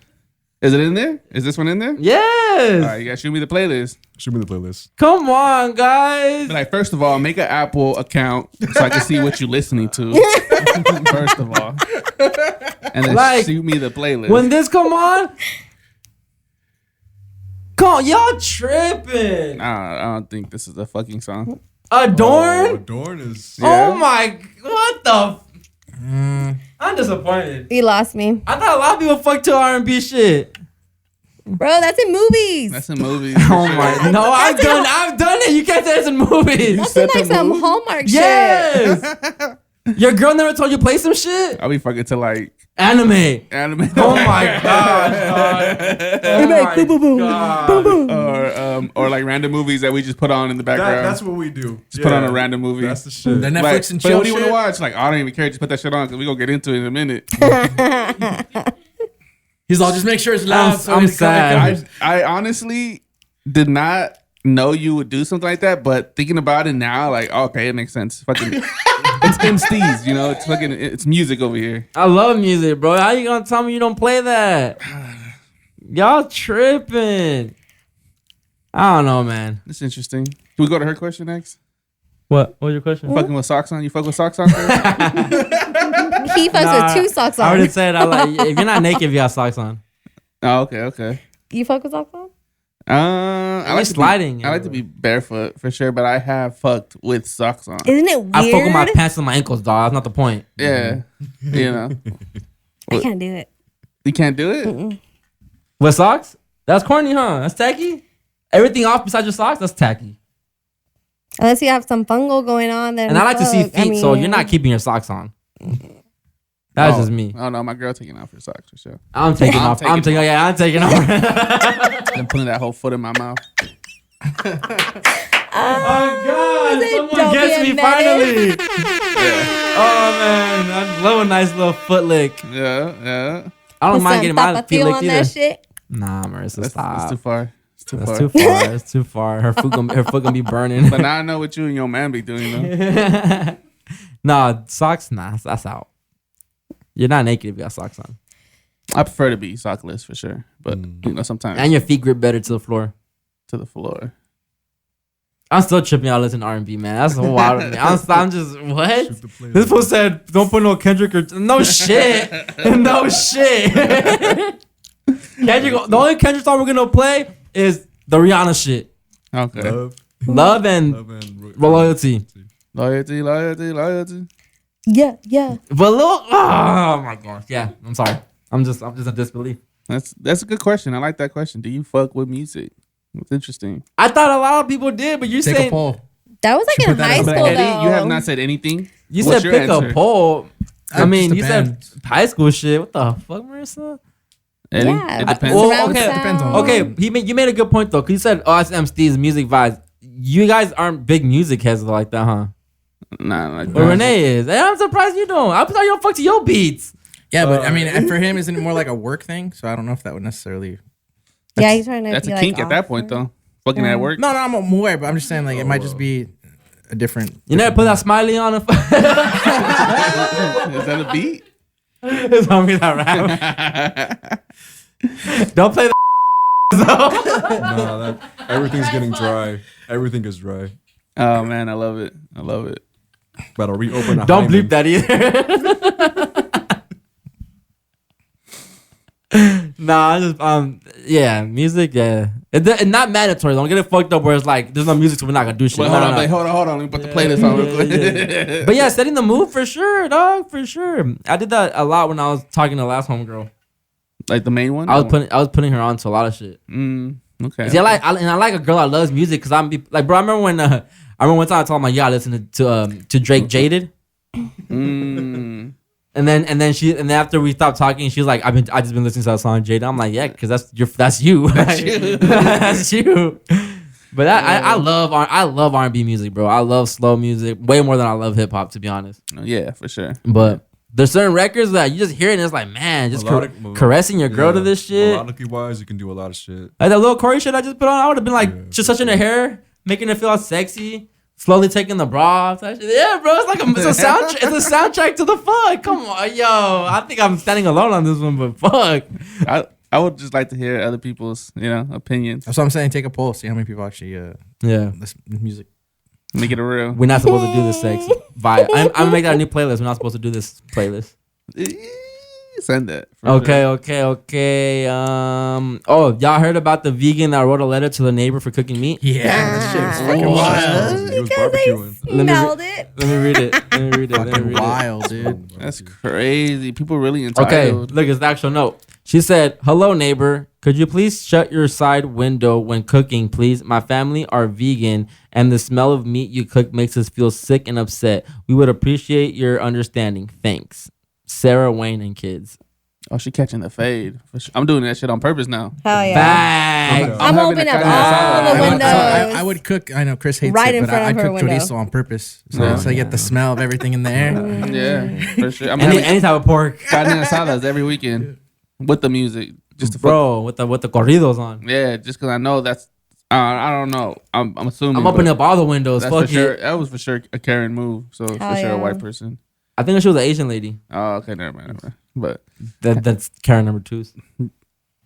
Is it in there? Is this one in there? Yes. All right, you gotta shoot me the playlist. Show me the playlist. Come on, guys. But like, first of all, make an Apple account so I can see what you're listening to. First of all, and then Like, shoot me the playlist. When this come on, y'all tripping. I don't think this is a fucking song. Adorn. Adorn is. Oh my, what the? I'm disappointed. You lost me. I thought a lot of people fuck to R&B shit. Bro, that's in movies. That's a movie. Oh my, no, I've done it. You can't say it's in movies. That's set like the some mood? Hallmark shit. Yes. Your girl never told you to play some shit? I'll be fucking to like Anime. anime. Oh my gosh. Oh my God. or like random movies that we just put on in the background. That's what we do. Just put on a random movie. That's the shit. The Netflix Like, and but chill what do you want to shit? watch? Like, I don't even care. Just put that shit on because we gonna get into it in a minute. He's all, just make sure it's loud. I'm it's sad. I honestly did not know you would do something like that, but thinking about it now, like, okay, it makes sense. Fucking, it's MCs, you know. It's fucking, it's music over here. I love music, bro. How you gonna tell me you don't play that? Y'all tripping. I don't know, man. It's interesting. Can we go to her question next? What was your question? Fucking with socks on? You fuck with socks on? Chris? He fucks with two socks I on. already said I like if you're not naked, you got socks on. Oh, okay. You fuck with socks on? I like sliding. I like to be barefoot for sure, but I have fucked with socks on. Isn't it weird? I fuck with my pants and my ankles, dog. That's not the point. Yeah, you know, I can't do it. you can't do it. With socks? That's corny, huh? That's tacky. Everything off besides your socks, that's tacky. Unless you have some fungal going on, then. And I like to see fuck, feet, so you're not keeping your socks on. That's just me. Oh no, my girl taking off her socks for sure. I'm taking off. I'm taking off. Then putting that whole foot in my mouth. Oh God! Someone Don't gets be a me menace. finally. Oh man, I love a nice little foot lick. Yeah. I don't Put mind some getting my feet tapatio licked on either. that shit. Nah, Marissa, That's stop. too far. It's too That's far. too far. It's too far. Her foot gonna be burning. But now I know what you and your man be doing though. Nah, socks. Nah, that's out. You're not naked if you got socks on, I prefer to be sockless for sure, but sometimes and your feet grip better to the floor. to the floor. I'm still tripping out listening to R&B, man. That's so wild to me. I'm just what? This fool said, "Don't put no Kendrick or no shit, no shit." Kendrick, the only Kendrick song we're gonna play is the Rihanna shit, Okay. Love and Loyalty. Loyalty. Yeah. But look, oh my gosh, yeah. I'm sorry. I'm just in disbelief. That's a good question. I like that question. Do you fuck with music? It's interesting. I thought a lot of people did, but you're Take saying a poll. That was like in put that high up. school, Eddie, though. you have not said anything. you What's said your pick answer? a poll. I It mean, just you said depends. high school shit. What the fuck, Marissa? Eddie, Yeah. it depends. Well, Surround okay. sound. Depends on Okay, you made a good point though, cause you said SMC's music vibes. You guys aren't big music heads like that, huh? Nah, like But Renee is. And I'm surprised you don't. I'm surprised you don't fuck to your beats. Yeah, but I mean, for him, isn't it more like a work thing? So I don't know if that would necessarily. Yeah, he's trying to that's be a like kink at that point awkward. though. Fucking at work. No, I'm aware, but I'm just saying, like, it might just be a different. You never put that smiley on. Is that a beat? It's on me that rap. Don't play the. Nah, everything's getting dry. Everything is dry. Oh man, I love it. Better reopen. Don't bleep that either. Nah, I just yeah, music, yeah. It's not mandatory. Don't get it fucked up where it's like there's no music, so we're not gonna do shit. But No, hold no, on, no. like, hold on. Let me put the playlist on real quick. But yeah, setting the mood for sure, dog, for sure. I did that a lot when I was talking to the last homegirl. Like the main one. I was putting her on to a lot of shit. Okay. See, I like a girl that loves music because I'm like, bro. I remember one time I told my yeah, listen to Drake Jaded. And then after we stopped talking, she's like, I just been listening to that song Jada. I'm like, yeah, because that's you. That's you. But I love R&B music, bro. I love slow music way more than I love hip hop, to be honest. Yeah, for sure. But there's certain records that you just hear it and it's like, man, just caressing your girl to this shit. Melodically wise, you can do a lot of shit. Like that little Corey shit I just put on, I would have been like, just touching her hair, making her feel sexy, slowly taking the bra off. Yeah, bro, it's a soundtrack to the fuck. Come on, yo. I think I'm standing alone on this one, but fuck. I would just like to hear other people's, opinions. That's what I'm saying. Take a poll. See how many people actually Yeah. listen to music. Make it a real. We're not supposed to do this sex. I'm gonna make that a new playlist. We're not supposed to do this playlist. Send that. for Okay. Oh, y'all heard about the vegan that wrote a letter to the neighbor for cooking meat? Yeah, that shit was fucking wild. He was Because they barbecuing. smelled it. Let me read it. Fucking wild, dude. sure. That's crazy. People really Okay, entitled. look, it's the actual note. She said, "Hello, neighbor. Could you please shut your side window when cooking, please? My family are vegan, and the smell of meat you cook makes us feel sick and upset. We would appreciate your understanding. Thanks. Sarah, Wayne, and kids." Oh, she catching the fade. For sure. I'm doing that shit on purpose now. Hell yeah. Bang. I'm having opening a up carne asada. all the windows. I would cook. I know Chris hates Right it, in but front I of her cook window. chorizo on purpose, so I get the smell of everything in the air. Yeah, for sure. I'm Any having type of pork. carne asadas every weekend with the music. Just to fuck. Bro, with the corridos on. Yeah, just because I know that's. I don't know. I'm assuming. I'm opening but up all the windows. That's Fuck for sure. it. That was for sure a Karen move. So for Hell sure a yeah. white person. I think she was an Asian lady. Oh, okay, never mind. But That's Karen number 2.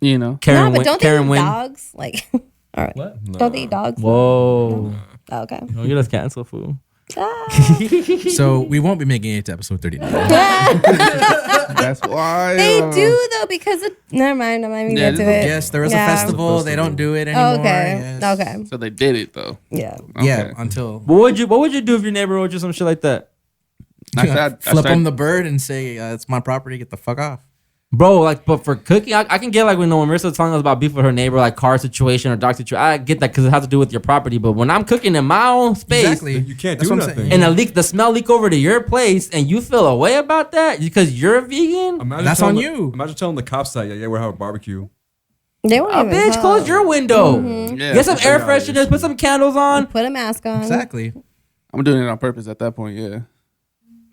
you know, Karen No, but Win- don't they Karen eat Win. dogs? Like, all right. What? Don't they eat dogs? Whoa. Oh, okay. Don't get us canceled, fool. So we won't be making it to episode 39. that's why They do though because of. Never mind. I'm not even Yeah, get to this it. Yes, there was Yeah. a festival. They don't do it anymore. Okay. Yes. Okay. So they did it though. Yeah. Yeah, Okay. until What would you do if your neighbor wrote you some shit like that? I flip them the bird and say it's my property. Get the fuck off. Bro, like, but for cooking, I can get like when Marissa's telling us about beef with her neighbor, like car situation or dog situation. I get that because it has to do with your property. But when I'm cooking in my own space, Exactly. You can't That's do what I'm nothing. saying. and the smell leak over to your place, and you feel a way about that because you're a vegan. Imagine That's telling on the- you. Imagine telling the cops that we're having a barbecue. They won't Oh, even bitch, come. close your window. Yeah, Get some for air sure. fresheners, put some candles on. Put a mask on. Exactly. I'm doing it on purpose at that point. Yeah.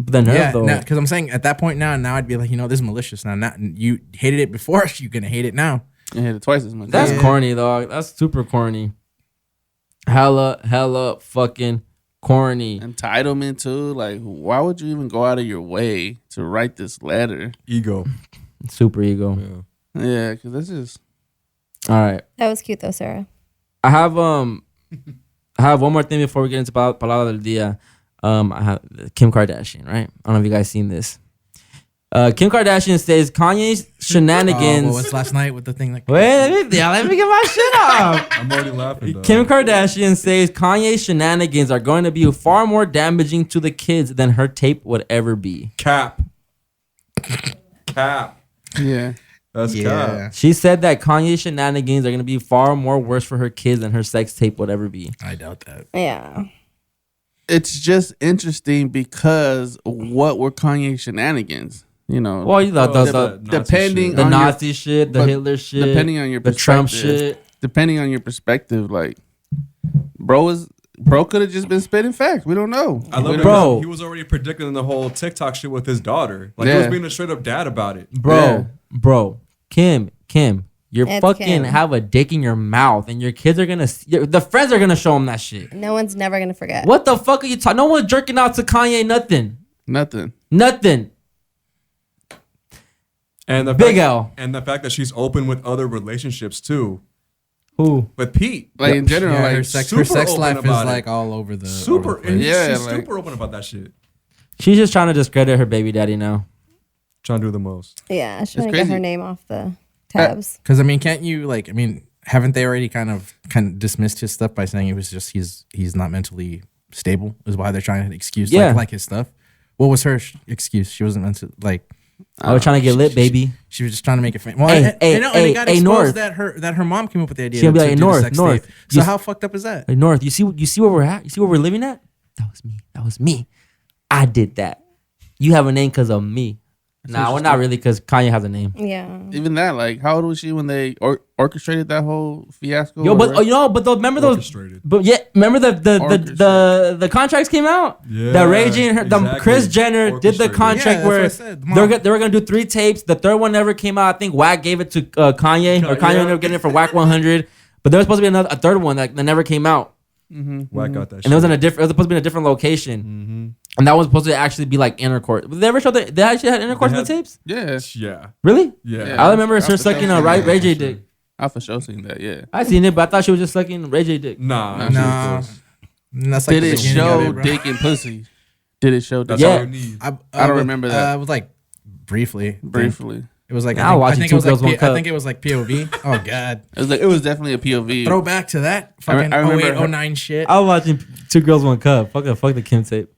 But the nerve, Yeah, though. because I'm saying at that point now I'd be like, this is malicious. Now you hated it before, you're gonna hate it now. You hit it twice as much. That's Yeah. corny, dog. That's super corny. Hella fucking corny. Entitlement too. Like, why would you even go out of your way to write this letter? Ego. Super ego. Yeah. Yeah, because this is. All right. That was cute though, Sarah. I have one more thing before we get into Palabra del Dia. I have Kim Kardashian, right? I don't know if you guys seen this. Kim Kardashian says Kanye's shenanigans. What was last night with the thing? Like, Wait, let me get my shit off. I'm already laughing. Though. Kim Kardashian says Kanye's shenanigans are going to be far more damaging to the kids than her tape would ever be. Cap. Yeah. That's cap. She said that Kanye's shenanigans are going to be far more worse for her kids than her sex tape would ever be. I doubt that. Yeah. It's just interesting because what were Kanye's shenanigans? Well, you thought Depending the on Nazi shit, the but Hitler shit, depending on your the Trump perspective. shit. Depending on your perspective, like bro could have just been spitting facts. We don't know. I love it. Bro. He was already predicting the whole TikTok shit with his daughter. Like he Yeah. was being a straight up dad about it. Bro, Kim, you're It's fucking Kim. have a dick in your mouth, and your kids are gonna, the friends are gonna show them that shit. No one's never gonna forget. What the fuck are you talking? No one's jerking out to Kanye. Nothing. And the Big fact, L. And the fact that she's open with other relationships too. Who? With Pete. Like in general, Yeah, like her sex super life open is about it. like all over the Super. over the place. And Yeah, she's like- super open about that shit. She's just trying to discredit her baby daddy now. Trying to do the most. Yeah, she's trying to get crazy. her name off the tabs. Because can't you haven't they already kind of dismissed his stuff by saying it was just he's not mentally stable is why they're trying to excuse Yeah. like his stuff. What was her excuse? She wasn't meant to I was trying to get lit, baby. She was just trying to make it famous. Well, Hey, and it got hey, North. exposed that her mom came up with the idea. She'll be to like, do the North, sex North. tape. So You- how fucked up is that? Hey, North, you see where we're at? You see where we're living at? That was me. I did that. You have a name because of me. Nah, well, not really, because Kanye has a name. Yeah. even that, like, how old was she when they orchestrated that whole fiasco? Yo, or but whatever? remember those? Orchestrated. But yeah, remember the Orchestrated. contracts came out. Yeah, The Ray J and her, the exactly. Kris Jenner did the Orchestrated. contract Yeah, that's where what I said. Mom. they were gonna do 3 tapes. The third one never came out. I think Wack gave it to Kanye, or Kanye Yeah. ended up getting it for Wack 100. But there was supposed to be a third one that never came out, Whack got that shit. and it was it was supposed to be in a different location, and that was supposed to actually be like intercourse. Did they ever show that they actually had intercourse in the had- tapes? yeah, Yeah. Really? Yeah. Yeah. I remember her After sucking that, a yeah. Ray J dick. I for sure seen that. Yeah, I seen it, but I thought she was just sucking Ray J dick. Nah. Nah. That's like did the it beginning show of it, bro. dick and pussy? Did it show dick? That's Yeah. all you need. I don't remember that. It was like briefly. Briefly, It was like Now I watching think Two it was Girls, One like I Cup. think it was like POV. Oh god. it was definitely a POV. Throw back to that fucking I remember 08, her- 09 shit. I was watching 2 Girls, 1 Cup. Fuck the Kim tape.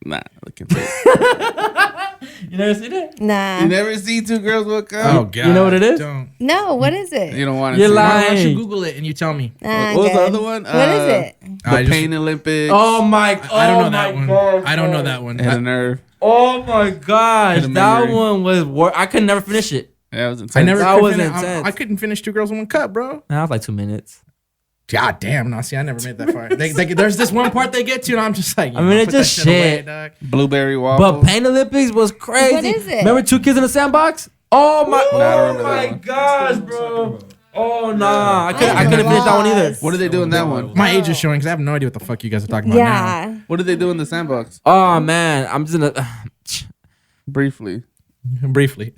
Nah, look at that. You never seen it? Nah. You never see Two Girls One Cup? Oh god. You know what it is? Don't. No, what is it? You don't want to You're see lying. Why don't you Google it and you tell me? Nah, What was the good. other one? What is it? The I just- Pain Olympics. Oh my! I don't know oh that my one. God, I don't know that one. Hit a nerve. Oh my gosh, Hit a that memory. one was. I could never finish it. Yeah, it was intense. I never. That could was finish- intense. I couldn't finish 2 Girls in 1 Cup, bro. That was like 2 minutes. God damn, no, see, I never made that far. There's this one part they get to, and I'm just like, I mean, it's put that just shit away, shit. dog. Blueberry waffle. But Pain Olympics was crazy. What is it? Remember 2 Kids in the Sandbox? Oh my! Nah, I don't Oh remember that my one. gosh, bro! Oh nah, I I'm couldn't finish that one either. lost. What did they do in that one? My age is showing because I have no idea what the fuck you guys are talking about Yeah. What did they do in the sandbox? Oh man, I'm just gonna. Briefly. now. Briefly.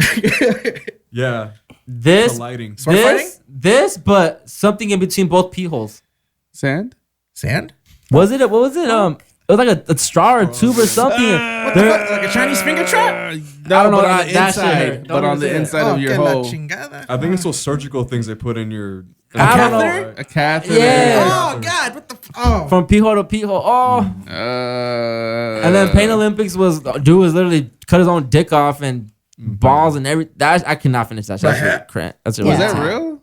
Yeah. This, Colliding. Sword fighting? this, but something in between both pee holes. Sand? Sand? Was it? What was it? It was like a straw or tube or something. What the fuck? Like a Chinese finger trap? No, I don't know but on that- the that shit inside. hurt. But Don't on the say it. inside of your que la hole. chingada. I think it's those surgical things they put in your. I don't know. catheter? A catheter. Yeah. Oh, God. What the oh. From pee hole to pee hole. Oh, and then Pain Olympics was dude was literally cut his own dick off and balls and everything. I cannot finish that. That's really cramp. That's really Was that tough. real?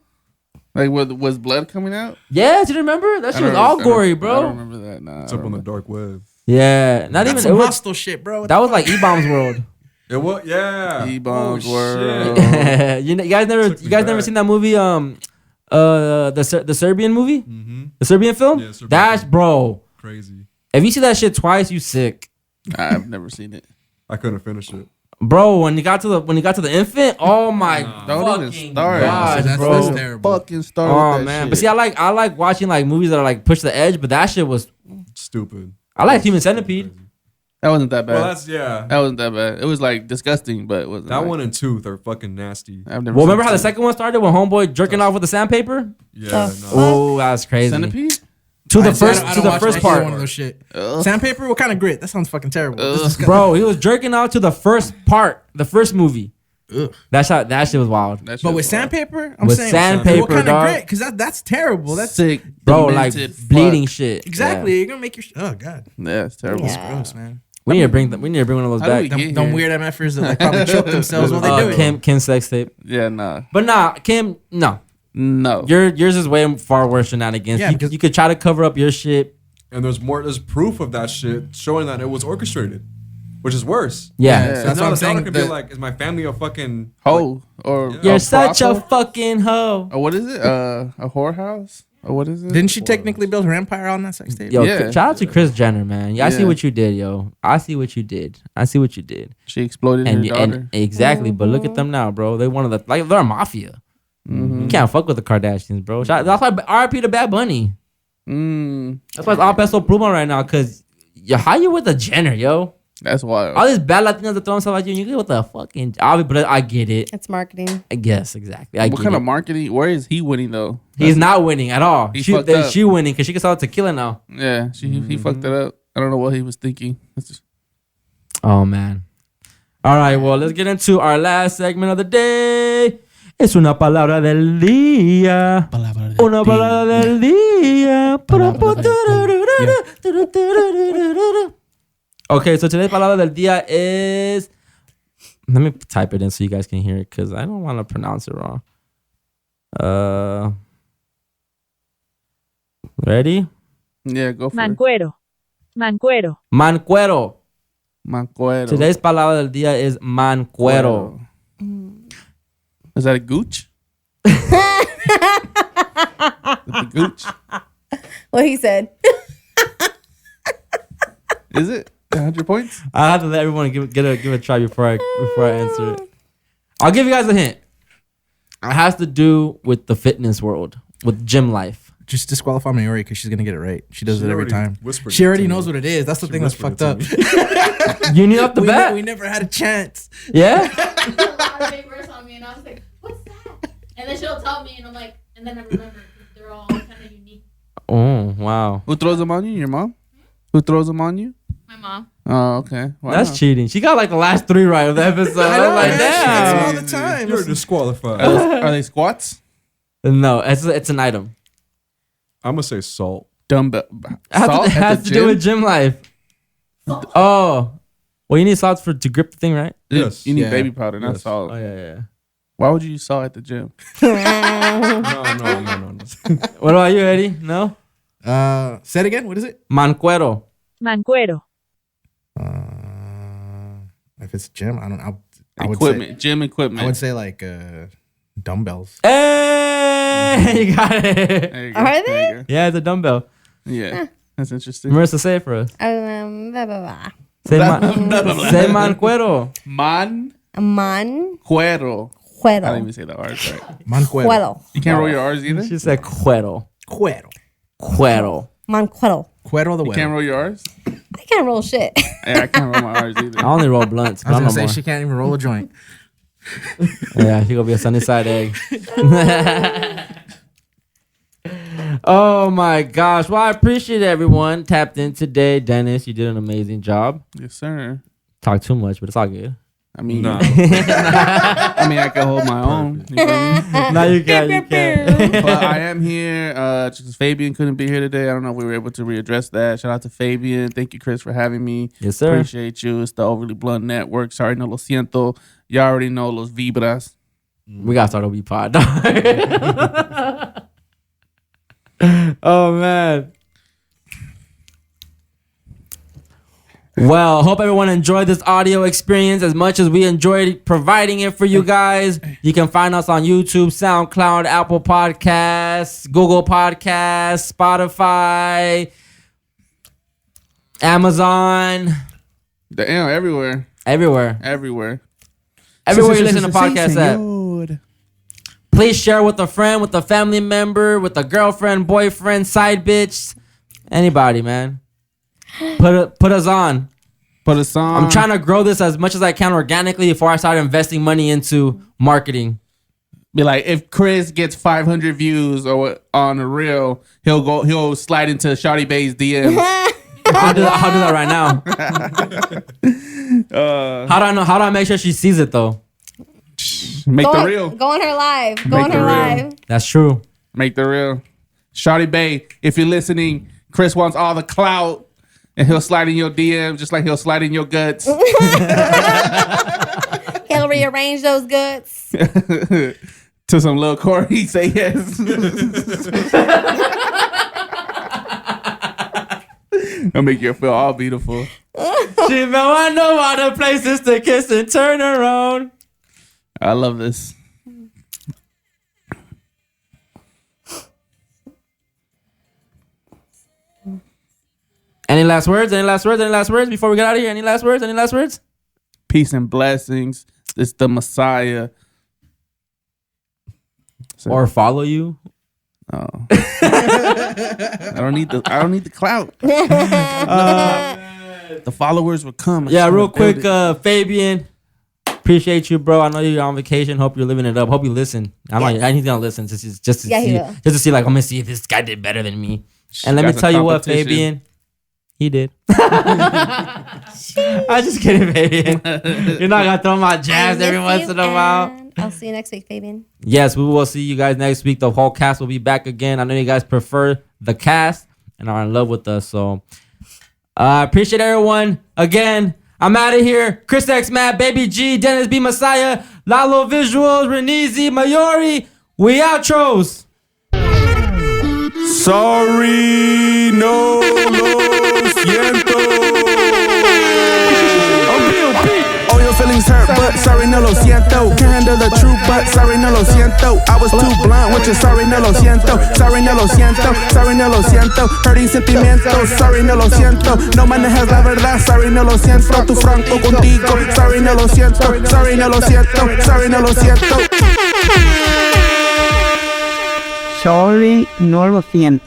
Like, was blood coming out? Yes, you remember? That shit was all gory, I bro. don't remember that. Nah, It's up on the dark web. Yeah, not That's even. some It was, hostile shit, bro. that was like E-Bomb's world. It was, yeah. E-Bombs Oh, World. shit. You guys never back. seen that movie? The Serbian movie, the Serbian film. Yeah, Serbian That's film. bro. Crazy. If you see that shit twice, you sick, I've never seen it. I couldn't finish it. bro. When you got to the infant, oh my Don't fucking even start. gosh, That's bro. terrible. Fucking start. Oh with that man, shit. but see, I like watching like movies that are like push the edge, but that shit was. Stupid. I like Human Centipede. that wasn't that bad. Well, that's, yeah. That wasn't that bad. It was like disgusting, but it wasn't. That like, one and Tooth are fucking nasty. I've never. Well, seen remember how the Centipede. second one started when homeboy jerking off with the sandpaper? Yeah. The No. Oh, that's crazy. Centipede? To the I first don't to the watch first either part. One of those shit. Ugh. Sandpaper? What kind of grit? That sounds fucking terrible. This is Bro, he was jerking out to the first part, the first movie. Ugh. That shit was wild. That shit But with was sandpaper, I'm With saying sandpaper, what kind dog. of grit? Because that's terrible. That's sick, Bro, like demented fuck. bleeding shit. exactly. You're gonna make your oh god, Yeah, it's terrible. Yeah. gross, man. We need to bring one of those How do back. we get Them here? weird MFers that like probably choke themselves while they do it. Kim sex tape. Yeah, nah, But nah, Kim, no. no. Yours is way far worse shenanigans. Yeah, because- you could try to cover up your shit. And there's proof of that shit showing that it was orchestrated, which is worse. Yeah. Yeah, Yeah. so that's Now what I'm the daughter saying. could be The- like, is my family a fucking Hoe or You're a such a brothel? fucking hoe. Or what is it? A whorehouse? Or what is it? Didn't she technically build her empire on that sex tape? Yo, Yeah. shout out to Kris Jenner, man. I see Yeah. what you did, yo. I see what you did. She exploited And, her you, daughter. and exactly, but look at them now, bro. They one of the like they're a mafia. Mm-hmm. You can't fuck with the Kardashians, bro. That's why RIP to Bad Bunny. Mm, That's why it's all peso pluma right now, cause how you with a Jenner, yo? that's wild. All these bad Latinos that throw themselves at you, and you get with the fucking. But I get it. It's marketing. I guess exactly. I What get kind it. of marketing? Where is he winning though? He's not winning at all. He fucked up. She winning because she can sell tequila now. Yeah, he fucked it up. I don't know what he was thinking. It's just- Oh man. All right, well, let's get into our last segment of the day. Es una palabra del día. Una palabra del día. Okay, so today's palabra del día is. Let me type it in so you guys can hear it because I don't want to pronounce it wrong. Ready? Yeah, go for Mancuero. Mancuero. Mancuero. it. Mancuero. Today's palabra del día is mancuero. Is that a gooch? That's a gooch. What he said. Is it 100 points? I have to let everyone give a try before I answer it. I'll give you guys a hint. It has to do with the fitness world, with gym life. Just disqualify Mayori because she's gonna get it right. She does She it every already time. whispered She it already to knows me. what it is. That's the She thing that's whispered fucked it up. to You knew off the we, bat? we never had a chance. Yeah? a lot of big words on me, and I was like, "What's that?" And then she'll tell me, and I'm like, and then I remember 'cause they're all kind of unique. Oh, wow. Who throws them on you? Your mom? Who throws them on you? My mom. Oh, okay. Wow. That's cheating. She got like the last 3 right of the episode. I was like, man, she gets them damn. all the time. You're disqualified. Are they squats? No, it's an item. I'm gonna say salt. Dumbbell. It has to do with gym life. Oh. Well, you need salt to grip the thing, right? Yes. You need Yeah. baby powder, not Yes. salt. Oh, yeah. Why would you use salt at the gym? No. What about you, Eddie? No? Say it again. What is it? Mancuero. Mancuero. If it's gym, I don't know. I would Equipment. say, Gym equipment. I would say like dumbbells. Hey! You got it. There you go. Are There they? you go. Yeah, it's a dumbbell. Yeah. That's interesting. Marissa, say it for us. Blah, blah, blah. Say, say mancuero. Man Man. cuero. I don't even Cuero. say the R's right. Mancuero. Cuero. You can't roll your R's either? She said cuero. Cuero. Cuero. Man cuero. Cuero the You can't güero. roll your R's? I can't roll shit. Yeah, I can't roll my R's I either. only roll blunts, I but was I'm gonna no say more. she can't even roll a joint. Yeah, she gonna be a sunny side egg. Oh my gosh. Well, I appreciate everyone tapped in today. Dennis, you did an amazing job. Yes, sir. Talk too much, but it's all good. I mean, Nah. I mean, I can hold my own. You feel me? No, you can't. You can't. But I am here. Just 'cause Fabian couldn't be here today. I don't know if we were able to readdress that. Shout out to Fabian. Thank you, Chris, for having me. Yes, sir. Appreciate you. It's the Overly Blunt Network. Sorry, no lo siento. Y'all already know Los Vibras. We gotta start a wee pod. Oh man. Well, hope everyone enjoyed this audio experience as much as we enjoyed providing it for you guys. You can find us on YouTube, SoundCloud, Apple Podcasts, Google Podcasts, Spotify, Amazon. Damn, everywhere. Everywhere you listen to podcasts at. Please share with a friend, with a family member, with a girlfriend, boyfriend, side bitch, anybody, man. Put us on. Put us on. I'm trying to grow this as much as I can organically before I start investing money into marketing. Be like, if Chris gets 500 views or on a reel, he'll slide into Shawty Bay's DM. I'll do that right now. How do I make sure she sees it though? Make the reel. Go on her live. Go on her live. That's true. Make the reel. Shawty Bay, if you're listening, Chris wants all the clout, and he'll slide in your DM just like he'll slide in your guts. He'll rearrange those guts. To some little Corey, say yes. I'll make you feel all beautiful. She know I know all the places to kiss and turn around. I love this. Any last words? Any last words? Any last words before we get out of here? Any last words? Any last words? Peace and blessings. It's the Messiah. So, Or follow you? oh. I don't need the clout. The followers will come. Yeah, real quick, Fabian. Appreciate you, bro. I know you're on vacation. Hope you're living it up. Hope you listen. I know he's gonna listen just to see like I'm gonna see if this guy did better than me. And let me tell you what, Fabian, he did. I'm just kidding, Fabian. You're not gonna throw my jabs every once in a while. I'll see you next week, Fabian. Yes, we will see you guys next week. The whole cast will be back again. I know you guys prefer the cast and are in love with us. So appreciate everyone. Again, I'm out of here. Chris X Matt, Baby G, Dennis B Messiah, Lalo Visuals, Renizi, Mayori. We outros. Sorry, no lo siento. All your feelings hurt, but sorry, no lo siento. Can't handle the truth, but sorry, no lo siento. I was too blunt with your sorry, no lo siento. Sorry, no lo siento. Sorry, no lo siento. Hurting sentimientos, sorry, no lo siento. No manejas la verdad, sorry, no lo siento. Tu franco contigo, sorry, no lo siento. Sorry, no lo siento. Sorry, no lo siento. Sorry, no lo siento.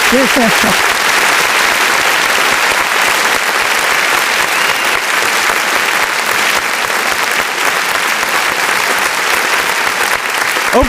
¿Qué es eso? Oh,